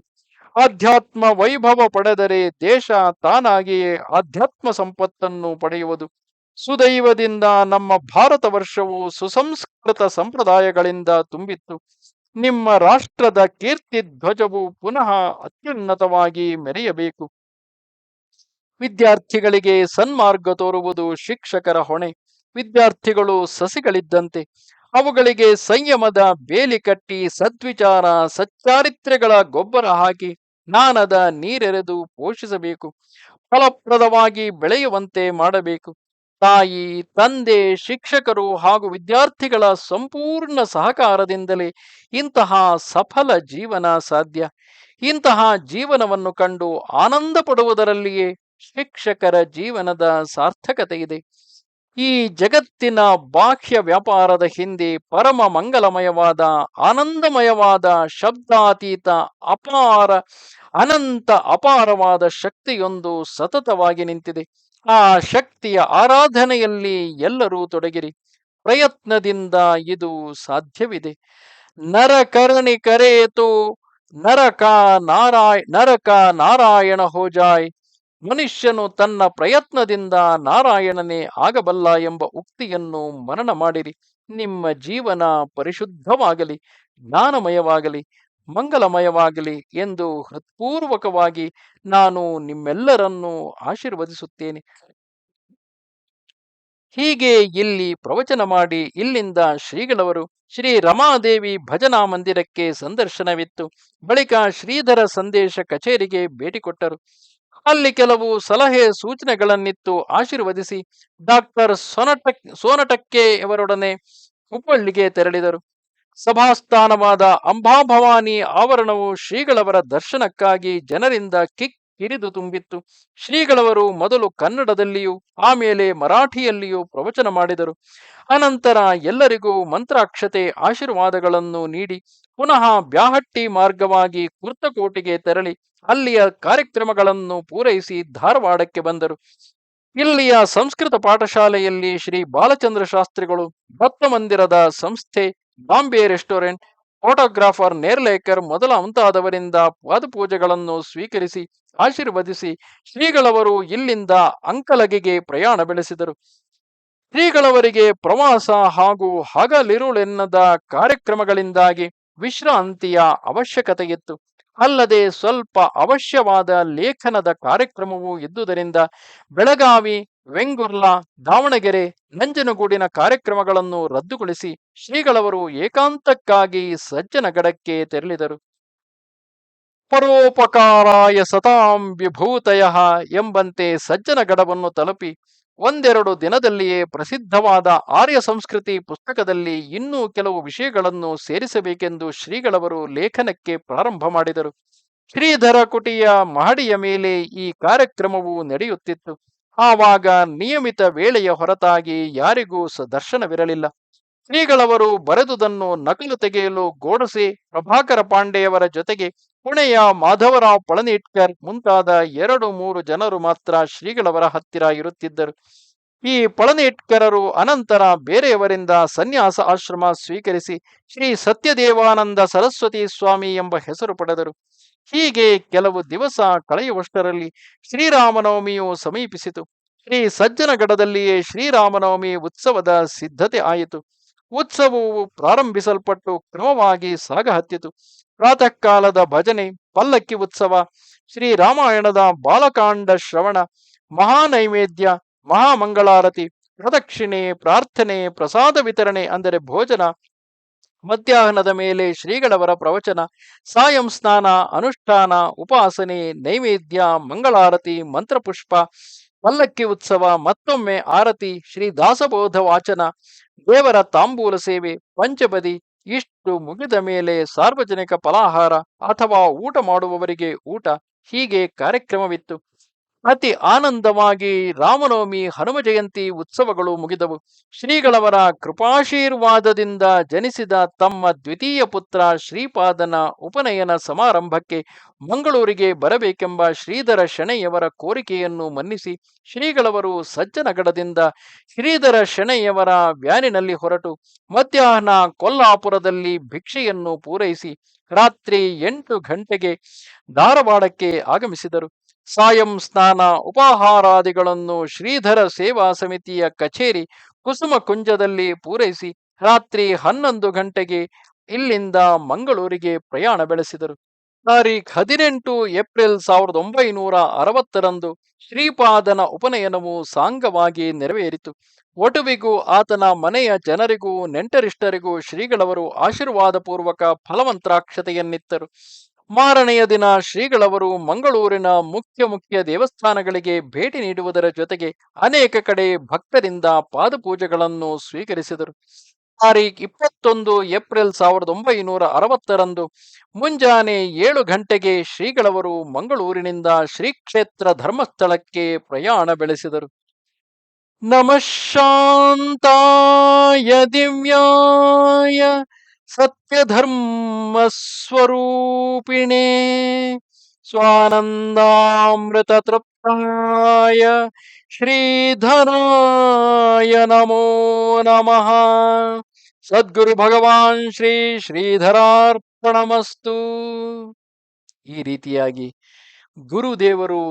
ಆಧ್ಯಾತ್ಮ ವೈಭವ ಪಡೆದರೆ ದೇಶ ತಾನಾಗಿಯೇ ಆಧ್ಯಾತ್ಮ ಸಂಪತ್ತನ್ನು ಪಡೆಯುವುದು. ಸುದೈವದಿಂದ ನಮ್ಮ ಭಾರತ ವರ್ಷವು ಸುಸಂಸ್ಕೃತ ಸಂಪ್ರದಾಯಗಳಿಂದ ತುಂಬಿತ್ತು. ನಿಮ್ಮ ರಾಷ್ಟ್ರದ ಕೀರ್ತಿ ಧ್ವಜವು ಪುನಃ ಅತ್ಯುನ್ನತವಾಗಿ ಮೆರೆಯಬೇಕು. ವಿದ್ಯಾರ್ಥಿಗಳಿಗೆ ಸನ್ಮಾರ್ಗ ತೋರುವುದು ಶಿಕ್ಷಕರ ಹೊಣೆ. ವಿದ್ಯಾರ್ಥಿಗಳು ಸಸಿಗಳಿದ್ದಂತೆ. ಅವುಗಳಿಗೆ ಸಂಯಮದ ಬೇಲಿ ಕಟ್ಟಿ ಸದ್ವಿಚಾರ, ಸಚ್ಚಾರಿತ್ರ್ಯಗಳ ಗೊಬ್ಬರ ಹಾಕಿ ಜ್ಞಾನದ ನೀರೆರೆದು ಪೋಷಿಸಬೇಕು. ಫಲಪ್ರದವಾಗಿ ಬೆಳೆಯುವಂತೆ ಮಾಡಬೇಕು. ತಾಯಿ, ತಂದೆ, ಶಿಕ್ಷಕರು ಹಾಗೂ ವಿದ್ಯಾರ್ಥಿಗಳ ಸಂಪೂರ್ಣ ಸಹಕಾರದಿಂದಲೇ ಇಂತಹ ಸಫಲ ಜೀವನ ಸಾಧ್ಯ. ಇಂತಹ ಜೀವನವನ್ನು ಕಂಡು ಆನಂದ ಪಡುವುದರಲ್ಲಿಯೇ ಶಿಕ್ಷಕರ ಜೀವನದ ಸಾರ್ಥಕತೆ ಇದೆ. ಈ ಜಗತ್ತಿನ ಬಾಹ್ಯ ವ್ಯಾಪಾರದ ಹಿಂದೆ ಪರಮ ಮಂಗಲಮಯವಾದ, ಆನಂದಮಯವಾದ, ಶಬ್ದಾತೀತ, ಅಪಾರ, ಅನಂತ ಅಪಾರವಾದ ಶಕ್ತಿಯೊಂದು ಸತತವಾಗಿ ನಿಂತಿದೆ. ಆ ಶಕ್ತಿಯ ಆರಾಧನೆಯಲ್ಲಿ ಎಲ್ಲರೂ ತೊಡಗಿರಿ. ಪ್ರಯತ್ನದಿಂದ ಇದು ಸಾಧ್ಯವಿದೆ. ನರಕರ್ಣಿ ಕರೆಯಿತು ನರಕ ನಾರಾಯಣ ಹೋಜಾಯ್. ಮನುಷ್ಯನು ತನ್ನ ಪ್ರಯತ್ನದಿಂದ ನಾರಾಯಣನೇ ಆಗಬಲ್ಲ ಎಂಬ ಉಕ್ತಿಯನ್ನು ಮನನ ಮಾಡಿರಿ. ನಿಮ್ಮ ಜೀವನ ಪರಿಶುದ್ಧವಾಗಲಿ, ಜ್ಞಾನಮಯವಾಗಲಿ, ಮಂಗಲಮಯವಾಗಲಿ ಎಂದು ಹೃತ್ಪೂರ್ವಕವಾಗಿ ನಾನು ನಿಮ್ಮೆಲ್ಲರನ್ನೂ ಆಶೀರ್ವದಿಸುತ್ತೇನೆ. ಹೀಗೆ ಇಲ್ಲಿ ಪ್ರವಚನ ಮಾಡಿ ಇಲ್ಲಿಂದ ಶ್ರೀಗಳವರು ಶ್ರೀ ರಮಾದೇವಿ ಭಜನಾ ಮಂದಿರಕ್ಕೆ ಸಂದರ್ಶನವಿತ್ತು. ಬಳಿಕ ಶ್ರೀಧರ ಸಂದೇಶ ಕಚೇರಿಗೆ ಭೇಟಿ ಕೊಟ್ಟರು. ಅಲ್ಲಿ ಕೆಲವು ಸಲಹೆ ಸೂಚನೆಗಳನ್ನಿತ್ತು ಆಶೀರ್ವದಿಸಿ ಡಾಕ್ಟರ್ ಸೋನಟಕ್ಕೆ ಅವರೊಡನೆ ಹುಬ್ಬಳ್ಳಿಗೆ ತೆರಳಿದರು. ಸಭಾಸ್ಥಾನವಾದ ಅಂಬಾಭವಾನಿ ಆವರಣವು ಶ್ರೀಗಳವರ ದರ್ಶನಕ್ಕಾಗಿ ಜನರಿಂದ ಕಿರಿದು ತುಂಬಿತ್ತು. ಶ್ರೀಗಳವರು ಮೊದಲು ಕನ್ನಡದಲ್ಲಿಯೂ ಆಮೇಲೆ ಮರಾಠಿಯಲ್ಲಿಯೂ ಪ್ರವಚನ ಮಾಡಿದರು. ಅನಂತರ ಎಲ್ಲರಿಗೂ ಮಂತ್ರಾಕ್ಷತೆ ಆಶೀರ್ವಾದಗಳನ್ನು ನೀಡಿ ಪುನಃ ಬ್ಯಾಹಟ್ಟಿ ಮಾರ್ಗವಾಗಿ ಕುರ್ತಕೋಟೆಗೆ ತೆರಳಿ ಅಲ್ಲಿಯ ಕಾರ್ಯಕ್ರಮಗಳನ್ನು ಪೂರೈಸಿ ಧಾರವಾಡಕ್ಕೆ ಬಂದರು. ಇಲ್ಲಿಯ ಸಂಸ್ಕೃತ ಪಾಠಶಾಲೆಯಲ್ಲಿ ಶ್ರೀ ಬಾಲಚಂದ್ರ ಶಾಸ್ತ್ರಿಗಳು, ಭಕ್ತ ಮಂದಿರದ ಸಂಸ್ಥೆ, ಬಾಂಬೆ ರೆಸ್ಟೋರೆಂಟ್, ಫೋಟೋಗ್ರಾಫರ್ ನೇರ್ಲೇಕರ್ ಮುಂತಾದವರಿಂದ ಪಾದಪೂಜೆಗಳನ್ನು ಸ್ವೀಕರಿಸಿ ಆಶೀರ್ವದಿಸಿ ಶ್ರೀಗಳವರು ಇಲ್ಲಿಂದ ಅಂಕಲಗಿಗೆ ಪ್ರಯಾಣ ಬೆಳೆಸಿದರು. ಶ್ರೀಗಳವರಿಗೆ ಪ್ರವಾಸ ಹಾಗೂ ಹಗಲಿರುಳೆನ್ನದ ಕಾರ್ಯಕ್ರಮಗಳಿಂದಾಗಿ ವಿಶ್ರಾಂತಿಯ ಅವಶ್ಯಕತೆಯಿತ್ತು. ಅಲ್ಲದೆ ಸ್ವಲ್ಪ ಅವಶ್ಯವಾದ ಲೇಖನದ ಕಾರ್ಯಕ್ರಮವೂ ಇದ್ದುದರಿಂದ ಬೆಳಗಾವಿ, ವೆಂಗುರ್ಲಾ, ದಾವಣಗೆರೆ, ನಂಜನಗೂಡಿನ ಕಾರ್ಯಕ್ರಮಗಳನ್ನು ರದ್ದುಗೊಳಿಸಿ ಶ್ರೀಗಳವರು ಏಕಾಂತಕ್ಕಾಗಿ ಸಜ್ಜನಗಡಕ್ಕೆ ತೆರಳಿದರು. ಪರೋಪಕಾರಾಯ ಸತಾಂ ವಿಭೂತಯ ಎಂಬಂತೆ ಸಜ್ಜನಗಡವನ್ನು ತಲುಪಿ ಒಂದೆರಡು ದಿನದಲ್ಲಿಯೇ ಪ್ರಸಿದ್ಧವಾದ ಆರ್ಯ ಸಂಸ್ಕೃತಿ ಪುಸ್ತಕದಲ್ಲಿ ಇನ್ನೂ ಕೆಲವು ವಿಷಯಗಳನ್ನು ಸೇರಿಸಬೇಕೆಂದು ಶ್ರೀಗಳವರು ಲೇಖನಕ್ಕೆ ಪ್ರಾರಂಭ ಮಾಡಿದರು. ಶ್ರೀಧರ ಕುಟಿಯ ಮಹಡಿಯ ಮೇಲೆ ಈ ಕಾರ್ಯಕ್ರಮವು ನಡೆಯುತ್ತಿತ್ತು. ಆವಾಗ ನಿಯಮಿತ ವೇಳೆಯ ಹೊರತಾಗಿ ಯಾರಿಗೂ ದರ್ಶನವಿರಲಿಲ್ಲ. ಶ್ರೀಗಳವರು ಬರೆದುದನ್ನು ನಕಲು ತೆಗೆಯಲು ಗೋಡಸೆ, ಪ್ರಭಾಕರ ಪಾಂಡೆಯವರ ಜೊತೆಗೆ ಪುಣೆಯ ಮಾಧವರಾವ್ ಪಳನಿಟ್ಕರ್ ಮುಂತಾದ 2-3 ಜನರು ಮಾತ್ರ ಶ್ರೀಗಳವರ ಹತ್ತಿರ ಇರುತ್ತಿದ್ದರು. ಈ ಪಳನಿಟ್ಕರರು ಅನಂತರ ಬೇರೆಯವರಿಂದ ಸನ್ಯಾಸ ಆಶ್ರಮ ಸ್ವೀಕರಿಸಿ ಶ್ರೀ ಸತ್ಯದೇವಾನಂದ ಸರಸ್ವತಿ ಸ್ವಾಮಿ ಎಂಬ ಹೆಸರು ಪಡೆದರು. ಹೀಗೆ ಕೆಲವು ದಿವಸ ಕಳೆಯುವಷ್ಟರಲ್ಲಿ ಶ್ರೀರಾಮನವಮಿಯು ಸಮೀಪಿಸಿತು. ಶ್ರೀ ಸಜ್ಜನಗಡದಲ್ಲಿಯೇ ಶ್ರೀರಾಮನವಮಿ ಉತ್ಸವದ ಸಿದ್ಧತೆ ಆಯಿತು. ಉತ್ಸವವು ಪ್ರಾರಂಭಿಸಲ್ಪಟ್ಟು ಕ್ರಮವಾಗಿ ಸಾಗಹತ್ತಿತು. ಪ್ರಾತಃ ಕಾಲದ ಭಜನೆ, ಪಲ್ಲಕ್ಕಿ ಉತ್ಸವ, ಶ್ರೀರಾಮಾಯಣದ ಬಾಲಕಾಂಡ ಶ್ರವಣ, ಮಹಾನೈವೇದ್ಯ, ಮಹಾಮಂಗಳಾರತಿ, ಪ್ರದಕ್ಷಿಣೆ, ಪ್ರಾರ್ಥನೆ, ಪ್ರಸಾದ ವಿತರಣೆ ಅಂದರೆ ಭೋಜನ, ಮಧ್ಯಾಹ್ನದ ಮೇಲೆ ಶ್ರೀಗಳವರ ಪ್ರವಚನ, ಸಾಯಂ ಸ್ನಾನ, ಅನುಷ್ಠಾನ, ಉಪಾಸನೆ, ನೈವೇದ್ಯ, ಮಂಗಳಾರತಿ, ಮಂತ್ರಪುಷ್ಪ, ಪಲ್ಲಕ್ಕಿ ಉತ್ಸವ, ಮತ್ತೊಮ್ಮೆ ಆರತಿ, ಶ್ರೀ ದಾಸಬೋಧ ವಾಚನ, ದೇವರ ತಾಂಬೂಲ ಸೇವೆ, ಪಂಚಪದಿ, ಇಷ್ಟು ಮುಗಿದ ಮೇಲೆ ಸಾರ್ವಜನಿಕ ಫಲಾಹಾರ ಅಥವಾ ಊಟ ಮಾಡುವವರಿಗೆ ಊಟ. ಹೀಗೆ ಕಾರ್ಯಕ್ರಮವಿತ್ತು. ಅತಿ ಆನಂದವಾಗಿ ರಾಮನವಮಿ, ಹನುಮ ಜಯಂತಿ ಉತ್ಸವಗಳು ಮುಗಿದವು. ಶ್ರೀಗಳವರ ಕೃಪಾಶೀರ್ವಾದದಿಂದ ಜನಿಸಿದ ತಮ್ಮ ದ್ವಿತೀಯ ಪುತ್ರ ಶ್ರೀಪಾದನ ಉಪನಯನ ಸಮಾರಂಭಕ್ಕೆ ಮಂಗಳೂರಿಗೆ ಬರಬೇಕೆಂಬ ಶ್ರೀಧರ ಶೆಣೈಯವರ ಕೋರಿಕೆಯನ್ನು ಮನ್ನಿಸಿ ಶ್ರೀಗಳವರು ಸಜ್ಜನಗಡದಿಂದ ಶ್ರೀಧರ ಶೆಣೈಯವರ ವ್ಯಾನಿನಲ್ಲಿ ಹೊರಟು ಮಧ್ಯಾಹ್ನ ಕೊಲ್ಲಾಪುರದಲ್ಲಿ ಭಿಕ್ಷೆಯನ್ನು ಪೂರೈಸಿ ರಾತ್ರಿ 8 ಗಂಟೆಗೆ ಧಾರವಾಡಕ್ಕೆ ಆಗಮಿಸಿದರು. ಸಾಯಂ ಸ್ನಾನ, ಉಪಾಹಾರಾದಿಗಳನ್ನು ಶ್ರೀಧರ ಸೇವಾ ಸಮಿತಿಯ ಕಚೇರಿ ಕುಸುಮ ಕುಂಜದಲ್ಲಿ ಪೂರೈಸಿ ರಾತ್ರಿ 11 ಗಂಟೆಗೆ ಇಲ್ಲಿಂದ ಮಂಗಳೂರಿಗೆ ಪ್ರಯಾಣ ಬೆಳೆಸಿದರು. ತಾರೀಖ್ 18 ಏಪ್ರಿಲ್ 1960ರಂದು ಶ್ರೀಪಾದನ ಉಪನಯನವು ಸಾಂಗವಾಗಿ ನೆರವೇರಿತು. ವಟುವಿಗೂ ಆತನ ಮನೆಯ ಜನರಿಗೂ ನೆಂಟರಿಷ್ಟರಿಗೂ ಶ್ರೀಗಳವರು ಆಶೀರ್ವಾದ ಪೂರ್ವಕ ಫಲಮಂತ್ರಾಕ್ಷತೆಯನ್ನಿತ್ತರು. ಮಾರನೆಯ ದಿನ ಶ್ರೀಗಳವರು ಮಂಗಳೂರಿನ ಮುಖ್ಯ ದೇವಸ್ಥಾನಗಳಿಗೆ ಭೇಟಿ ನೀಡುವುದರ ಜೊತೆಗೆ ಅನೇಕ ಕಡೆ ಭಕ್ತರಿಂದ ಪಾದಪೂಜೆಗಳನ್ನು ಸ್ವೀಕರಿಸಿದರು. ತಾರೀಖ್ 21 ಏಪ್ರಿಲ್ 1960ರಂದು ಮುಂಜಾನೆ 7 ಗಂಟೆಗೆ ಶ್ರೀಗಳವರು ಮಂಗಳೂರಿನಿಂದ ಶ್ರೀ ಕ್ಷೇತ್ರ ಧರ್ಮಸ್ಥಳಕ್ಕೆ ಪ್ರಯಾಣ ಬೆಳೆಸಿದರು. ನಮಃ ಶಾಂತಾಯ ದಿವ್ಯಾಯ ಸತ್ಯಧರ್ಮ ಸ್ವರೂಪಿಣೇ ಸ್ವಾನಂದಾಮೃತ ತೃಪ್ತಾಯ ಶ್ರೀಧರಾಯ ನಮೋ ನಮಃ. ಸದ್ಗುರು ಭಗವಾನ್ ಶ್ರೀ ಶ್ರೀಧರಾರ್ಪಣಮಸ್ತು. ಈ ರೀತಿಯಾಗಿ ಗುರುದೇವರು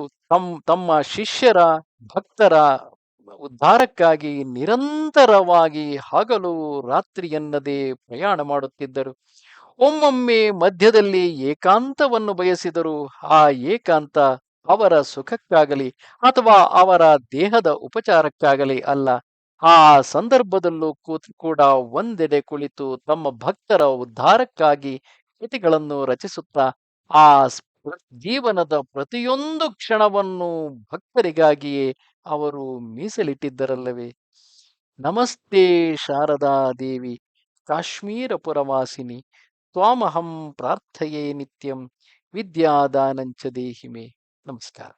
ತಮ್ಮ ಶಿಷ್ಯರ ಭಕ್ತರ ಉದ್ಧಾರಕ್ಕಾಗಿ ನಿರಂತರವಾಗಿ ಹಗಲು ರಾತ್ರಿ ಎನ್ನದೇ ಪ್ರಯಾಣ ಮಾಡುತ್ತಿದ್ದರು. ಒಮ್ಮೊಮ್ಮೆ ಮಧ್ಯದಲ್ಲಿ ಏಕಾಂತವನ್ನು ಬಯಸಿದರು. ಆ ಏಕಾಂತ ಅವರ ಸುಖಕ್ಕಾಗಲಿ ಅಥವಾ ಅವರ ದೇಹದ ಉಪಚಾರಕ್ಕಾಗಲಿ ಅಲ್ಲ. ಆ ಸಂದರ್ಭದಲ್ಲೂ ಕೂಡ ಒಂದೆಡೆ ಕುಳಿತು ತಮ್ಮ ಭಕ್ತರ ಉದ್ಧಾರಕ್ಕಾಗಿ ಕೃತಿಗಳನ್ನು ರಚಿಸುತ್ತಾ ಆ ಜೀವನದ ಪ್ರತಿಯೊಂದು ಕ್ಷಣವನ್ನು ಭಕ್ತರಿಗಾಗಿಯೇ ಅವರು ಮೀಸಲಿಟ್ಟಿದ್ದರಲ್ಲವೇ. ನಮಸ್ತೆ ಶಾರದಾ ದೇವಿ ಕಾಶ್ಮೀರ ಪುರವಾಸಿನಿ ತ್ವಾಮಹಂ ಪ್ರಾರ್ಥಯೇ ನಿತ್ಯಂ ವಿದ್ಯಾದಾನಂಚ ದೇಹಿಮೆ. ನಮಸ್ಕಾರ.